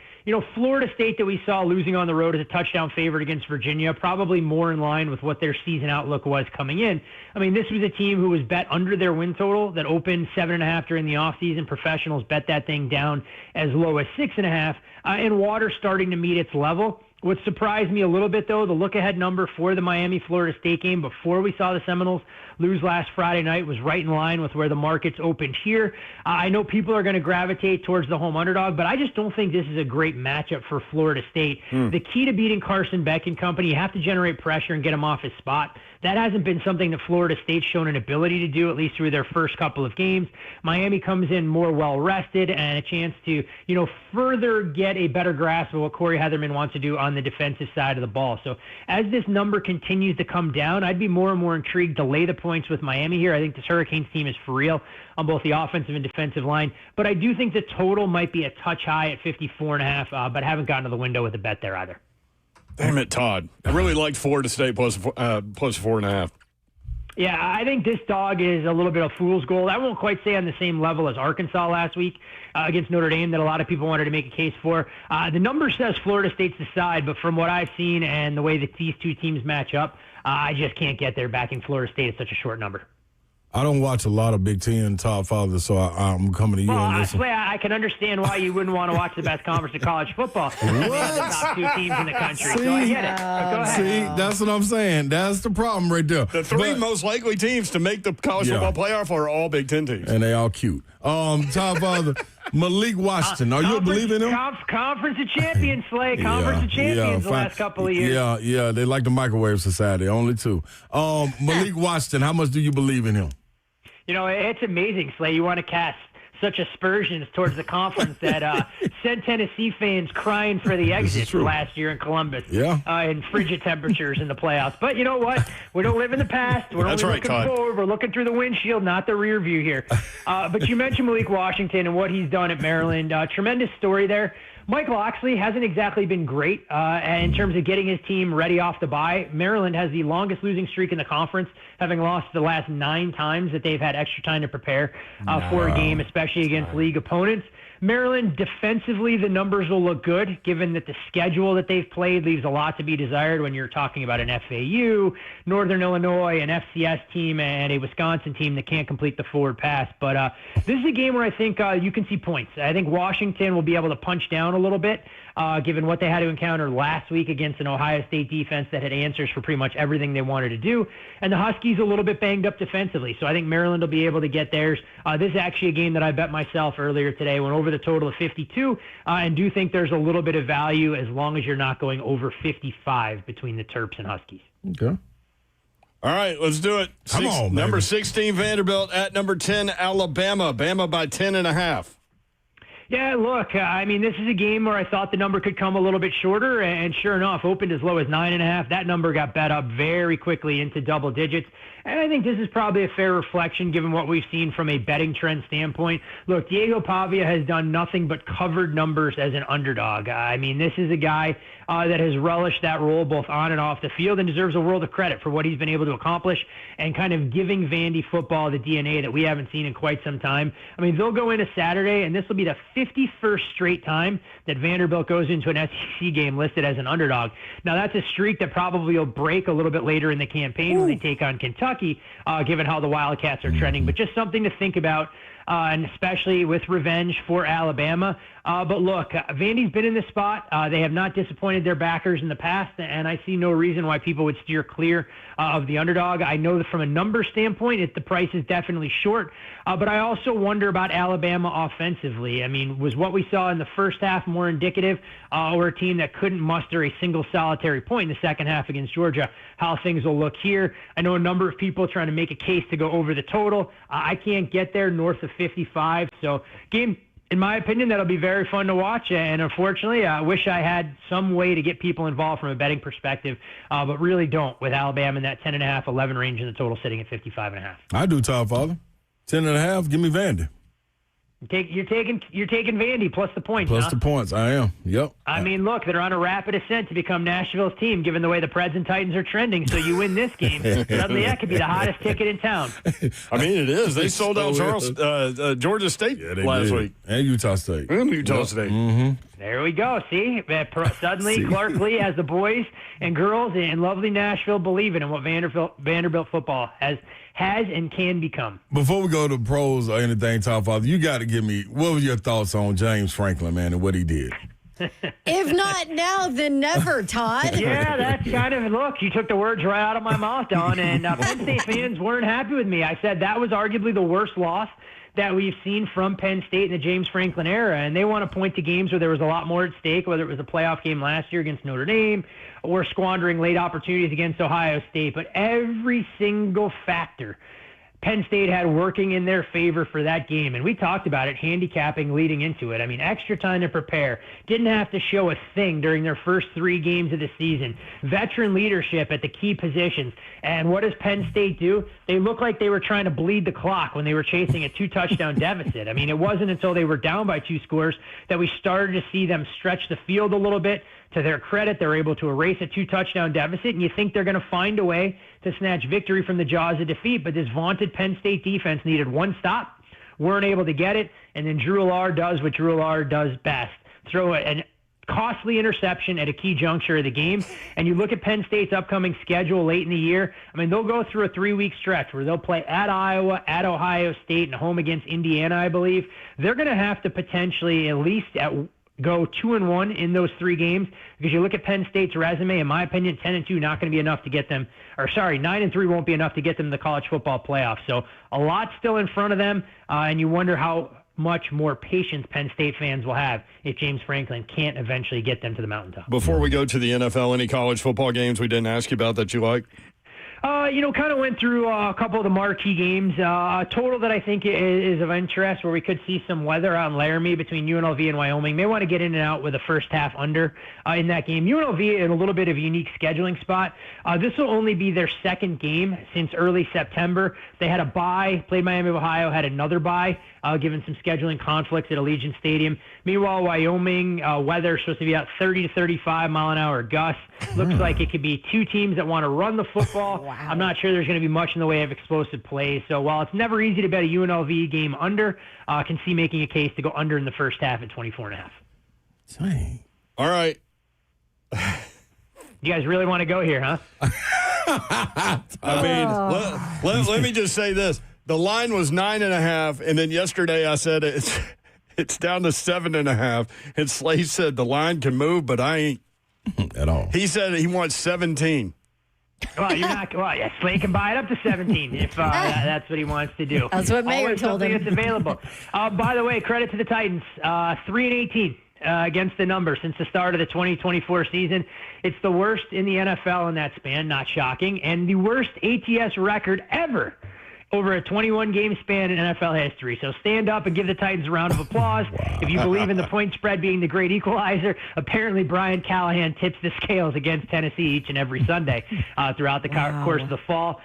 Florida State that we saw losing on the road as a touchdown favorite against Virginia, probably more in line with what their season outlook was coming in. This was a team who was bet under their win total that opened 7.5 during the offseason. Professionals bet that thing down as low as 6.5, and water starting to meet its level. What surprised me a little bit, though, the look-ahead number for the Miami-Florida State game before we saw the Seminoles lose last Friday night was right in line with where the markets opened here. I know people are going to gravitate towards the home underdog, but I just don't think this is a great matchup for Florida State. The key to beating Carson Beck and company, you have to generate pressure and get him off his spot. That hasn't been something that Florida State's shown an ability to do, at least through their first couple of games. Miami comes in more well-rested and a chance to, further get a better grasp of what Corey Heatherman wants to do on the defensive side of the ball. So as this number continues to come down, I'd be more and more intrigued to lay the points with Miami here. I think this Hurricanes team is for real on both the offensive and defensive line. But I do think the total might be a touch high at 54.5, but haven't gotten to the window with a bet there either. Damn it, Todd. I really liked Florida State plus 4.5. Yeah, I think this dog is a little bit of fool's gold. I won't quite say on the same level as Arkansas last week against Notre Dame that a lot of people wanted to make a case for. The number says Florida State's the side, but from what I've seen and the way that these two teams match up, I just can't get there backing Florida State at such a short number. I don't watch a lot of Big Ten, Todd Father, so I'm coming to you on this one. I can understand why you wouldn't want to watch the best conference in college football. What? The top two teams in the country, so I get it. Go ahead. See, that's what I'm saying. That's the problem right there. The three most likely teams to make the college football playoff are all Big Ten teams. And they all cute. Todd Father, Malik Washington, are you believing him? Conference of Champions, Slay. Conference of Champions the last couple of years. Yeah, they like the microwave society, only two. Malik Washington, how much do you believe in him? It's amazing, Slay. You want to cast such aspersions towards the conference that sent Tennessee fans crying for the exit last year in Columbus in frigid temperatures in the playoffs. But you know what? We don't live in the past. We're only looking forward. We're looking through the windshield, not the rear view here. But you mentioned Malik Washington and what he's done at Maryland. Tremendous story there. Mike Loxley hasn't exactly been great in terms of getting his team ready off the bye. Maryland has the longest losing streak in the conference, having lost the last 9 times that they've had extra time to prepare for a game, especially against league opponents. Maryland, defensively, the numbers will look good, given that the schedule that they've played leaves a lot to be desired when you're talking about an FAU, Northern Illinois, an FCS team, and a Wisconsin team that can't complete the forward pass. But this is a game where I think you can see points. I think Washington will be able to punch down a little bit, given what they had to encounter last week against an Ohio State defense that had answers for pretty much everything they wanted to do. And the Huskies a little bit banged up defensively, so I think Maryland will be able to get theirs. This is actually a game that I bet myself earlier today, went over the total of 52, and do think there's a little bit of value as long as you're not going over 55 between the Terps and Huskies. Okay. All right, let's do it. Come on, number 16, Vanderbilt at number 10, Alabama. Bama by 10.5. Yeah, look, this is a game where I thought the number could come a little bit shorter, and sure enough, opened as low as 9.5. That number got bet up very quickly into double digits. And I think this is probably a fair reflection given what we've seen from a betting trend standpoint. Look, Diego Pavia has done nothing but covered numbers as an underdog. This is a guy that has relished that role both on and off the field and deserves a world of credit for what he's been able to accomplish and kind of giving Vandy football the DNA that we haven't seen in quite some time. They'll go into Saturday, and this will be the 51st straight time that Vanderbilt goes into an SEC game listed as an underdog. Now, that's a streak that probably will break a little bit later in the campaign when they take on Kentucky, given how the Wildcats are trending. But just something to think about, and especially with revenge for Alabama. But look, Vandy's been in this spot. They have not disappointed their backers in the past, and I see no reason why people would steer clear of the underdog. I know that from a number standpoint, the price is definitely short, but I also wonder about Alabama offensively. Was what we saw in the first half more indicative, or a team that couldn't muster a single solitary point in the second half against Georgia? How things will look here. I know a number of people trying to make a case to go over the total. I can't get there north of 55, so game, in my opinion, that'll be very fun to watch, and unfortunately, I wish I had some way to get people involved from a betting perspective, but really don't with Alabama in that 10.5, 11 range and the total sitting at 55.5. I do, Todd Father. 10.5, give me Vandy. You're taking Vandy plus the points. Plus the points, I am. Yep. Look, they're on a rapid ascent to become Nashville's team, given the way the Preds and Titans are trending. So you win this game, suddenly that could be the hottest ticket in town. It is. They sold out Georgia State last week. And Utah State. And Utah State. Mm-hmm. There we go. See? Suddenly Clark Lee has the boys and girls in lovely Nashville believing in what Vanderbilt football has and can become. Before we go to pros or anything, Todd Father, you got to give me, what were your thoughts on James Franklin, man, and what he did? If not now, then never, Todd. Yeah, that's kind of, look, you took the words right out of my mouth, Don, and Penn State fans weren't happy with me. I said that was arguably the worst loss that we've seen from Penn State in the James Franklin era, and they want to point to games where there was a lot more at stake, whether it was a playoff game last year against Notre Dame or squandering late opportunities against Ohio State. But every single factor Penn State had working in their favor for that game. And we talked about it, handicapping leading into it. I mean, extra time to prepare. Didn't have to show a thing during their first 3 games of the season. Veteran leadership at the key positions. And what does Penn State do? They look like they were trying to bleed the clock when they were chasing a 2-touchdown deficit. I mean, it wasn't until they were down by 2 scores that we started to see them stretch the field a little bit. To their credit, they're able to erase a 2-touchdown deficit, and you think they're going to find a way to snatch victory from the jaws of defeat. But this vaunted Penn State defense needed one stop, weren't able to get it, and then Drew Allard does what Drew Allard does best, throw an costly interception at a key juncture of the game. And you look at Penn State's upcoming schedule late in the year. I mean, they'll go through a 3-week stretch where they'll play at Iowa, at Ohio State, and home against Indiana, I believe. They're going to have to potentially at least go 2-1 in those 3 games, because you look at Penn State's resume, in my opinion, 10-2 not going to be enough to get them, 9-3 won't be enough to get them to the college football playoff. So a lot still in front of them, and you wonder how much more patience Penn State fans will have if James Franklin can't eventually get them to the mountaintop. Before we go to the NFL, any college football games we didn't ask you about that you like? Kind of went through a couple of the marquee games. A total that I think is of interest where we could see some weather out in Laramie between UNLV and Wyoming. May want to get in and out with the first half under in that game. UNLV in a little bit of a unique scheduling spot. This will only be their second game since early September. They had a bye, played Miami of Ohio, had another bye, given some scheduling conflicts at Allegiant Stadium. Meanwhile, Wyoming, weather supposed to be out 30 to 35 mile an hour gusts. Looks like it could be 2 teams that want to run the football. Wow. I'm not sure there's going to be much in the way of explosive plays. So while it's never easy to bet a UNLV game under, I can see making a case to go under in the first half at 24.5. Dang. All right. You guys really want to go here, huh? I mean, let me just say this. The line was 9.5, and then yesterday I said it's down to 7.5. And Slay said the line can move, but I ain't at all. He said he wants 17. Well, you're not. Well, yeah, Slay can buy it up to 17 if that's what he wants to do. That's what Mayor told him. It's available. By the way, credit to the Titans. 3-18 against the number since the start of the 2024 season. It's the worst in the NFL in that span. Not shocking, and the worst ATS record ever over a 21-game span in NFL history. So stand up and give the Titans a round of applause. Wow. If you believe in the point spread being the great equalizer, apparently Brian Callahan tips the scales against Tennessee each and every Sunday throughout the course of the fall.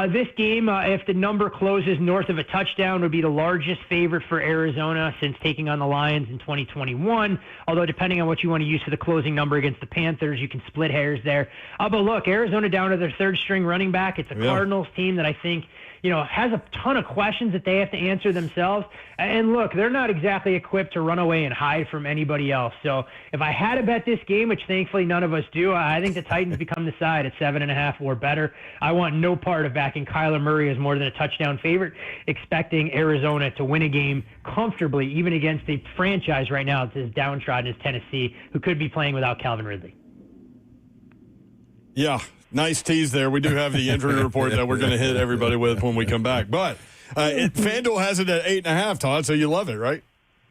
This game, if the number closes north of a touchdown, would be the largest favorite for Arizona since taking on the Lions in 2021. Although depending on what you want to use for the closing number against the Panthers, you can split hairs there. But look, Arizona down to their 3rd-string running back. It's a Cardinals team that I think has a ton of questions that they have to answer themselves. And look, they're not exactly equipped to run away and hide from anybody else. So if I had to bet this game, which thankfully none of us do, I think the Titans become the side at 7.5 or better. I want no part of backing Kyler Murray as more than a touchdown favorite, expecting Arizona to win a game comfortably, even against a franchise right now that's as downtrodden as Tennessee, who could be playing without Calvin Ridley. Yeah. Nice tease there. We do have the injury report that we're going to hit everybody with when we come back. But FanDuel has it at 8.5, Todd, so you love it, right?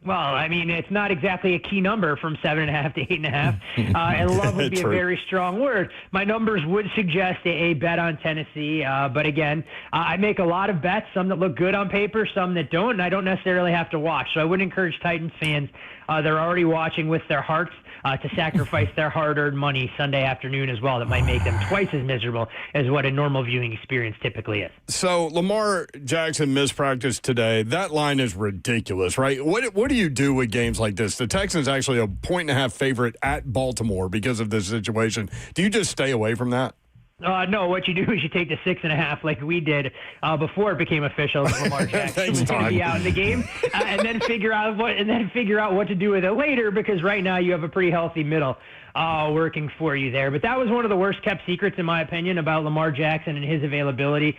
Well, I mean, it's not exactly a key number from 7.5 to 8.5. And love would be a very strong word. My numbers would suggest a bet on Tennessee. But again, I make a lot of bets, some that look good on paper, some that don't, and I don't necessarily have to watch. So I would encourage Titans fans, they're already watching with their hearts, to sacrifice their hard-earned money Sunday afternoon as well. That might make them twice as miserable as what a normal viewing experience typically is. So Lamar Jackson missed practice today. That line is ridiculous, right? What do you do with games like this? The Texans actually a 1.5 favorite at Baltimore because of this situation. Do you just stay away from that? No, what you do is you take the 6.5 like we did before it became official that Lamar Jackson was going to be out in the game, and then figure out what to do with it later, because right now you have a pretty healthy middle working for you there. But that was one of the worst kept secrets, in my opinion, about Lamar Jackson and his availability.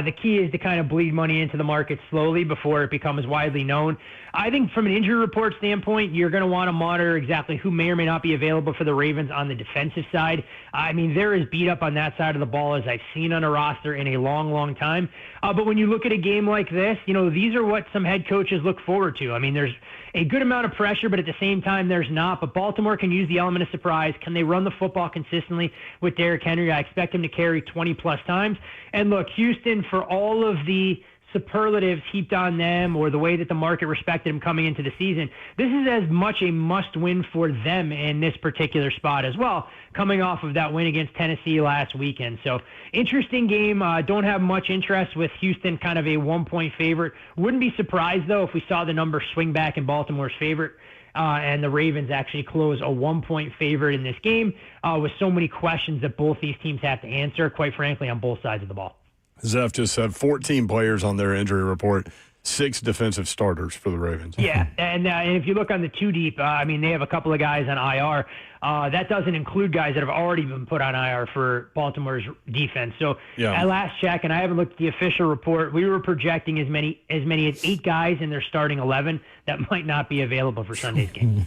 The key is to kind of bleed money into the market slowly before it becomes widely known. I think from an injury report standpoint, you're going to want to monitor exactly who may or may not be available for the Ravens on the defensive side. I mean, they're as beat up on that side of the ball as I've seen on a roster in a long, long time. But when you look at a game like this, these are what some head coaches look forward to. I mean, there's a good amount of pressure, but at the same time, there's not. But Baltimore can use the element of surprise. Can they run the football consistently with Derrick Henry? I expect him to carry 20-plus times. And look, Houston, for all of the superlatives heaped on them or the way that the market respected him coming into the season, this is as much a must-win for them in this particular spot as well, coming off of that win against Tennessee last weekend. So interesting game. Don't have much interest with Houston, kind of a 1-point favorite. Wouldn't be surprised, though, if we saw the number swing back in Baltimore's favorite and the Ravens actually close a 1-point favorite in this game with so many questions that both these teams have to answer, quite frankly, on both sides of the ball. Zeph just said 14 players on their injury report, 6 defensive starters for the Ravens. Yeah, and if you look on the two deep, they have a couple of guys on IR. That doesn't include guys that have already been put on IR for Baltimore's defense. So at last check, and I haven't looked at the official report, we were projecting as many as 8 guys in their starting 11 that might not be available for Sunday's game.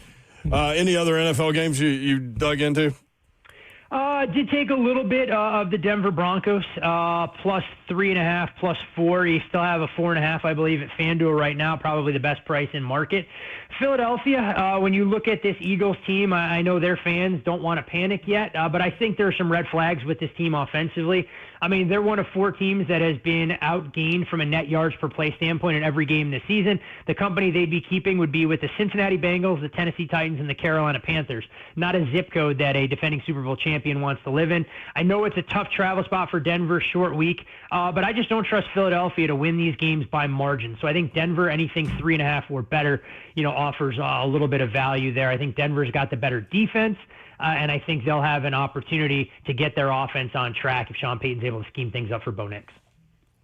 Any other NFL games you dug into? Did take a little bit of the Denver Broncos, plus 3.5, plus 4. You still have a 4.5, I believe, at FanDuel right now, probably the best price in market. Philadelphia, when you look at this Eagles team, I know their fans don't want to panic yet, but I think there are some red flags with this team offensively. I mean, they're one of 4 teams that has been outgained from a net yards per play standpoint in every game this season. The company they'd be keeping would be with the Cincinnati Bengals, the Tennessee Titans, and the Carolina Panthers, not a zip code that a defending Super Bowl champion wants to live in. I know it's a tough travel spot for Denver, short week, but I just don't trust Philadelphia to win these games by margin. So I think Denver, anything 3.5 or better, offers a little bit of value there. I think Denver's got the better defense. And I think they'll have an opportunity to get their offense on track if Sean Payton's able to scheme things up for Bo Nix.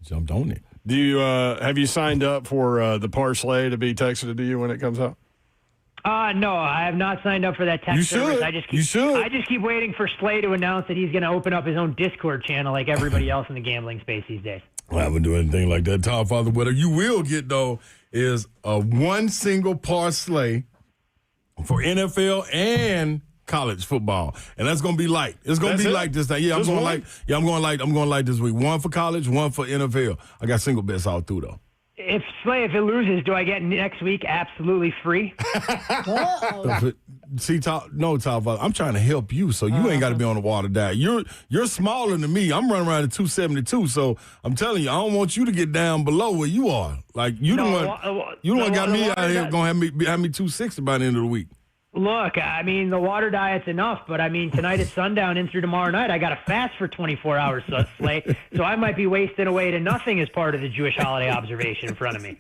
Jumped on it. Do you have you signed up for the parlay to be texted to you when it comes out? No, I have not signed up for that text service. You should. I just keep waiting for Slay to announce that he's going to open up his own Discord channel like everybody else in the gambling space these days. I haven't done anything like that, Todd Father. What you will get, though, is a one single parlay for NFL and college football, and that's gonna be light. It's gonna be light this time. Yeah, I'm going light this week. One for college, one for NFL. I got single bets all through though. If it loses, do I get next week absolutely free? See, Todd, I'm trying to help you, so you ain't got to be on the water diet. You're smaller than me. I'm running around at 272, so I'm telling you, I don't want you to get down below where you are. Like you don't want got me out here gonna have me 260 by the end of the week. Look, I mean, the water diet's enough, but I mean, tonight at sundown and through tomorrow night, I got to fast for 24 hours, Slay. So I might be wasting away to nothing as part of the Jewish holiday observation in front of me.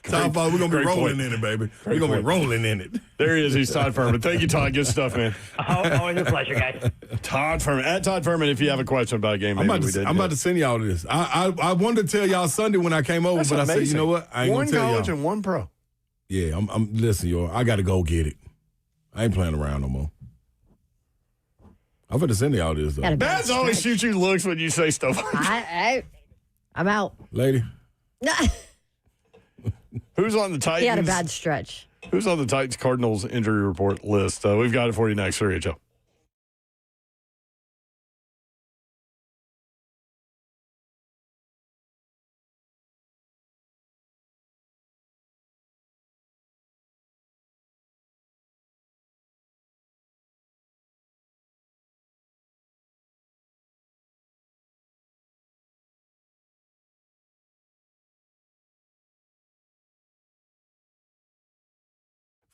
Todd, we're going to be rolling in it, baby. We're going to be rolling in it. There he is. He's Todd Furman. Thank you, Todd. Good stuff, man. Always a pleasure, guys. Todd Furman. At Todd Furman, if you have a question about a game, I'm about to send y'all this. I wanted to tell y'all Sunday when I came over, but I said, you know what? I ain't going to tell y'all. One college and one pro. Yeah, listen, y'all. I got to go get it. I ain't playing around no more. I'm going to send y'all this, though. Dad's always shoot you looks when you say stuff like that. I'm out. Lady? Who's on the Titans? He had a bad stretch. Who's on the Titans Cardinals injury report list? We've got it for you next. 3HL.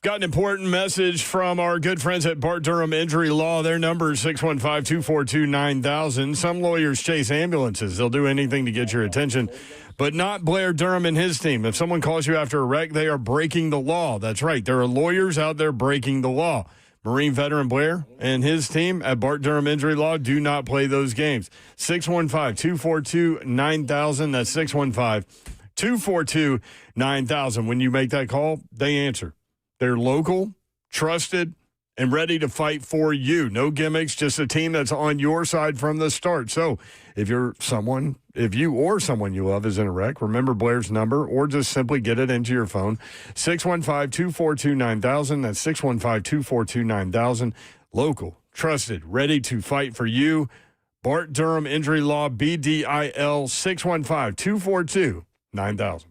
Got an important message from our good friends at Bart Durham Injury Law. Their number is 615-242-9000. Some lawyers chase ambulances. They'll do anything to get your attention, but not Blair Durham and his team. If someone calls you after a wreck, they are breaking the law. That's right. There are lawyers out there breaking the law. Marine veteran Blair and his team at Bart Durham Injury Law do not play those games. 615-242-9000. That's 615-242-9000. When you make that call, they answer. They're local, trusted, and ready to fight for you. No gimmicks, just a team that's on your side from the start. So if you or someone you love is in a wreck, remember Blair's number or just simply get it into your phone. 615-242-9000. That's 615-242-9000. Local, trusted, ready to fight for you. Bart Durham Injury Law, BDIL, 615-242-9000.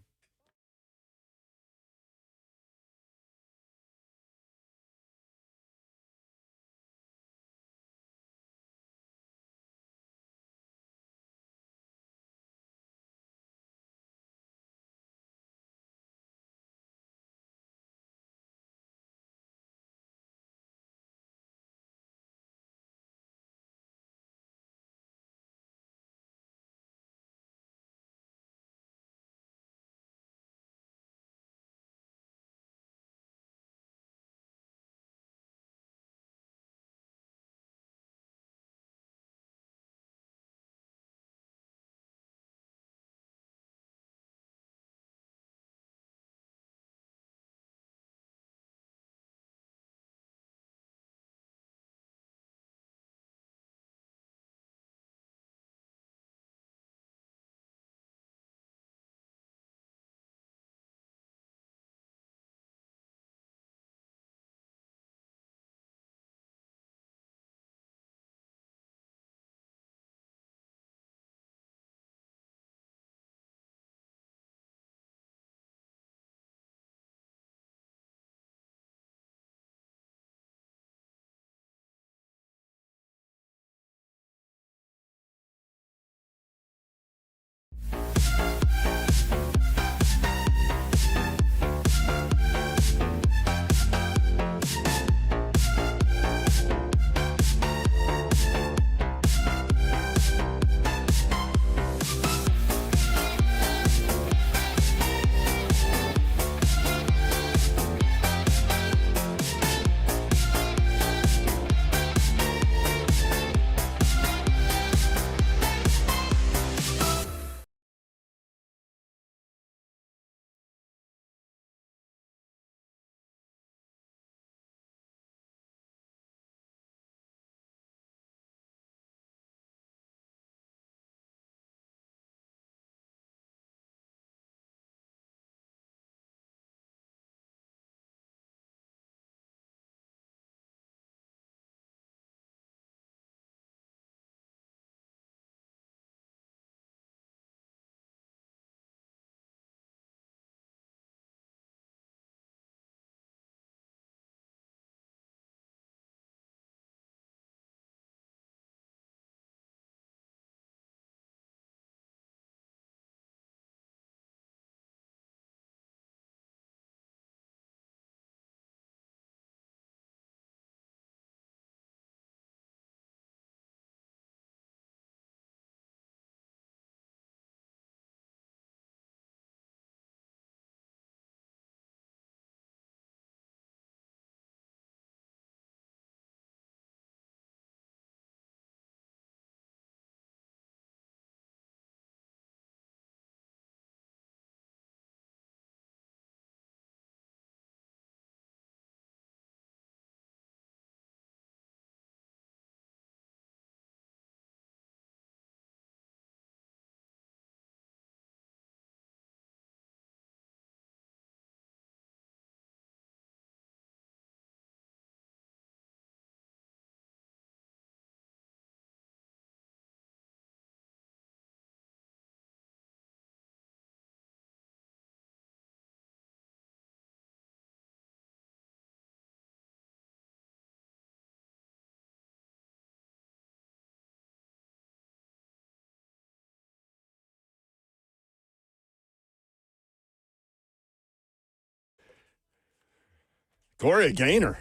Gloria Gaynor.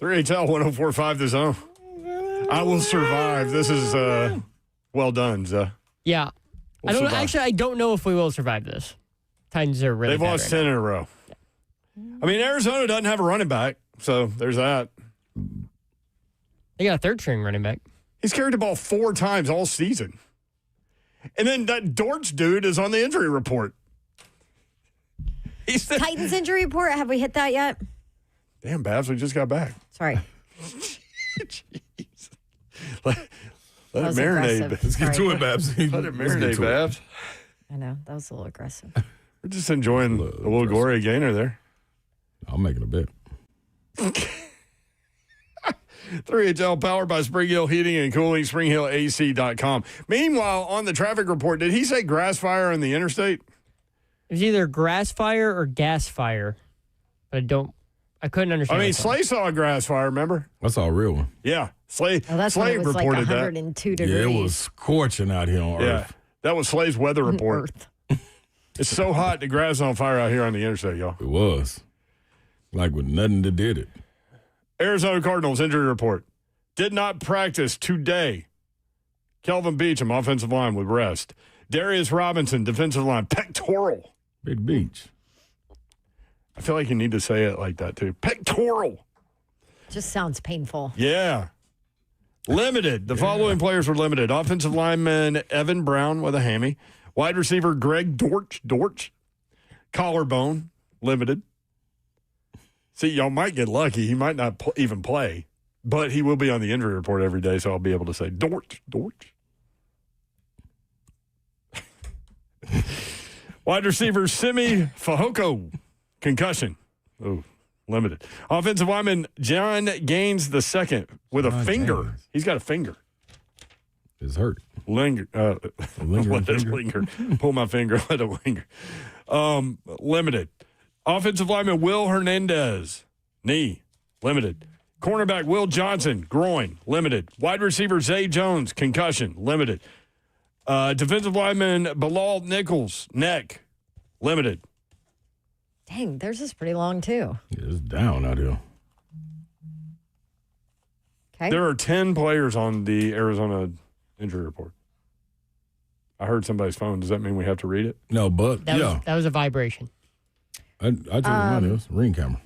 3HL 1045 The Zone. I will survive. This is well done, Zah. Yeah. I don't know if we will survive this. Titans are really They've bad lost right 10 now. in a row. I mean, Arizona doesn't have a running back, so there's that. They got a third-string running back. He's carried the ball 4 times all season. And then that Dortch dude is on the injury report. Titans injury report, have we hit that yet? Damn, Babs, we just got back. Sorry. Jeez. Let it was marinate. aggressive. Let's get to it, Babs. Let it marinate, Babs. I know. That was a little aggressive. We're just enjoying a little Gloria Gaynor there. I'm making a bet. 3HL powered by Spring Hill Heating and Cooling, springhillac.com. Meanwhile, on the traffic report, did he say grass fire on the interstate? It was either grass fire or gas fire. But I couldn't understand. I mean, Slay saw a grass fire, remember? That's all real one. Yeah. Slay, That's when Slay it was like reported 102 degrees. Yeah, it was scorching out here on that. Earth. Yeah. That was Slay's weather report. It's so hot, the grass is on fire out here on the interstate, y'all. It was. Like with nothing that did it. Arizona Cardinals injury report. Did not practice today. Kelvin Beachum, offensive line, with rest. Darius Robinson, defensive line, pectoral. Big Beach. I feel like you need to say it like that, too. Pectoral. Just sounds painful. Yeah. Limited. The following players were limited. Offensive lineman Evan Brown with a hammy. Wide receiver Greg Dortch. Collarbone, limited. See, y'all might get lucky. He might not even play, but he will be on the injury report every day, so I'll be able to say, Dortch. Wide receiver Simi Fahoko, concussion. Oh, limited. Offensive lineman John Gaines II with a finger. Gaines. He's got a finger. It's hurt. Let it linger. Pull my finger, let it linger. Limited. Offensive lineman Will Hernandez, knee, limited. Cornerback Will Johnson, groin, limited. Wide receiver Zay Jones, concussion, limited. Defensive lineman Bilal Nichols, neck, limited. Dang, theirs is pretty long, too. Yeah, it's down out here. Okay. There are 10 players on the Arizona injury report. I heard somebody's phone. Does that mean we have to read it? No, but That was a vibration. I took it on this ring camera.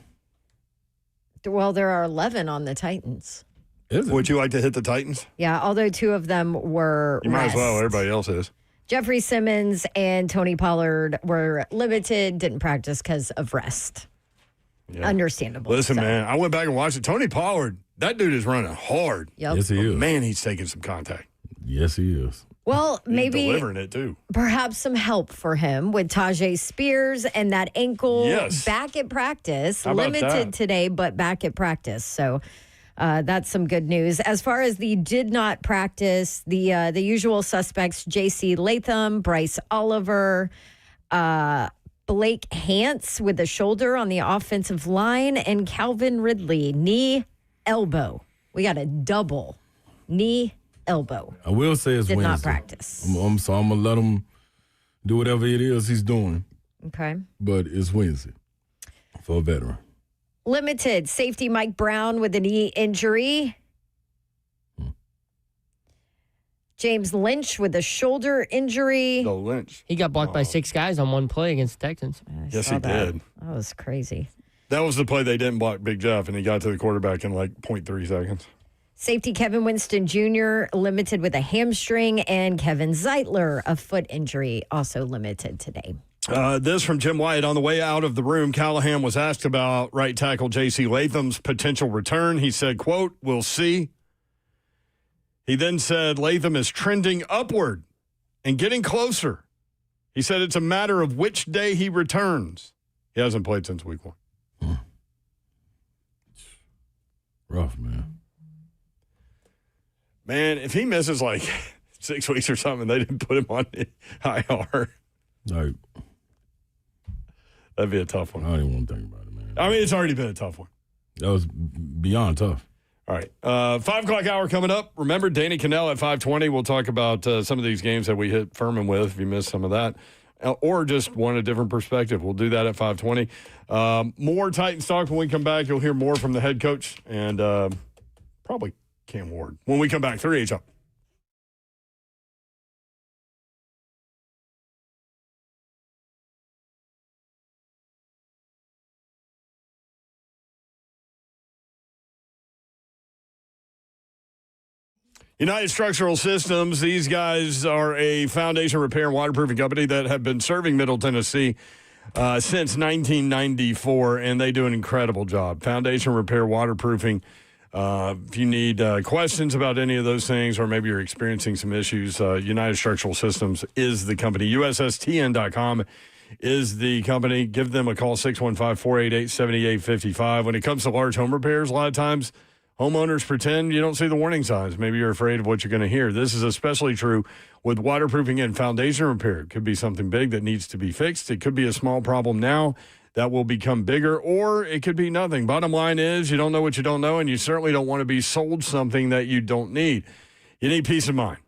Well, there are 11 on the Titans. Is it? Would you like to hit the Titans? Yeah, although 2 of them were You might rest. as well. Everybody else is. Jeffrey Simmons and Tony Pollard were limited, didn't practice because of rest. Yeah. Understandable. Listen, So, man, I went back and watched it. Tony Pollard, that dude is running hard. Yep. Yes, he is. Man, he's taking some contact. Yes, he is. Well, He's maybe delivering it, too. perhaps some help for him with Tajay Spears and that ankle Yes. back at practice. How about Limited that? today, but back at practice. So that's some good news. As far as the did not practice, the usual suspects, J.C. Latham, Bryce Oliver, Blake Hance with the shoulder on the offensive line, and Calvin Ridley, knee, elbow. We got a double knee, elbow. I will say it's Did Wednesday. not practice. So I'm going to let him do whatever it is he's doing, Okay. but it's Wednesday for a veteran. Limited. Safety Mike Brown with a knee injury. James Lynch with a shoulder injury. The Lynch. He got blocked by 6 guys on one play against the Texans. Yes, saw he that. did. That was crazy. That was the play they didn't block Big Jeff, and he got to the quarterback in like 0.3 seconds. Safety Kevin Winston Jr. limited with a hamstring, and Kevin Zeitler, a foot injury, also limited today. This from Jim White. On the way out of the room, Callahan was asked about right tackle J.C. Latham's potential return. He said, quote, "We'll see." He then said Latham is trending upward and getting closer. He said it's a matter of which day he returns. He hasn't played since week 1. Rough, man. Man, if he misses like 6 weeks or something, they didn't put him on the IR. Like, That'd be a tough one. I don't even want to think about it, man. I mean, it's already been a tough one. That was beyond tough. All right. 5 o'clock hour coming up. Remember, Danny Canel at 5:20. We'll talk about some of these games that we hit Furman with, if you missed some of that, or just want a different perspective. We'll do that at 5:20. More Titans talk when we come back. You'll hear more from the head coach and probably Cam Ward when we come back. 3H up. United Structural Systems, these guys are a foundation repair and waterproofing company that have been serving Middle Tennessee since 1994, and they do an incredible job. Foundation repair, waterproofing. If you need questions about any of those things, or maybe you're experiencing some issues, United Structural Systems is the company. USSTN.com is the company. Give them a call, 615-488-7855. When it comes to large home repairs, a lot of times homeowners pretend you don't see the warning signs. Maybe you're afraid of what you're going to hear. This is especially true with waterproofing and foundation repair. It could be something big that needs to be fixed. It could be a small problem now that will become bigger, or it could be nothing. Bottom line is you don't know what you don't know, and you certainly don't want to be sold something that you don't need. You need peace of mind.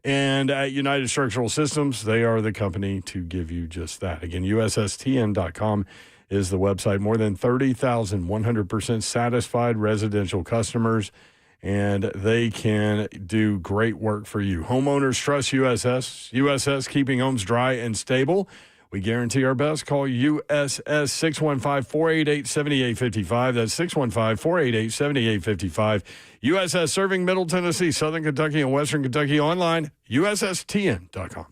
And at United Structural Systems, they are the company to give you just that. Again, USSTN.com is the website. More than 30,000 100% satisfied residential customers, and they can do great work for you. Homeowners trust USS. USS, keeping homes dry and stable. We guarantee our best. Call USS 615-488-7855. That's 615-488-7855. USS, serving Middle Tennessee, Southern Kentucky, and Western Kentucky. Online, USSTN.com.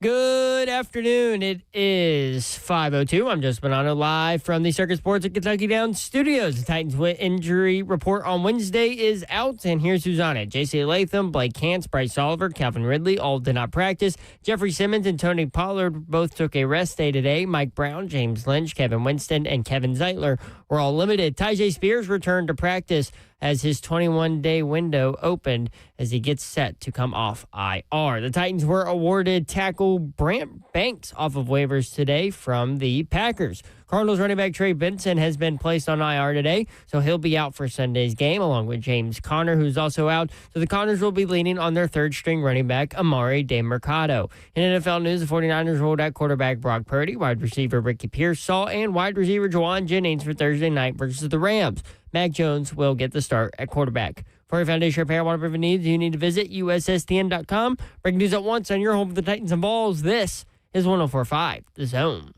Good afternoon. It is 5:02. I'm Joseph Bonanno, live from the Circus Sports at Kentucky Downs Studios. The Titans injury report on Wednesday is out, and here's who's on it. J.C. Latham, Blake Hance, Bryce Oliver, Calvin Ridley all did not practice. Jeffrey Simmons and Tony Pollard both took a rest day today. Mike Brown, James Lynch, Kevin Winston, and Kevin Zeitler were all limited. Tyjae Spears returned to practice as his 21-day window opened as he gets set to come off IR. The Titans were awarded tackle Brant Banks off of waivers today from the Packers. Cardinals running back Trey Benson has been placed on IR today, so he'll be out for Sunday's game, along with James Conner, who's also out. So the Connors will be leaning on their third-string running back, Amari DeMercado. In NFL news, the 49ers rolled out quarterback Brock Purdy, wide receiver Ricky Pearsall, and wide receiver Juwan Jennings for Thursday night versus the Rams. Mac Jones will get the start at quarterback. For your foundation repair, whatever needs, you need to visit USSTN.com. Breaking news at once on your home for the Titans and Balls. This is 104.5 The Zone.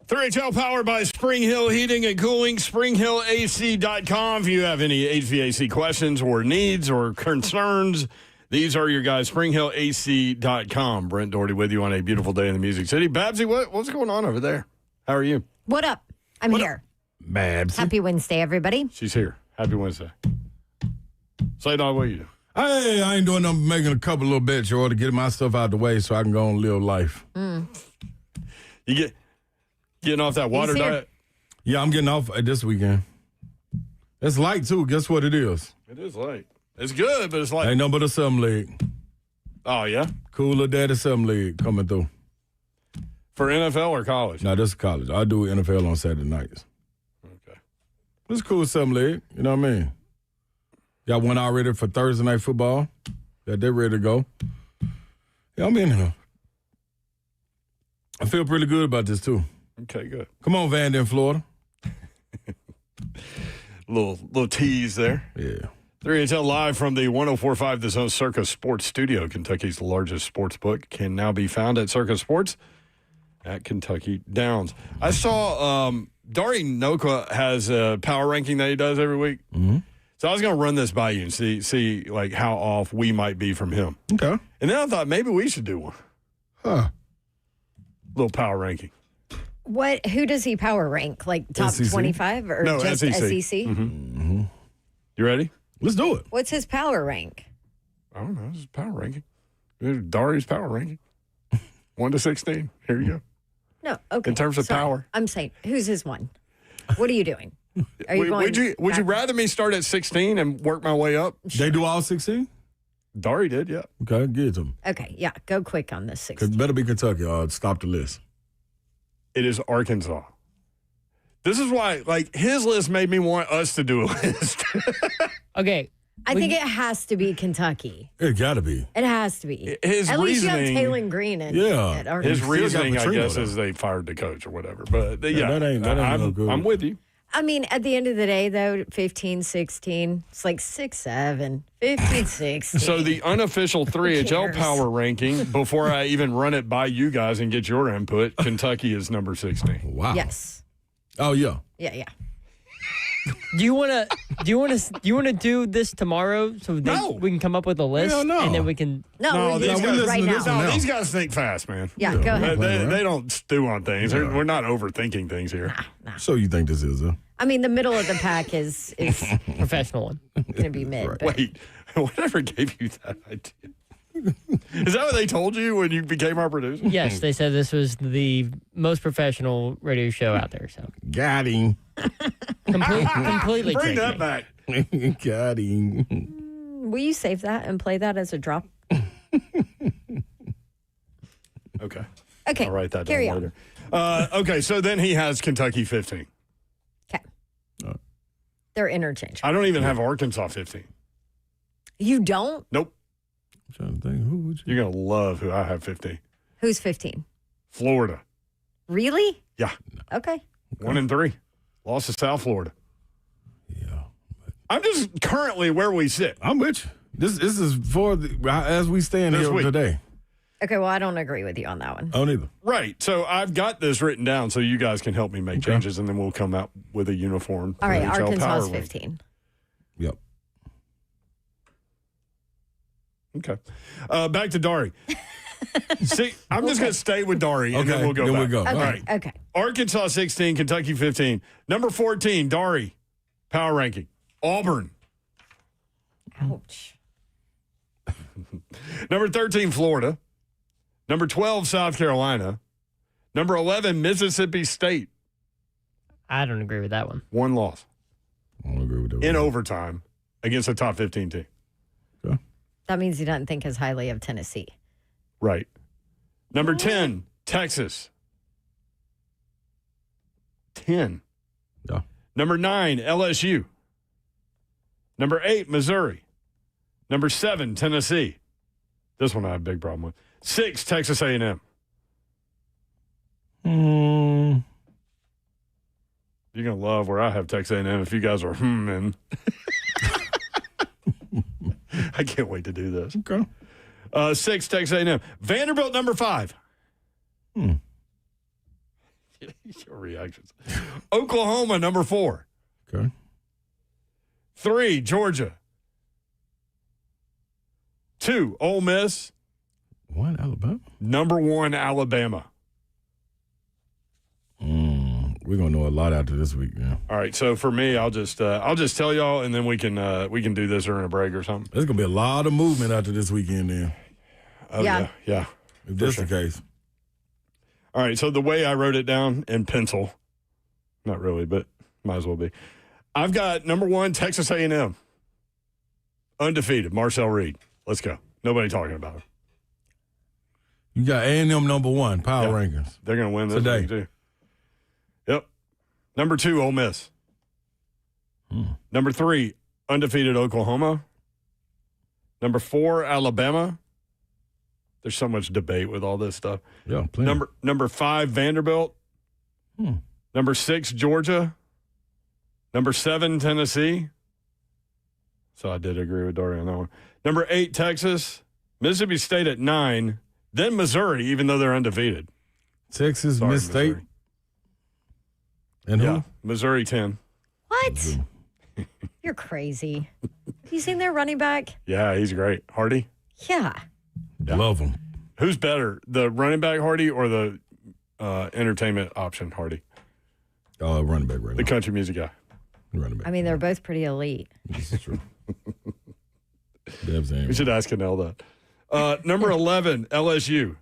HL powered by Spring Hill Heating and Cooling, springhillac.com. If you have any HVAC questions or needs or concerns, these are your guys, springhillac.com. Brent Doherty with you on a beautiful day in the Music City. Babsy, what's going on over there? How are you? What up? I'm here. Babsy. Happy Wednesday, everybody. She's here. Happy Wednesday. Say, dog, what are you doing? Hey, I ain't doing nothing, making a couple little bets, to get my stuff out the way so I can go and live life. You getting off that water diet? Yeah, I'm getting off this weekend. It's light, too. Guess what it is? It is light. It's good, but it's light. Ain't nothing but a something leg. Oh, yeah? Cooler daddy something leg coming through. For NFL or college? No, this is college. I do NFL on Saturday nights. Okay. It's cool something leg. You know what I mean? Got one already for Thursday night football. Got that ready to go. Yeah, I'm in here. I feel pretty good about this, too. Okay, good. Come on, Vanderbilt, Florida. little tease there. Yeah. 3HL live from the 104.5 The Zone Circus Sports Studio. Kentucky's largest sports book can now be found at Circus Sports at Kentucky Downs. I saw Dari Noka has a power ranking that he does every week. Mm-hmm. So I was going to run this by you and see like how off we might be from him. Okay. And then I thought maybe we should do one. Huh. Little power ranking. Who does he power rank? Like top SEC? 25 or No, just SEC? SEC? Mm-hmm. You ready? Let's do it. What's his power rank? I don't know. This is power ranking. Dari's power ranking. 1 to 16. Here you go. No, okay. In terms of power. I'm saying, who's his one? What are you doing? Are you going? Would you rather me start at 16 and work my way up? They do all 16? Dari did, yeah. Okay, give it to them. Okay, yeah, go quick on this 16. It better be Kentucky or stop the list. It is Arkansas. This is why, like, his list made me want us to do a list. Okay. I think it has to be Kentucky. It got to be. It has to be. His At least you have reasoning- Taylor Green at Arkansas. His reasoning, I Petrino, guess, though. is they fired the coach or whatever. But, yeah, that ain't no good. I'm with you. I mean, at the end of the day, though, 15, 16, it's like 6, 7, 15, 16. So the unofficial 3HL power ranking, before I even run it by you guys and get your input, Kentucky is number 16. Wow. Yes. Oh, yeah. Yeah. Do you want to do this tomorrow so we can come up with a list? Hell no. And then we can. No, these we guys- do it right now. These guys think fast, man. Yeah, go ahead. They don't stew on things. Yeah. We're not overthinking things here. So you think this is, huh? I mean, the middle of the pack is Professional one. going to be mid. but- Wait, whatever gave you that idea? Is that what they told you when you became our producer? Yes, they said this was the most professional radio show out there. So Got him. completely Bring tricked that me. back. Got him. Will you save that and play that as a drop? Okay. Okay. I'll write that carry down on. later. Okay, so then he has Kentucky 15. Okay. They're interchangeable. I don't even have Arkansas 15. You don't? Nope. I'm trying to think. Who would you? You're going to love who I have 15. Who's 15? Florida. Really? Yeah. Okay. 1-3. Lost to South Florida. Yeah. I'm just currently where we sit. I'm with you. This is for as we stand This here week. today. Okay, well, I don't agree with you on that one. I don't either. Right. So I've got this written down so you guys can help me make changes, and then we'll come out with a uniform. All right, NHL Arkansas power is ranking. 15. Yep. Okay. Back to Dari. See, I'm just going to stay with Dari, and then Okay, we'll go then back. we'll go. Okay, All right. okay. Arkansas 16, Kentucky 15. Number 14, Dari, power ranking. Auburn. Ouch. Number 13, Florida. Number 12, South Carolina. Number 11, Mississippi State. I don't agree with that one. One loss I don't agree with that. in overtime against a top 15 team. That means he doesn't think as highly of Tennessee. Right. Number 10, Texas. 10. Yeah. Number 9, LSU. Number 8, Missouri. Number 7, Tennessee. This one I have a big problem with. 6, Texas A&M. Mm, You're going to love where I have Texas A&M if you guys are and I can't wait to do this. okay. 6, Texas A&M. Vanderbilt, number 5. Your reactions. Oklahoma, number 4. Okay. 3, Georgia. 2, Ole Miss. 1, Alabama. Number 1, Alabama. We're gonna know a lot after this week, man. All right, so for me, I'll just tell y'all, and then we can do this during a break or something. There's gonna be a lot of movement after this weekend, then. Oh, Yeah. yeah. If that's the case. All right, so the way I wrote it down in pencil, not really, but might as well be. I've got number 1, Texas A&M. Undefeated, Marcel Reed. Let's go. Nobody talking about him. You got A&M number 1, power Yeah. rankings. They're going to win this Today. week, too. Yep. Number 2, Ole Miss. Number 3, undefeated Oklahoma. Number 4, Alabama. There's so much debate with all this stuff. Yeah, plenty. Number 5, Vanderbilt. Number 6, Georgia. Number 7, Tennessee. So I did agree with Dory on that one. Number 8, Texas. Mississippi State at 9. Then Missouri, even though they're undefeated. Texas, Sorry, Miss State. Missouri. And who? Yeah, Missouri 10. What? You're crazy. Have you seen their running back? Yeah, he's great. Hardy. Yeah. Love them. Who's better, the running back Hardy or the entertainment option Hardy? Running back right The now. country music guy. Running back. I mean, they're both pretty elite. This is true. Dev's We should ask Canel that. Number 11, LSU.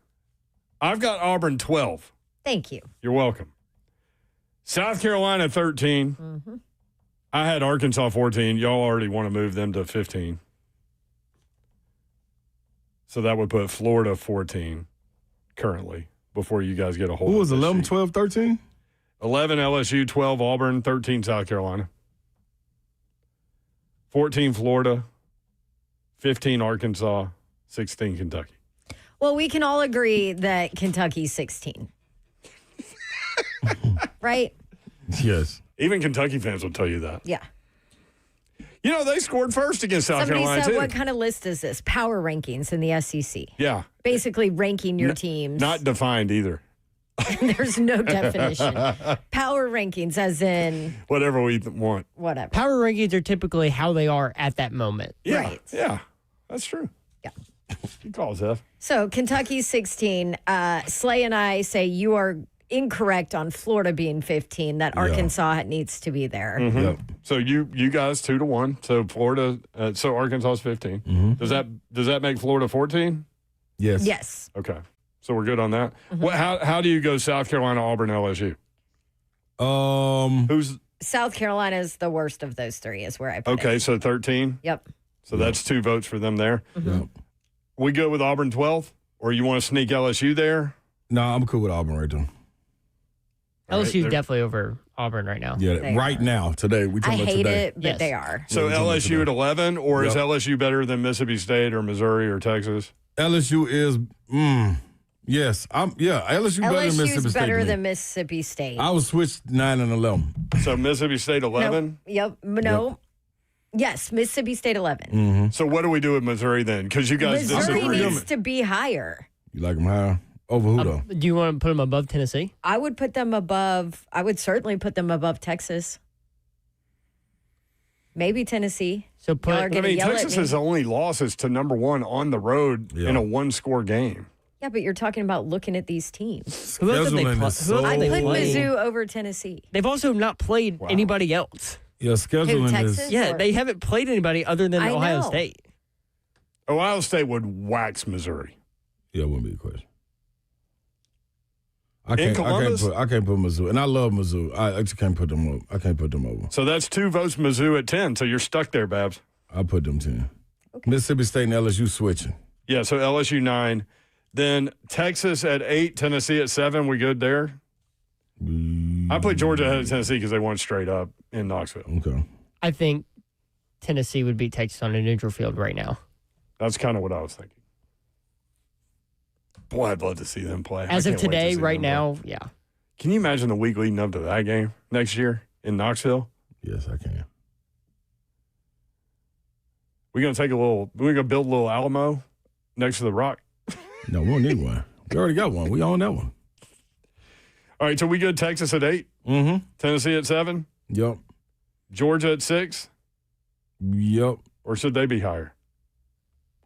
I've got Auburn 12. Thank you. You're welcome. South Carolina 13. Mm-hmm. I had Arkansas 14. Y'all already want to move them to 15. So that would put Florida 14 currently before you guys get a hold Who of was this 11, sheet. 12, 13? 11 LSU, 12 Auburn, 13 South Carolina. 14 Florida, 15 Arkansas, 16 Kentucky. Well, we can all agree that Kentucky's 16. Right? Yes. Even Kentucky fans will tell you that. Yeah. You know, they scored first against South Somebody Carolina, said, too. what kind of list is this? Power rankings in the SEC. Yeah. Basically ranking your teams. Not defined either. There's no definition. Power rankings as in Whatever we want. whatever. Power rankings are typically how they are at that moment. Yeah. Right. Yeah. That's true. Yeah. Good call, Zeph. So Kentucky's 16. Slay and I say you are incorrect on Florida being 15, that Arkansas needs to be there. Mm-hmm. Yep. So you guys 2-1. So Florida, so Arkansas's 15. Mm-hmm. Does that make Florida 14? Yes. Yes. Okay. So we're good on that. How do you go South Carolina, Auburn, LSU? Who's South Carolina is the worst of those three, is where I put it. okay? So 13. Yep. So that's 2 votes for them there. Yep. We go with Auburn 12, or you want to sneak LSU there? No, I'm cool with Auburn right there. LSU's they're- definitely over Auburn right now. Yeah, They right are. now, today. We I talking about hate today. it, but Yes. they are. So Yeah, we're talking LSU at about 11, or is Yep. LSU better than Mississippi State or Missouri or Texas? LSU is, yes. LSU better than Mississippi LSU's State. better to me. than Mississippi State. I would switch 9 and 11. So Mississippi State 11. Yep. No. Yes, Mississippi State 11. So what do we do with Missouri then? Because you guys Missouri disagree. needs to be higher. You like them higher? Over who, though? Do you want to put them above Tennessee? I would put them above. I would certainly put them above Texas. Maybe Tennessee. So Texas's only loss is to number one on the road in a one-score game. Yeah, but you're talking about looking at these teams. Who else did they play? I put Mizzou over Tennessee. They've also not played anybody else. Yeah, scheduling Texas, Yeah, they haven't played anybody other than Ohio State. Ohio State would wax Missouri. Yeah, it wouldn't be a question. In Columbus? I can't put Mizzou, and I love Mizzou. I just can't put them over. I can't put them over. So that's 2 votes Mizzou at 10. So you're stuck there, Babs. I put them 10. Okay. Mississippi State and LSU switching. Yeah, so LSU 9. Then Texas at 8, Tennessee at 7. We good there? I put Georgia ahead of Tennessee because they won straight up in Knoxville. Okay. I think Tennessee would beat Texas on a neutral field right now. That's kind of what I was thinking. Boy, I'd love to see them play. As of today, right now, yeah. Can you imagine the week leading up to that game next year in Knoxville? Yes, I can. We're going to build a little Alamo next to the Rock? No, we don't need one. We already got one. We own that one. All right, so we good Texas at 8? Mm-hmm. Tennessee at 7? Yep. Georgia at 6? Yep. Or should they be higher?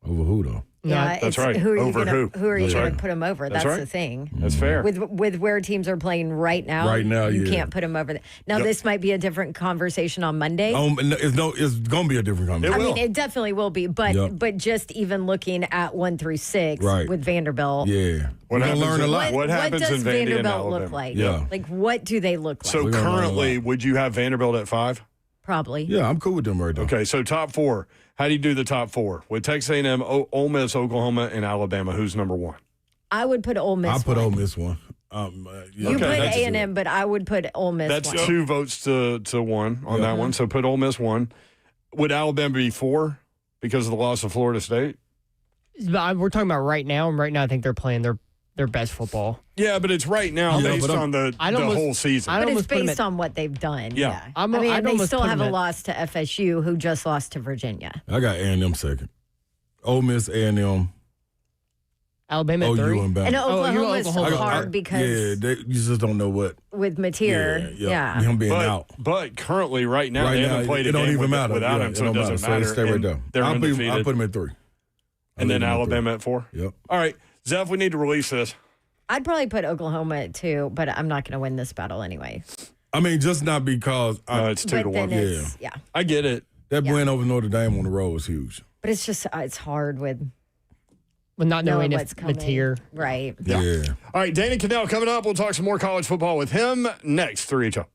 Over who, though? Yeah, that's right. Who are over you gonna, Who are you going to put them over? That's right. the thing. That's fair. With where teams are playing right now, you can't put them over. Now, this might be a different conversation on Monday. It's going to be a different conversation. I mean, it definitely will be. But just even looking at 1 through 6 with Vanderbilt. Yeah. What happens, learn a lot. What happens does in Vanderbilt look like? Yeah. Like, what do they look like? So currently, would you have Vanderbilt at 5? Probably. Yeah, I'm cool with them right now. Okay, so top 4. How do you do the top 4? With Texas A&M, Ole Miss, Oklahoma, and Alabama, who's number 1? I would put Ole Miss. I put Ole Miss 1. You put A&M, but I would put Ole Miss. That's 1. 2 votes to 1 on that one. So put Ole Miss 1. Would Alabama be 4 because of the loss of Florida State? We're talking about right now, and right now I think they're playing their best football. Yeah, but it's right now based on the whole season. But it's based on what they've done. Yeah. They still have a loss to FSU, who just lost to Virginia. I got A&M second. Ole Miss, A&M. Alabama at 3. and Bama. And Oklahoma is so hard because you just don't know what. With Mateer, him being out. But currently, right now, they haven't played a game without him, so it doesn't matter. So stay right there. They're undefeated. I'll put him at 3. And then Alabama at 4? Yep. All right, Zeph, we need to release this. I'd probably put Oklahoma at 2, but I'm not going to win this battle anyway. I mean, just not because. It's 2 to 1. Yeah. I get it. That win over Notre Dame on the road was huge. But it's just, it's hard with not knowing what's if coming. Mateer. Right. Yeah. All right, Danny Canel coming up. We'll talk some more college football with him next. 3HO.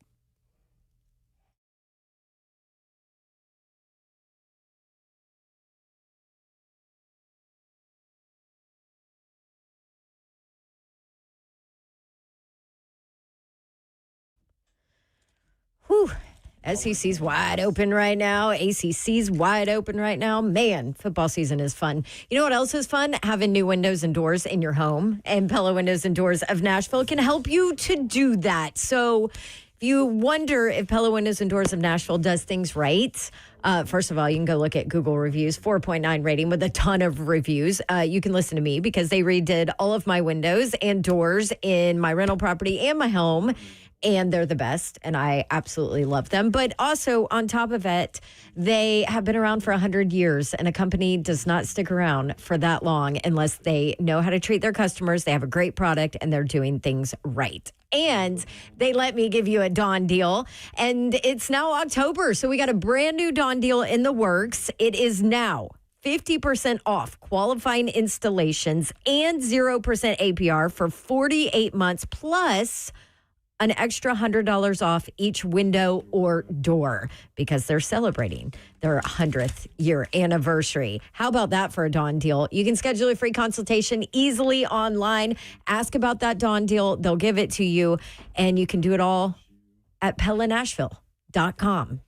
Whew. SEC's wide open right now. ACC's wide open right now. Man, football season is fun. You know what else is fun? Having new windows and doors in your home. And Pella Windows and Doors of Nashville can help you to do that. So if you wonder if Pella Windows and Doors of Nashville does things right, first of all, you can go look at Google reviews, 4.9 rating with a ton of reviews. You can listen to me because they redid all of my windows and doors in my rental property and my home. And they're the best, and I absolutely love them. But also, on top of it, they have been around for 100 years, and a company does not stick around for that long unless they know how to treat their customers, they have a great product, and they're doing things right. And they let me give you a Dawn deal, and it's now October, so we got a brand new Dawn deal in the works. It is now 50% off qualifying installations and 0% APR for 48 months, plus an extra $100 off each window or door because they're celebrating their 100th year anniversary. How about that for a Dawn deal? You can schedule a free consultation easily online. Ask about that Dawn deal. They'll give it to you, and you can do it all at PellaNashville.com.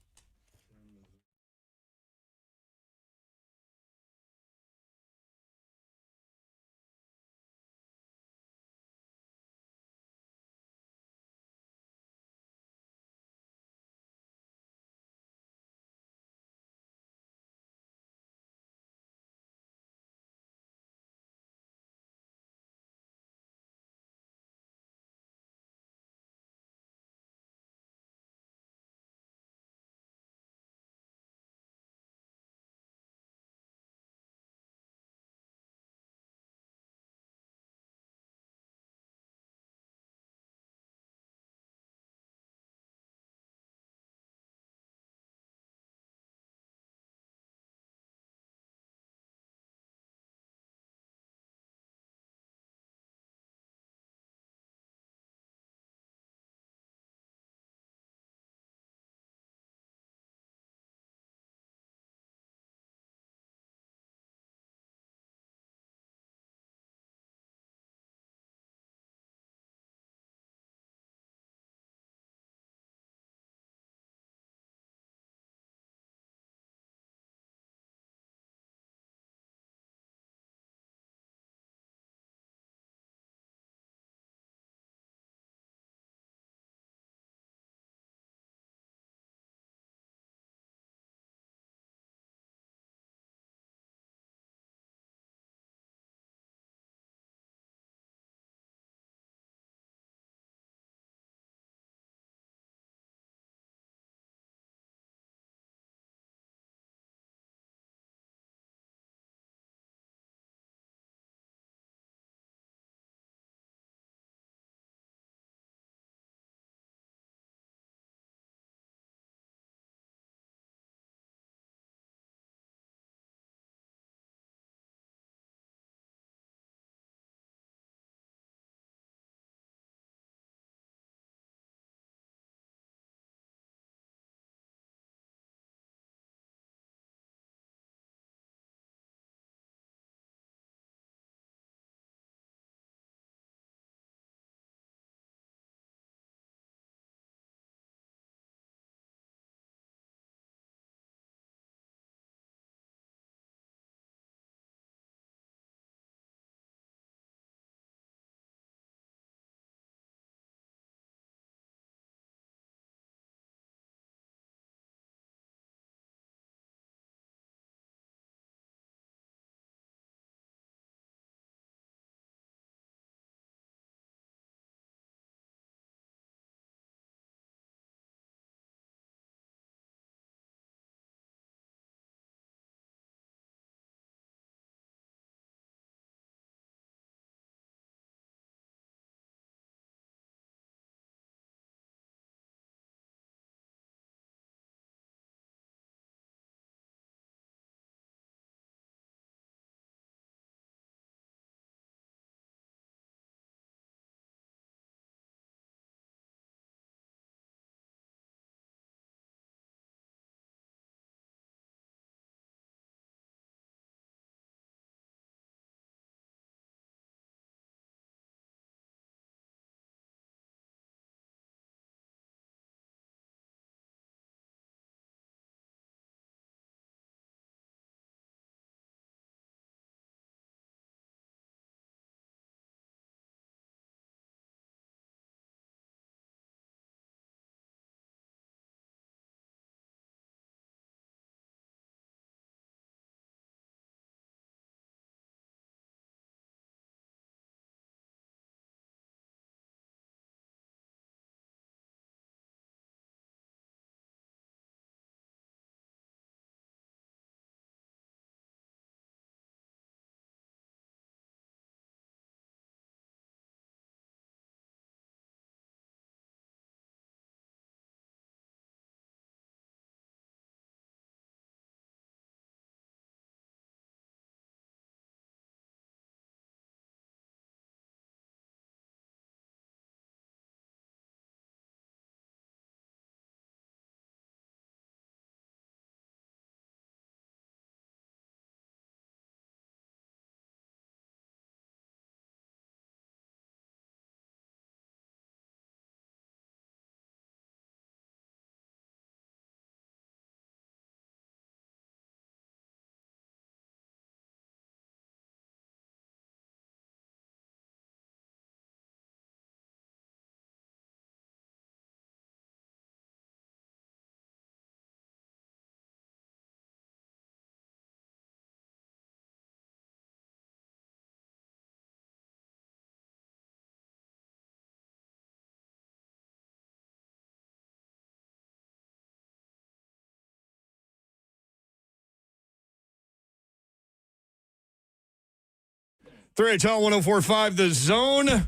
3HL 104.5 The Zone.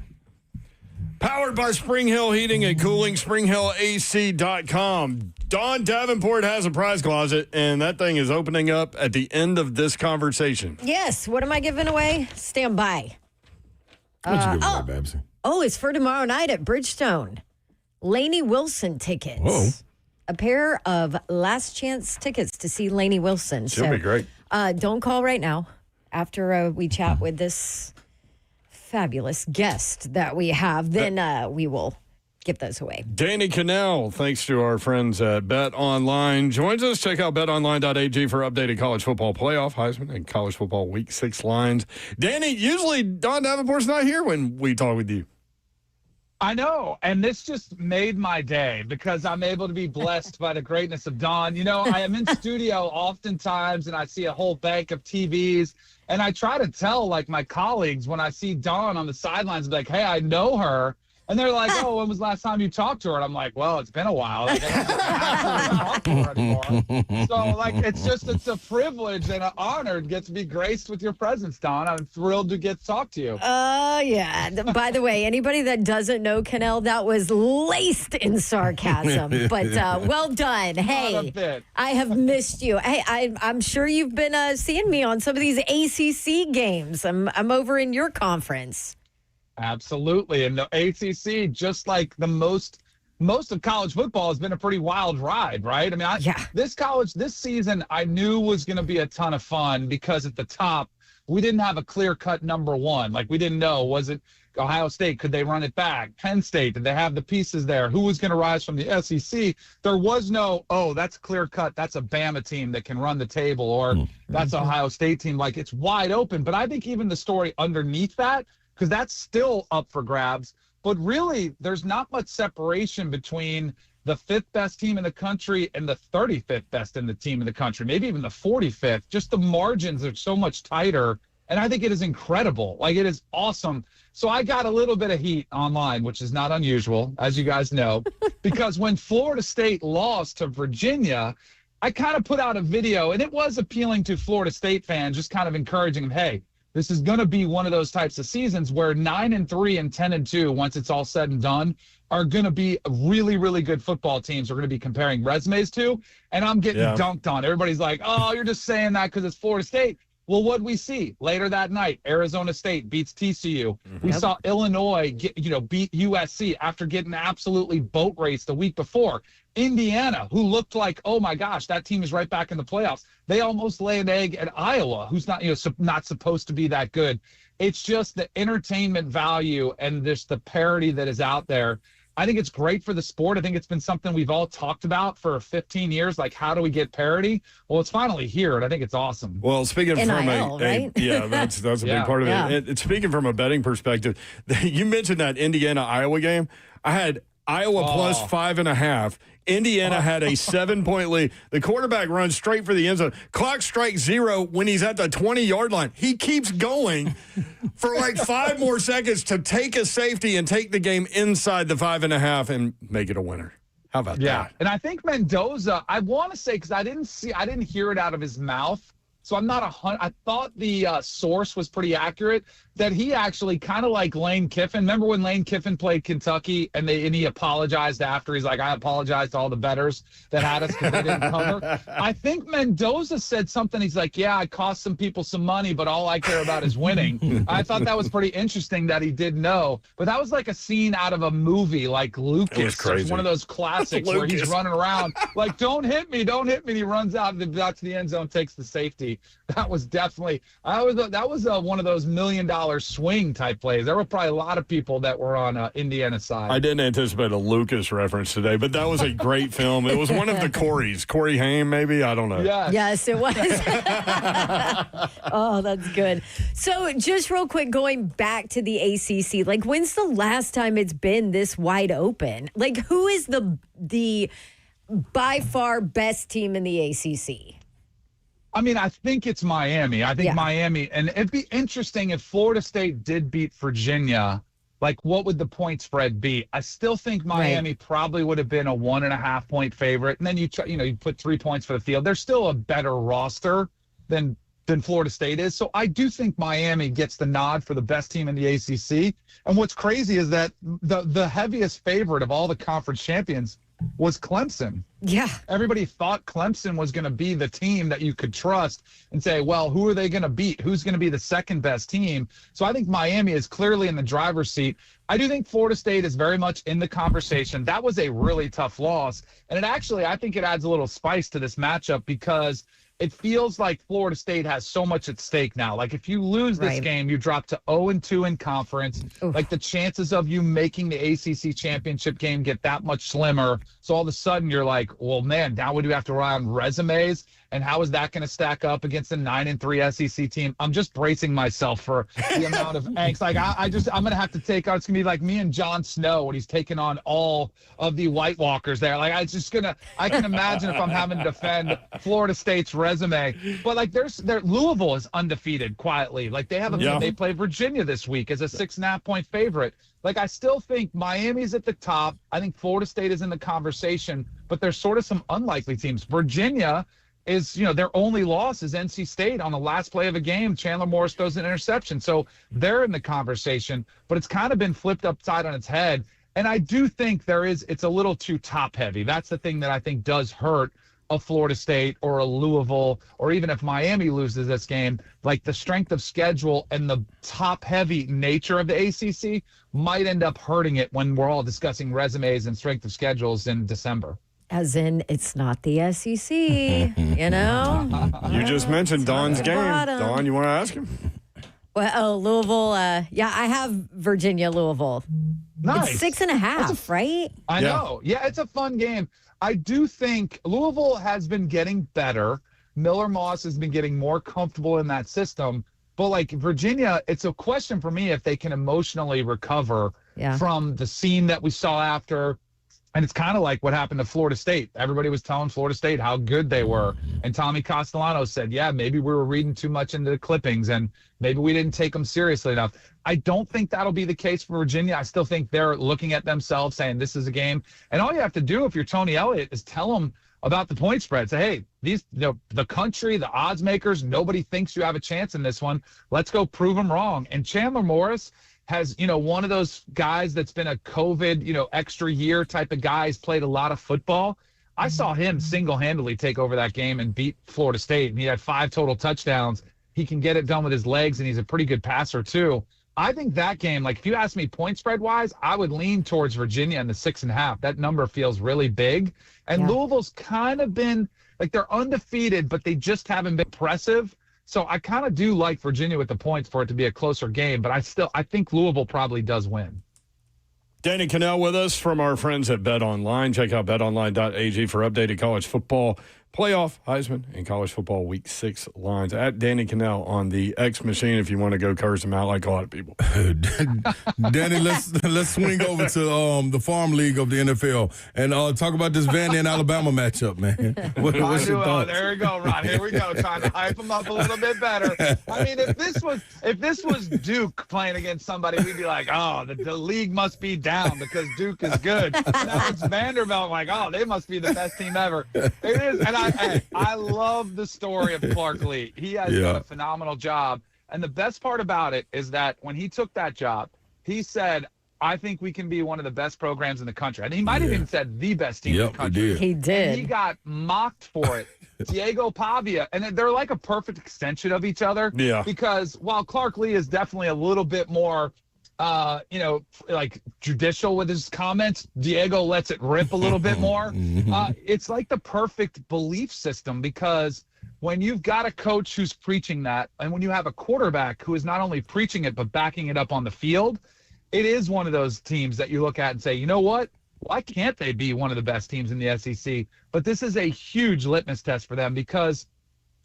Powered by Spring Hill Heating and Cooling, springhillac.com. Don Davenport has a prize closet, and that thing is opening up at the end of this conversation. Yes. What am I giving away? Stand by. What you giving away, Babsy? Oh, it's for tomorrow night at Bridgestone. Lainey Wilson tickets. Whoa. A pair of last chance tickets to see Lainey Wilson. She'll be great. Don't call right now after we chat with this fabulous guest that we have. Then we will give those away. Danny Canel, thanks to our friends at Bet Online, joins us. Check out betonline.ag for updated college football playoff, Heisman, and college football week 6 lines. Danny, usually Don Davenport's not here when we talk with you. I know, and this just made my day because I'm able to be blessed by the greatness of Don. You know, I am in studio oftentimes, and I see a whole bank of TVs, and I try to tell, like, my colleagues when I see Dawn on the sidelines, like, hey, I know her. And they're like, oh, when was the last time you talked to her? And I'm like, well, it's been a while. Like, I don't actually talk to her anymore. So, like, it's a privilege and an honor to get to be graced with your presence, Dawn. I'm thrilled to get to talk to you. Yeah. By the way, anybody that doesn't know Canel, that was laced in sarcasm. But well done. Hey, I have missed you. Hey, I'm sure you've been seeing me on some of these ACC games. I'm over in your conference. Absolutely. And the ACC, just like the most of college football, has been a pretty wild ride, right? I mean, this season, I knew was going to be a ton of fun because at the top, we didn't have a clear-cut number one. Like, we didn't know, was it Ohio State? Could they run it back? Penn State, did they have the pieces there? Who was going to rise from the SEC? There was no, oh, that's clear-cut. That's a Bama team that can run the table, or that's Ohio State team. Like, it's wide open. But I think even the story underneath that, because that's still up for grabs. But really, there's not much separation between the 5th best team in the country and the 35th best in the team in the country, maybe even the 45th. Just the margins are so much tighter, and I think it is incredible. Like, it is awesome. So I got a little bit of heat online, which is not unusual, as you guys know, because when Florida State lost to Virginia, I kind of put out a video, and it was appealing to Florida State fans, just kind of encouraging them, hey, this is going to be one of those types of seasons where 9-3 and 10-2, once it's all said and done, are going to be really, really good football teams we're going to be comparing resumes to. And I'm getting dunked on. Everybody's like, oh, you're just saying that because it's Florida State. Well, what did we see later that night? Arizona State beats TCU. We saw Illinois beat USC after getting absolutely boat raced the week before. Indiana, who looked like, oh my gosh, that team is right back in the playoffs. They almost lay an egg at Iowa, who's not not supposed to be that good. It's just the entertainment value and just the parity that is out there. I think it's great for the sport. I think it's been something we've all talked about for 15 years. Like, how do we get parity? Well, it's finally here, and I think it's awesome. Well, speaking from that's a big part of it. Speaking from a betting perspective, you mentioned that Indiana-Iowa game. I had Iowa plus 5.5. Indiana had a 7-point lead. The quarterback runs straight for the end zone. Clock strikes 0 when he's at the 20-yard line. He keeps going for like 5 more seconds to take a safety and take the game inside the 5.5 and make it a winner. How about that? Yeah, and I think Mendoza, I want to say, because I didn't hear it out of his mouth, so I'm not I thought the source was pretty accurate, that he actually kind of like Lane Kiffin. Remember when Lane Kiffin played Kentucky and he apologized after? He's like, I apologize to all the bettors that had us because they didn't cover. I think Mendoza said something. He's like, yeah, I cost some people some money, but all I care about is winning. I thought that was pretty interesting that he did know. But that was like a scene out of a movie like Lucas. It's one of those classics where he's running around like, don't hit me. And he runs out to the end zone, takes the safety. That was definitely that was one of those $1 million swing type plays. There were probably a lot of people that were on Indiana's side. I didn't anticipate a Lucas reference today, but that was a great film. It was one of the Coreys. Corey Haim, maybe? I don't know. Yes, it was. Oh, that's good. So just real quick, going back to the ACC, like, when's the last time it's been this wide open? Like, who is the by far best team in the ACC? I mean, I think it's Miami. I think Miami, and it'd be interesting if Florida State did beat Virginia. Like, what would the point spread be? I still think Miami probably would have been a 1.5-point favorite, and then you put 3 points for the field. They're still a better roster than than Florida State is. So I do think Miami gets the nod for the best team in the ACC. And what's crazy is that the heaviest favorite of all the conference champions was Clemson. Yeah. Everybody thought Clemson was going to be the team that you could trust and say, well, who are they going to beat? Who's going to be the second best team? So I think Miami is clearly in the driver's seat. I do think Florida State is very much in the conversation. That was a really tough loss. And it actually, I think it adds a little spice to this matchup because it feels like Florida State has so much at stake now. Like if you lose this game, you drop to 0-2 in conference. Oof. Like the chances of you making the ACC championship game get that much slimmer. So all of a sudden you're like, well, man, now we do have to rely on resumes. And how is that going to stack up against a 9-3 SEC team? I'm just bracing myself for the amount of angst. Like I'm going to have to take on. It's going to be like me and Jon Snow when he's taking on all of the White Walkers there. Like I can imagine if I'm having to defend Florida State's resume. But like Louisville is undefeated quietly. Like they play Virginia this week as a 6.5-point favorite. Like I still think Miami's at the top. I think Florida State is in the conversation, but there's sort of some unlikely teams. Virginia is, their only loss is NC State on the last play of a game. Chandler Morris throws an interception. So they're in the conversation, but it's kind of been flipped upside on its head. And I do think it's a little too top heavy. That's the thing that I think does hurt a Florida State or a Louisville, or even if Miami loses this game, like the strength of schedule and the top heavy nature of the ACC might end up hurting it when we're all discussing resumes and strength of schedules in December. As in, it's not the SEC, you know? You just mentioned Don's game. Don, you want to ask him? Well, Louisville, I have Virginia, Louisville. Nice. It's 6.5, right? I know. Yeah, it's a fun game. I do think Louisville has been getting better. Miller Moss has been getting more comfortable in that system. But like Virginia, it's a question for me if they can emotionally recover from the scene that we saw after. And it's kind of like what happened to Florida State. Everybody was telling Florida State how good they were. And Tommy Castellano said, yeah, maybe we were reading too much into the clippings and maybe we didn't take them seriously enough. I don't think that'll be the case for Virginia. I still think they're looking at themselves saying this is a game. And all you have to do if you're Tony Elliott is tell them about the point spread. Say, hey, the country, the odds makers, nobody thinks you have a chance in this one. Let's go prove them wrong. And Chandler Morris has, one of those guys that's been a COVID, extra year type of guy. He's played a lot of football. I saw him single-handedly take over that game and beat Florida State, and he had 5 total touchdowns. He can get it done with his legs, and he's a pretty good passer too. I think that game, like if you ask me point spread-wise, I would lean towards Virginia in the 6.5. That number feels really big. And Louisville's kind of been, like they're undefeated, but they just haven't been impressive. So I kind of do like Virginia with the points for it to be a closer game, but I think Louisville probably does win. Danny Canel with us from our friends at Bet Online. Check out betonline.ag for updated college football playoff, Heisman, and college football week 6 lines. At Danny Canel on the X machine if you want to go curse him out like a lot of people. Danny, let's swing over to the farm league of the NFL and talk about this Vandy and Alabama matchup, man. What's your thoughts? There we go, Ron. Here we go, trying to hype them up a little bit better. I mean, if this was Duke playing against somebody, we'd be like, oh, the league must be down because Duke is good. Now it's Vanderbilt, like, oh, they must be the best team ever. It is, and I love the story of Clark Lee. He has done a phenomenal job. And the best part about it is that when he took that job, he said, I think we can be one of the best programs in the country. And he might have even said the best team in the country. He did. And he got mocked for it. Diego Pavia. And they're like a perfect extension of each other. Yeah. Because while Clark Lee is definitely a little bit more like judicial with his comments, Diego lets it rip a little bit more. It's like the perfect belief system because when you've got a coach who's preaching that and when you have a quarterback who is not only preaching it but backing it up on the field, it is one of those teams that you look at and say, you know what? Why can't they be one of the best teams in the SEC? But this is a huge litmus test for them because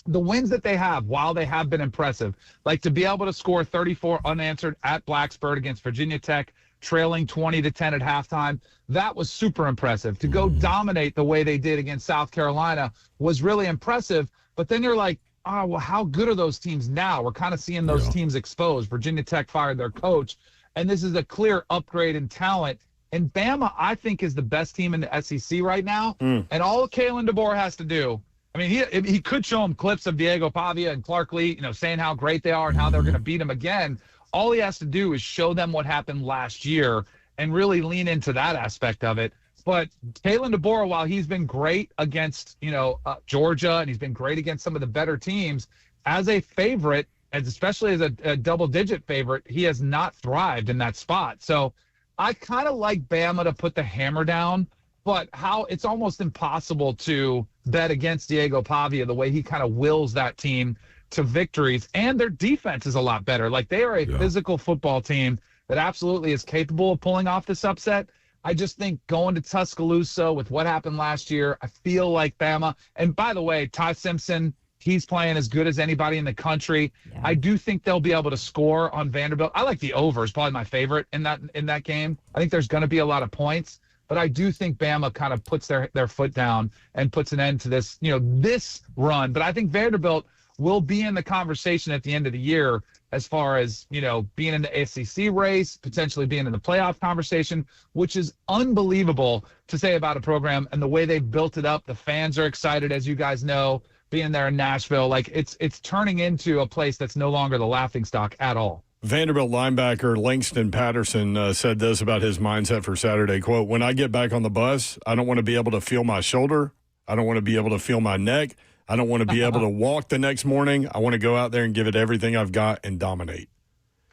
the wins that they have, while they have been impressive, like to be able to score 34 unanswered at Blacksburg against Virginia Tech, trailing 20-10 at halftime, that was super impressive. To go dominate the way they did against South Carolina was really impressive. But then you're like, oh, well, how good are those teams now? We're kind of seeing those teams exposed. Virginia Tech fired their coach, and this is a clear upgrade in talent. And Bama, I think, is the best team in the SEC right now. And all Kalen DeBoer has to do, I mean, he could show him clips of Diego Pavia and Clark Lee, saying how great they are and how they're going to beat him again. All he has to do is show them what happened last year and really lean into that aspect of it. But Kalen DeBoer, while he's been great against, Georgia, and he's been great against some of the better teams, as a favorite, and especially as a double-digit favorite, he has not thrived in that spot. So I kind of like Bama to put the hammer down, but how it's almost impossible to bet against Diego Pavia the way he kind of wills that team to victories. And their defense is a lot better. Like, they are a physical football team that absolutely is capable of pulling off this upset. I just think going to Tuscaloosa with what happened last year, I feel like Bama. And by the way, Ty Simpson, he's playing as good as anybody in the country. Yeah. I do think they'll be able to score on Vanderbilt. I like the over. It's probably my favorite in that game. I think there's going to be a lot of points, but I do think Bama kind of puts their foot down and puts an end to this, this run. But I think Vanderbilt will be in the conversation at the end of the year as far as, being in the SEC race, potentially being in the playoff conversation, which is unbelievable to say about a program and the way they've built it up. The fans are excited, as you guys know, being there in Nashville. Like, it's turning into a place that's no longer the laughingstock at all. Vanderbilt linebacker Langston Patterson said this about his mindset for Saturday, quote, "When I get back on the bus, I don't want to be able to feel my shoulder. I don't want to be able to feel my neck. I don't want to be able to walk the next morning. I want to go out there and give it everything I've got and dominate."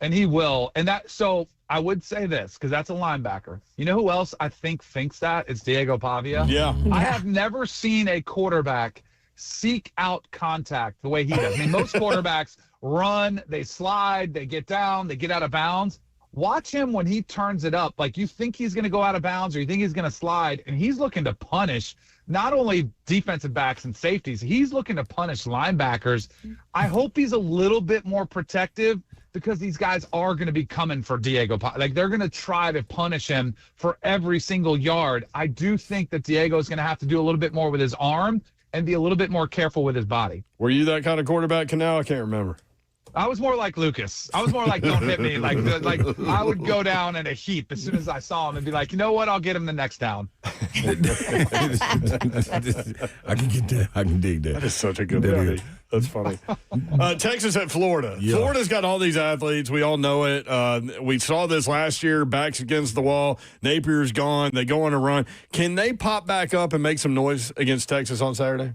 And he will. And so I would say this, because that's a linebacker. You know who else I think thinks that? It's Diego Pavia. Yeah. I have never seen a quarterback seek out contact the way he does. I mean, most quarterbacks run, they slide, they get down, they get out of bounds. Watch him when he turns it up. Like, you think he's going to go out of bounds or you think he's going to slide, and he's looking to punish not only defensive backs and safeties, he's looking to punish linebackers. I hope he's a little bit more protective, because these guys are going to be coming for Diego. Like, they're going to try to punish him for every single yard. I do think that Diego is going to have to do a little bit more with his arm and be a little bit more careful with his body. Were you that kind of quarterback, Canel? I can't remember. I was more like Lucas. I was more like, don't hit me. Like I would go down in a heap as soon as I saw him and be like, you know what? I'll get him the next down. I can get that. I can dig that. That is such a good movie. That's funny. Texas at Florida. Yeah. Florida's got all these athletes. We all know it. We saw this last year, backs against the wall. Napier's gone. They go on a run. Can they pop back up and make some noise against Texas on Saturday?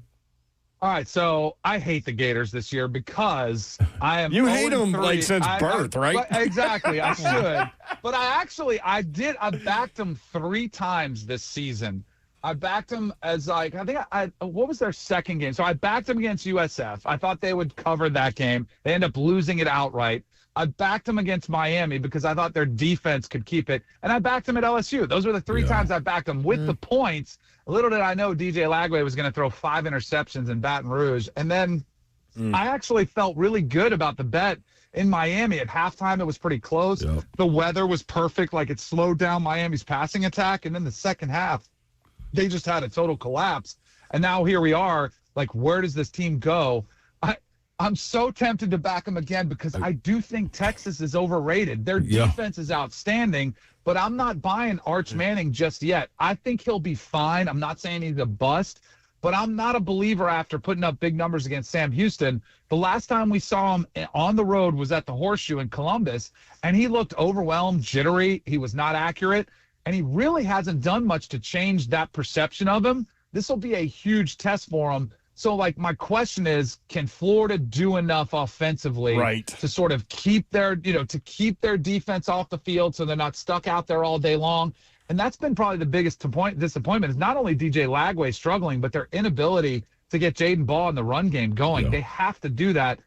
All right, so I hate the Gators this year because I am. You hate them like since birth, right? Exactly, I should. But I backed them 3 times this season. I backed them as what was their second game? So I backed them against USF. I thought they would cover that game. They end up losing it outright. I backed them against Miami because I thought their defense could keep it. And I backed them at LSU. Those were the 3 times I backed them with the points. Little did I know DJ Lagway was going to throw 5 interceptions in Baton Rouge. And then I actually felt really good about the bet in Miami. At halftime, it was pretty close. Yep. The weather was perfect. Like, it slowed down Miami's passing attack. And then the second half, they just had a total collapse. And now here we are. Like, where does this team go? I'm so tempted to back them again because I do think Texas is overrated. Their defense is outstanding, but I'm not buying Arch Manning just yet. I think he'll be fine. I'm not saying he's a bust, but I'm not a believer after putting up big numbers against Sam Houston. The last time we saw him on the road was at the Horseshoe in Columbus, and he looked overwhelmed, jittery. He was not accurate, and he really hasn't done much to change that perception of him. This will be a huge test for him. So, my question is, can Florida do enough offensively to sort of keep their defense off the field so they're not stuck out there all day long? And that's been probably the biggest disappointment is not only DJ Lagway struggling, but their inability to get Jaden Ball in the run game going. Yeah. They have to do that.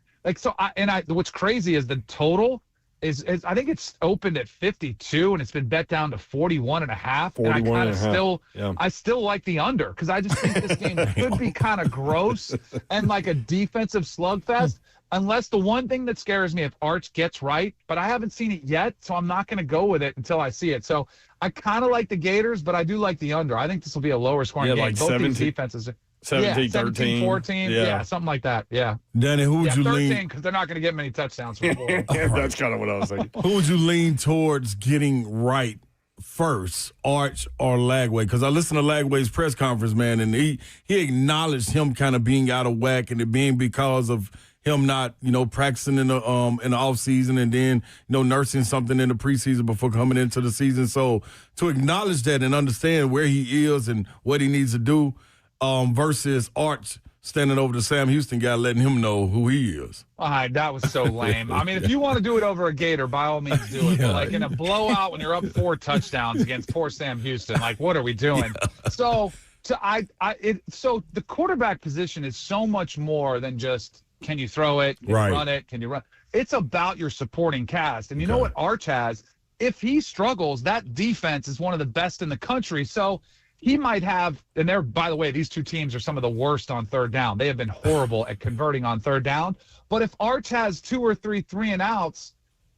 What's crazy is the total is I think it's opened at 52 and it's been bet down to 41.5. And I kind of I still like the under because I just think this game could be kind of gross and like a defensive slugfest. Unless the one thing that scares me if Arch gets right, but I haven't seen it yet, so I'm not going to go with it until I see it. So I kind of like the Gators, but I do like the under. I think this will be a lower scoring game. Like both 17, these defenses. 17, 13. 14. Yeah, something like that. Yeah. Danny, who would you 13, lean? 13, because they're not going to get many touchdowns. For That's kind of what I was thinking. Who would you lean towards getting right first, Arch or Lagway? Because I listened to Lagway's press conference, man, and he acknowledged him kind of being out of whack and it being because of him not, practicing in the off season and then, nursing something in the preseason before coming into the season. So to acknowledge that and understand where he is and what he needs to do, versus Arch standing over the Sam Houston guy, letting him know who he is. All right, that was so lame. I mean, if you want to do it over a Gator, by all means do it. But like in a blowout when you're up 4 touchdowns against poor Sam Houston, like what are we doing? Yeah. So the quarterback position is so much more than just can you throw it, can you run it, can you run? It's about your supporting cast. And you know what Arch has? If he struggles, that defense is one of the best in the country. So he might have, and by the way, these two teams are some of the worst on third down. They have been horrible at converting on third down. But if Arch has 2 or 3 3-and-outs,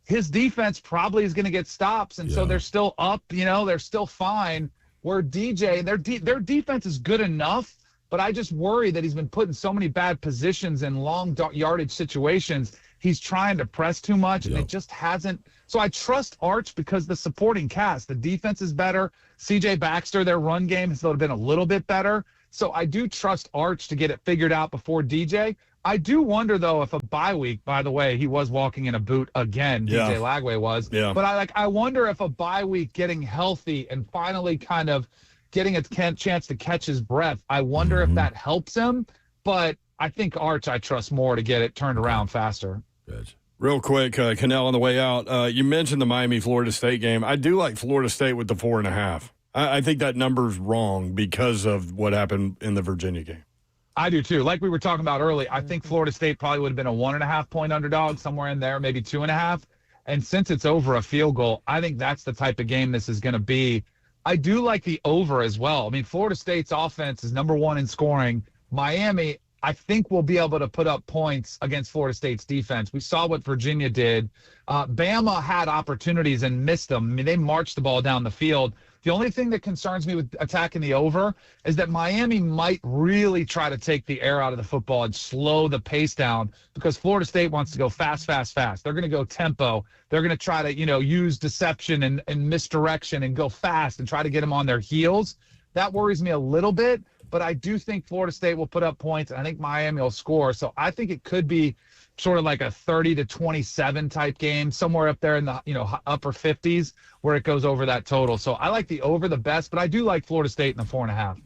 his defense probably is going to get stops. And so they're still up, they're still fine. Where DJ, their defense is good enough, but I just worry that he's been put in so many bad positions in long yardage situations. He's trying to press too much, and it just hasn't. So I trust Arch because the supporting cast, the defense is better. C.J. Baxter, their run game has been a little bit better. So I do trust Arch to get it figured out before DJ. I do wonder, though, if a bye week, by the way, he was walking in a boot again, DJ Lagway was. Yeah. But I wonder if a bye week getting healthy and finally kind of getting a chance to catch his breath, I wonder if that helps him. But I think Arch I trust more to get it turned around faster. Gotcha. Real quick, Canel on the way out. You mentioned the Miami-Florida State game. I do like Florida State with the 4.5. I think that number's wrong because of what happened in the Virginia game. I do too. Like we were talking about earlier, I think Florida State probably would have been a 1.5 point underdog, somewhere in there, maybe 2.5. And since it's over a field goal, I think that's the type of game this is going to be. I do like the over as well. I mean, Florida State's offense is number 1 in scoring. Miami, I think we'll be able to put up points against Florida State's defense. We saw what Virginia did. Bama had opportunities and missed them. I mean, they marched the ball down the field. The only thing that concerns me with attacking the over is that Miami might really try to take the air out of the football and slow the pace down because Florida State wants to go fast, fast, fast. They're going to go tempo. They're going to try to, use deception and misdirection and go fast and try to get them on their heels. That worries me a little bit. But I do think Florida State will put up points, and I think Miami will score. So I think it could be sort of like a 30-27 type game, somewhere up there in the upper 50s where it goes over that total. So I like the over the best, but I do like Florida State in the 4.5.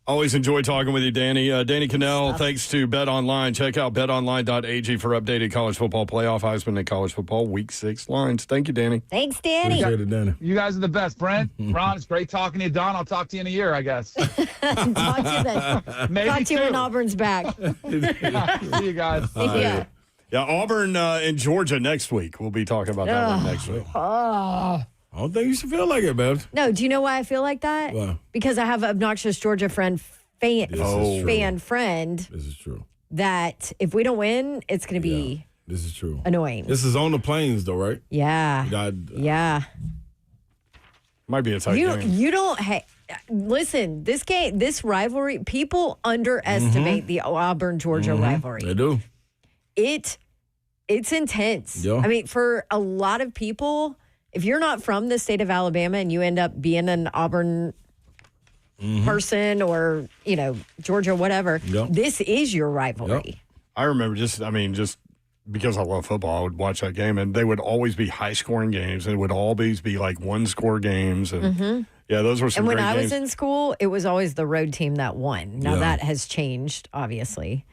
Always enjoy talking with you, Danny. Danny Canel, thanks to Bet Online. Check out betonline.ag for updated college football playoff, Heisman, and college football Week 6 lines. Thank you, Danny. Thanks, Danny. Appreciate it, Danny. You guys are the best. Brent, Ron, it's great talking to you. Don, I'll talk to you in a year, I guess. Talk to you then. Maybe Talk to you when Auburn's back. See you guys. Yeah. Yeah, Auburn and Georgia next week. We'll be talking about that one next week. I don't think you should feel like it, Babs. No, do you know why I feel like that? Why? Because I have an obnoxious Georgia friend, fan friend. This is true. That if we don't win, it's going to be this is true. Annoying. This is on the plains, though, right? Yeah. Yeah. Might be a tight game. You don't. Listen, this rivalry, people underestimate the Auburn Georgia rivalry. They do. It's intense. Yeah. I mean, for a lot of people, if you're not from the state of Alabama and you end up being an Auburn person or, Georgia, whatever, this is your rivalry. I remember just because I love football, I would watch that game, and they would always be high-scoring games, and it would always be like one-score games. And yeah, those were some great games. And when I was in school, it was always the road team that won. Now that has changed, obviously.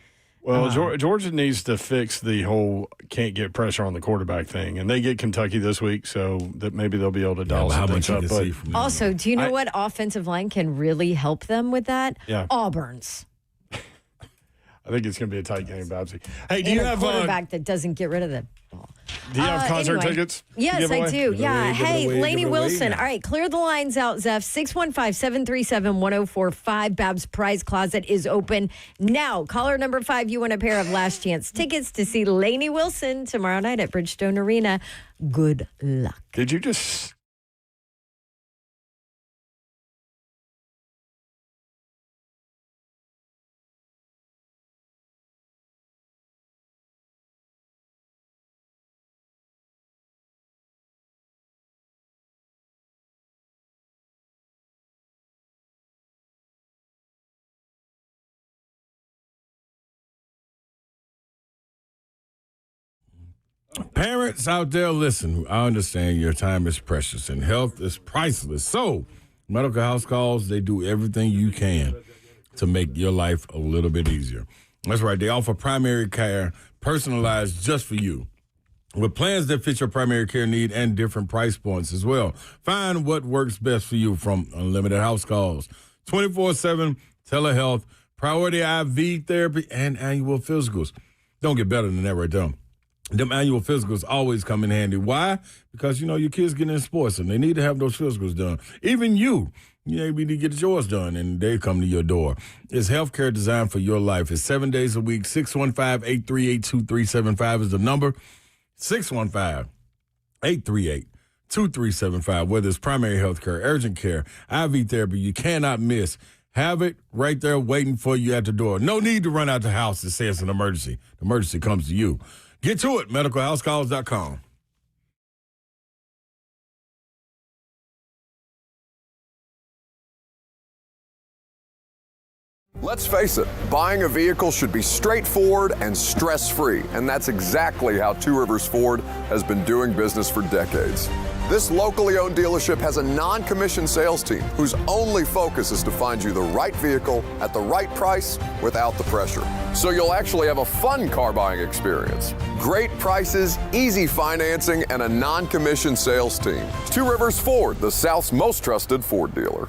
Well, Georgia needs to fix the whole can't get pressure on the quarterback thing, and they get Kentucky this week, so that maybe they'll be able to dial some things up. But also, do you know what offensive line can really help them with that? Yeah. Auburn's. I think it's going to be a tight game, Babsy. Hey, do you have a quarterback that doesn't get rid of the ball? Do you have concert tickets? Yes, I do. Yeah. Hey, Lainey Wilson. All right, clear the lines out, Zeph. 615-737-1045. Babs Prize Closet is open now. Caller number 5, you win a pair of last chance tickets to see Lainey Wilson tomorrow night at Bridgestone Arena. Good luck. Did you just Parents out there, listen, I understand your time is precious and health is priceless. So, Medical House Calls, they do everything you can to make your life a little bit easier. That's right. They offer primary care personalized just for you, with plans that fit your primary care need and different price points as well. Find what works best for you, from unlimited house calls, 24/7 telehealth, priority IV therapy, and annual physicals. Don't get better than that right there. Them annual physicals always come in handy. Why? Because, your kids get in sports and they need to have those physicals done. Even you need to get yours done, and they come to your door. It's healthcare designed for your life. It's 7 days a week. 615-838-2375 is the number. 615-838-2375. Whether it's primary health care, urgent care, IV therapy, you cannot miss. Have it right there waiting for you at the door. No need to run out the house to say it's an emergency. The emergency comes to you. Get to it, medicalhousecalls.com. Let's face it, buying a vehicle should be straightforward and stress-free, and that's exactly how Two Rivers Ford has been doing business for decades. This locally owned dealership has a non-commissioned sales team whose only focus is to find you the right vehicle at the right price without the pressure. So you'll actually have a fun car buying experience. Great prices, easy financing, and a non-commissioned sales team. Two Rivers Ford, the South's most trusted Ford dealer.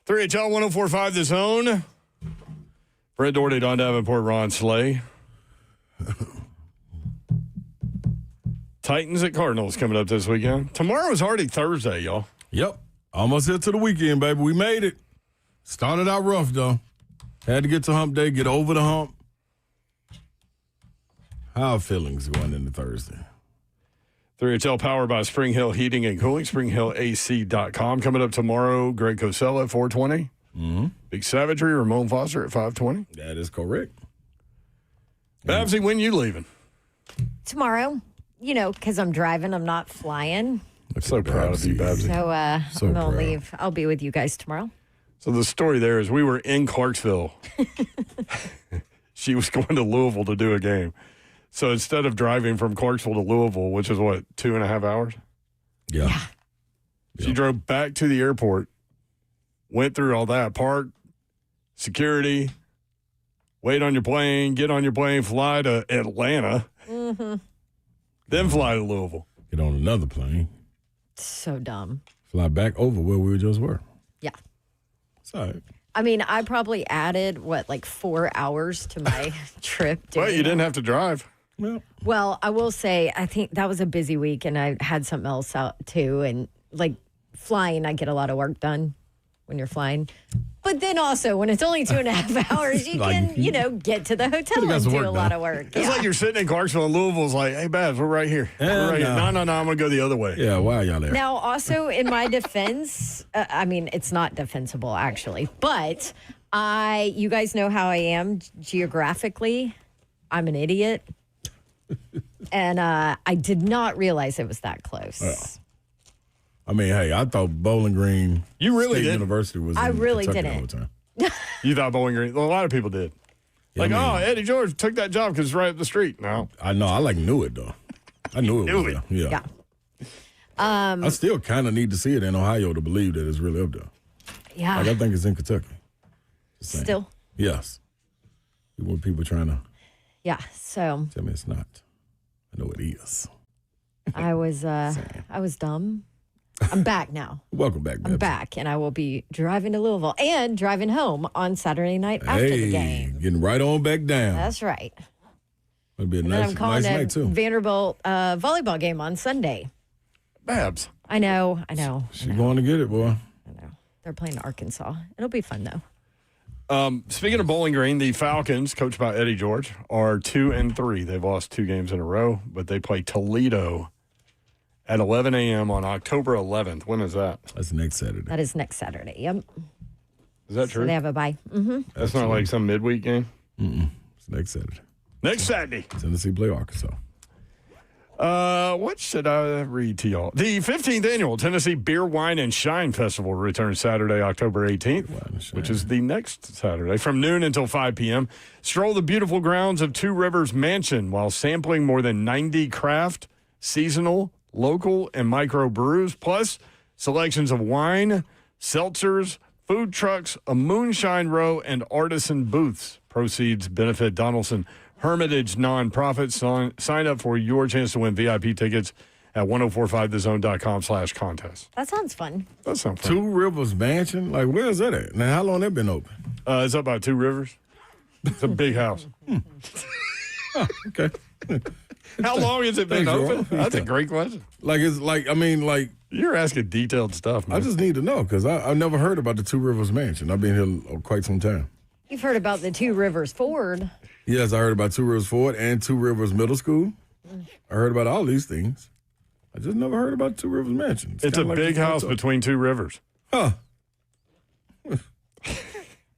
3HL 104.5 The Zone. Brett Doherty, Don Davenport, Ron Slay. Titans at Cardinals coming up this weekend. Tomorrow is already Thursday, y'all. Yep. Almost here to the weekend, baby. We made it. Started out rough, though. Had to get to hump day, get over the hump. How are feelings going into Thursday? 3HL powered by Spring Hill Heating and Cooling, springhillac.com. Coming up tomorrow, Greg Cosell at 4:20. Mm-hmm. Big Savagery, Ramon Foster at 5:20. That is correct. Babsy, when you leaving? Tomorrow, because I'm driving, I'm not flying. I'm so proud of you, Babsy. So, I'm going to leave. I'll be with you guys tomorrow. So the story there is we were in Clarksville. She was going to Louisville to do a game. So instead of driving from Clarksville to Louisville, which is 2.5 hours? Yeah. She drove back to the airport, went through all that, park, security, wait on your plane, get on your plane, fly to Atlanta, then fly to Louisville. Get on another plane. So dumb. Fly back over where we just were. Yeah. It's all right. I mean, I probably added, 4 hours to my trip. Well, you didn't have to drive. Well, I will say, I think that was a busy week, and I had something else out too. And flying, I get a lot of work done when you're flying. But then also, when it's only 2.5 hours, you can, get to the hotel and do a lot of work. It's like you're sitting in Clarksville and Louisville's like, hey, Babs, we're right here. We're right here. No, I'm going to go the other way. Yeah, why are y'all there? Now, also, in my defense, it's not defensible, actually. But you guys know how I am geographically. I'm an idiot. And I did not realize it was that close. Yeah. I mean, hey, I thought Bowling Green State University was in really Kentucky didn't. all the time. You thought Bowling Green? A lot of people did. Eddie George took that job because it's right up the street. No. I know. I knew it, though. I knew it was there. Yeah. I still kind of need to see it in Ohio to believe that it's really up there. Yeah. I think it's in Kentucky. Still? Yes. What people trying to so. tell me it's not. I know it is. I was dumb. I'm back now. Welcome back, Babs. I'm back, and I will be driving to Louisville and driving home on Saturday night after the game. Getting right on back down. That's right. It'll be a And nice, then I'm calling nice night, too. Vanderbilt volleyball game on Sunday. Babs. I know. She's going to get it, boy. I know. They're playing Arkansas. It'll be fun, though. Speaking of Bowling Green, the Falcons, coached by Eddie George, are 2-3. They've lost 2 games in a row, but they play Toledo at 11 a.m. on October 11th. When is that? That's next Saturday. That is next Saturday. Yep. Is that true? So they have a bye. Mm-hmm. That's not like some midweek game? It's next Saturday. Next Saturday. Tennessee play Arkansas. What should I read to y'all? The 15th annual Tennessee Beer, Wine, and Shine Festival returns Saturday, October 18th, which is the next Saturday, from noon until 5 p.m. Stroll the beautiful grounds of Two Rivers Mansion while sampling more than 90 craft, seasonal, local, and micro brews, plus selections of wine, seltzers, food trucks, a moonshine row, and artisan booths. Proceeds benefit Donaldson Hermitage nonprofit. Sign up for your chance to win VIP tickets at 1045thezone.com/contest. That sounds fun. That sounds fun. Two Rivers Mansion? Like, where is that at? Now, how long that been open? It's up by Two Rivers. It's a big house. Okay. How long has it been open? That's a great question. You're asking detailed stuff, man. I just need to know because I've never heard about the Two Rivers Mansion. I've been here quite some time. You've heard about the Two Rivers Ford. Yes, I heard about Two Rivers Ford and Two Rivers Middle School. I heard about all these things. I just never heard about Two Rivers Mansion. It's a big house between two rivers. Huh.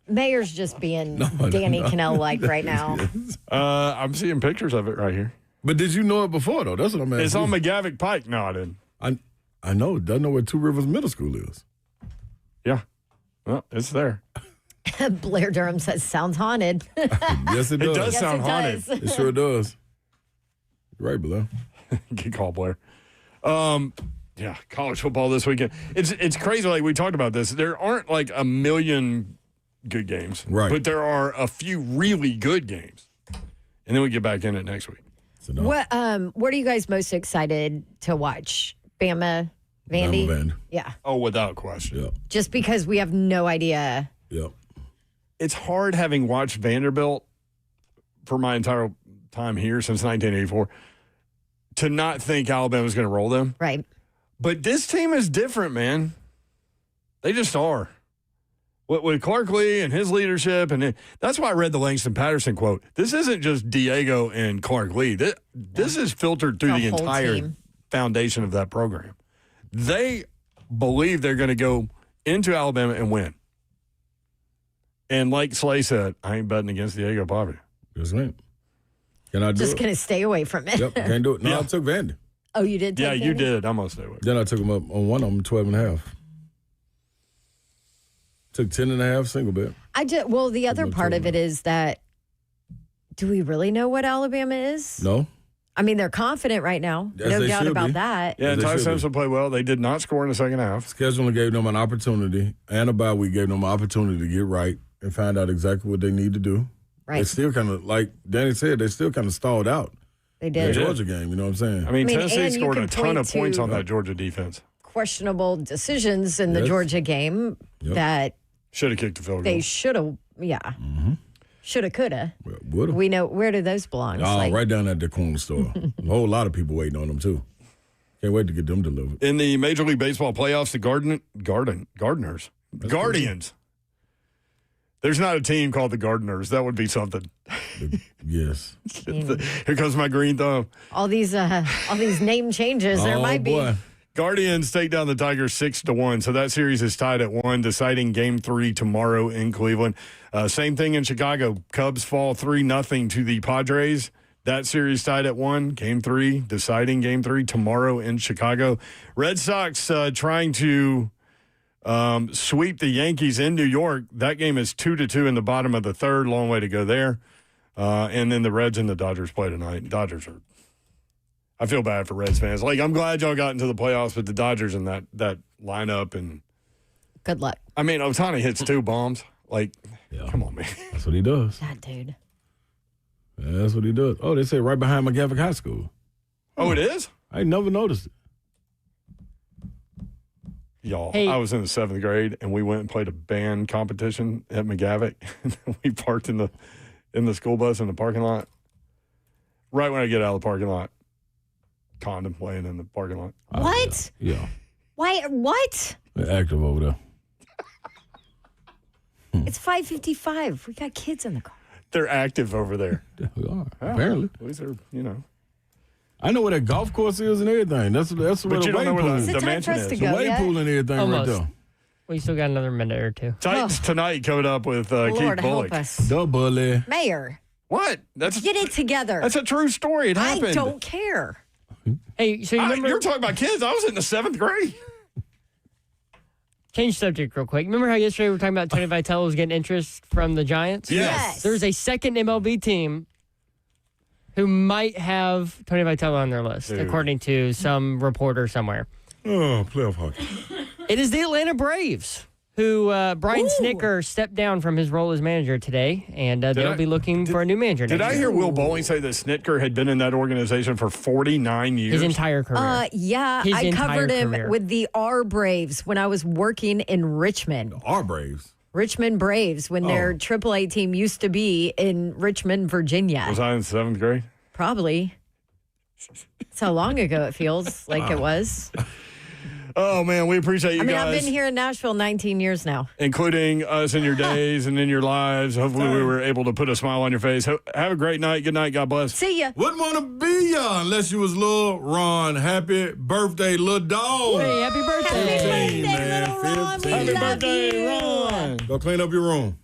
Mayor's just being Danny Canel like right now. I'm seeing pictures of it right here. But did you know it before, though? That's what I'm asking. It's on McGavick Pike. No, I didn't. I know. Doesn't know where Two Rivers Middle School is. Yeah. Well, it's there. Blair Durham says, sounds haunted. Yes, it does. It does sound haunted. It sure does. You're right, Blair. Good call, Blair. Yeah, college football this weekend. It's crazy. Like we talked about this. There aren't like a million good games. Right. But there are a few really good games. And then we get back in it next week. What are you guys most excited to watch? Bama, Vandy? Vandy. Yeah. Oh, without question. Yep. Just because we have no idea. Yep. It's hard having watched Vanderbilt for my entire time here since 1984 to not think Alabama's going to roll them. Right. But this team is different, man. They just are. With Clark Lee and his leadership, and that's why I read the Langston Patterson quote. This isn't just Diego and Clark Lee. This is filtered through the entire foundation of that program. They believe they're going to go into Alabama and win. And like Slay said, I ain't betting against Diego Pavia. Yes, ma'am. Can I do Just it? going to stay away from it. Yep, can't do it. No, I took Vandy. Oh, you did take Yeah, you Vandy? did. I'm going to stay away. Then I took him up on one of them, 12.5. Took 10.5 single bet. The other part of it is that, do we really know what Alabama is? No. I mean, they're confident right now. As No they doubt should about be. that. Yeah, and Ty Simpson played well. They did not score in the second half. Scheduling gave them an opportunity, and a bye week gave them an opportunity to get right and find out exactly what they need to do. Right. They still kind of, like Danny said, they still kind of stalled out. They did. The Georgia game, you know what I'm saying? I mean Tennessee and you scored a can ton of point points to- on that Georgia defense. Questionable decisions in the Yes. Georgia game that Should have kicked the field goal. they should have, should have, could have. Would've. We know, where do those belong? Oh, right down at the corner store. A whole lot of people waiting on them, too. Can't wait to get them delivered. In the Major League Baseball playoffs, the Guardians. There's not a team called the Gardeners. That would be something. Yes. Here comes my green thumb. All these name changes, there might be. Guardians take down the Tigers 6-1. So that series is tied at 1, deciding Game 3 tomorrow in Cleveland. Same thing in Chicago. Cubs fall 3-0 to the Padres. That series tied at 1. Game 3, deciding Game 3 tomorrow in Chicago. Red Sox trying to sweep the Yankees in New York. That game is 2-2 in the bottom of the third. Long way to go there. And then the Reds and the Dodgers play tonight. Dodgers are. I feel bad for Reds fans. Like, I'm glad y'all got into the playoffs, but the Dodgers and that lineup and. Good luck. I mean, Ohtani hits 2 bombs. Like, come on, man. That's what he does. That dude. Yeah, that's what he does. Oh, they say right behind McGavock High School. Oh, it is? I never noticed it. Y'all, Hey. I was in the 7th grade, and we went and played a band competition at McGavock. We parked in the school bus in the parking lot. Right when I get out of the parking lot, condom laying in the parking lot. What? Yeah. Why? What? They're active over there. It's 5:55. We got kids in the car. They're active over there. We are, apparently. These are, you know. I know where that golf course is and everything. That's where But the you don't wave know where pool the is. mansion time for us is. to The go wave yet? pool and everything Almost. right there. We still got another minute or two. Titans tonight coming up with Keith Lord Bullock. help us. The bully. Mayor, What? That's get it together. That's a true story. It I happened. don't care. Hey, so you remember? You're talking about kids. I was in the 7th grade. Change subject real quick. Remember how yesterday we were talking about Tony Vitello was getting interest from the Giants? Yes. There's a second MLB team who might have Tony Vitello on their list, Dude. according to some reporter somewhere. Oh, playoff hockey. It is the Atlanta Braves, who Brian Snicker stepped down from his role as manager today, and they'll be looking for a new manager Did next I year. hear Will Bowling say that Snitker had been in that organization for 49 years? His entire career. Yeah, His I entire covered him career. with the R Braves when I was working in Richmond. Our Braves. Richmond Braves, when their AAA team used to be in Richmond, Virginia. Was I in 7th grade? Probably. That's how long ago it feels like it was. Oh, man, we appreciate you I mean, guys. I've been here in Nashville 19 years now. Including us in your days and in your lives. Hopefully we were able to put a smile on your face. Have a great night. Good night. God bless. See ya. Wouldn't want to be ya unless you was little Ron. Happy birthday, little dog. Hey, happy birthday. 15, man. little Ron. 15. We love you. Ron. Go clean up your room.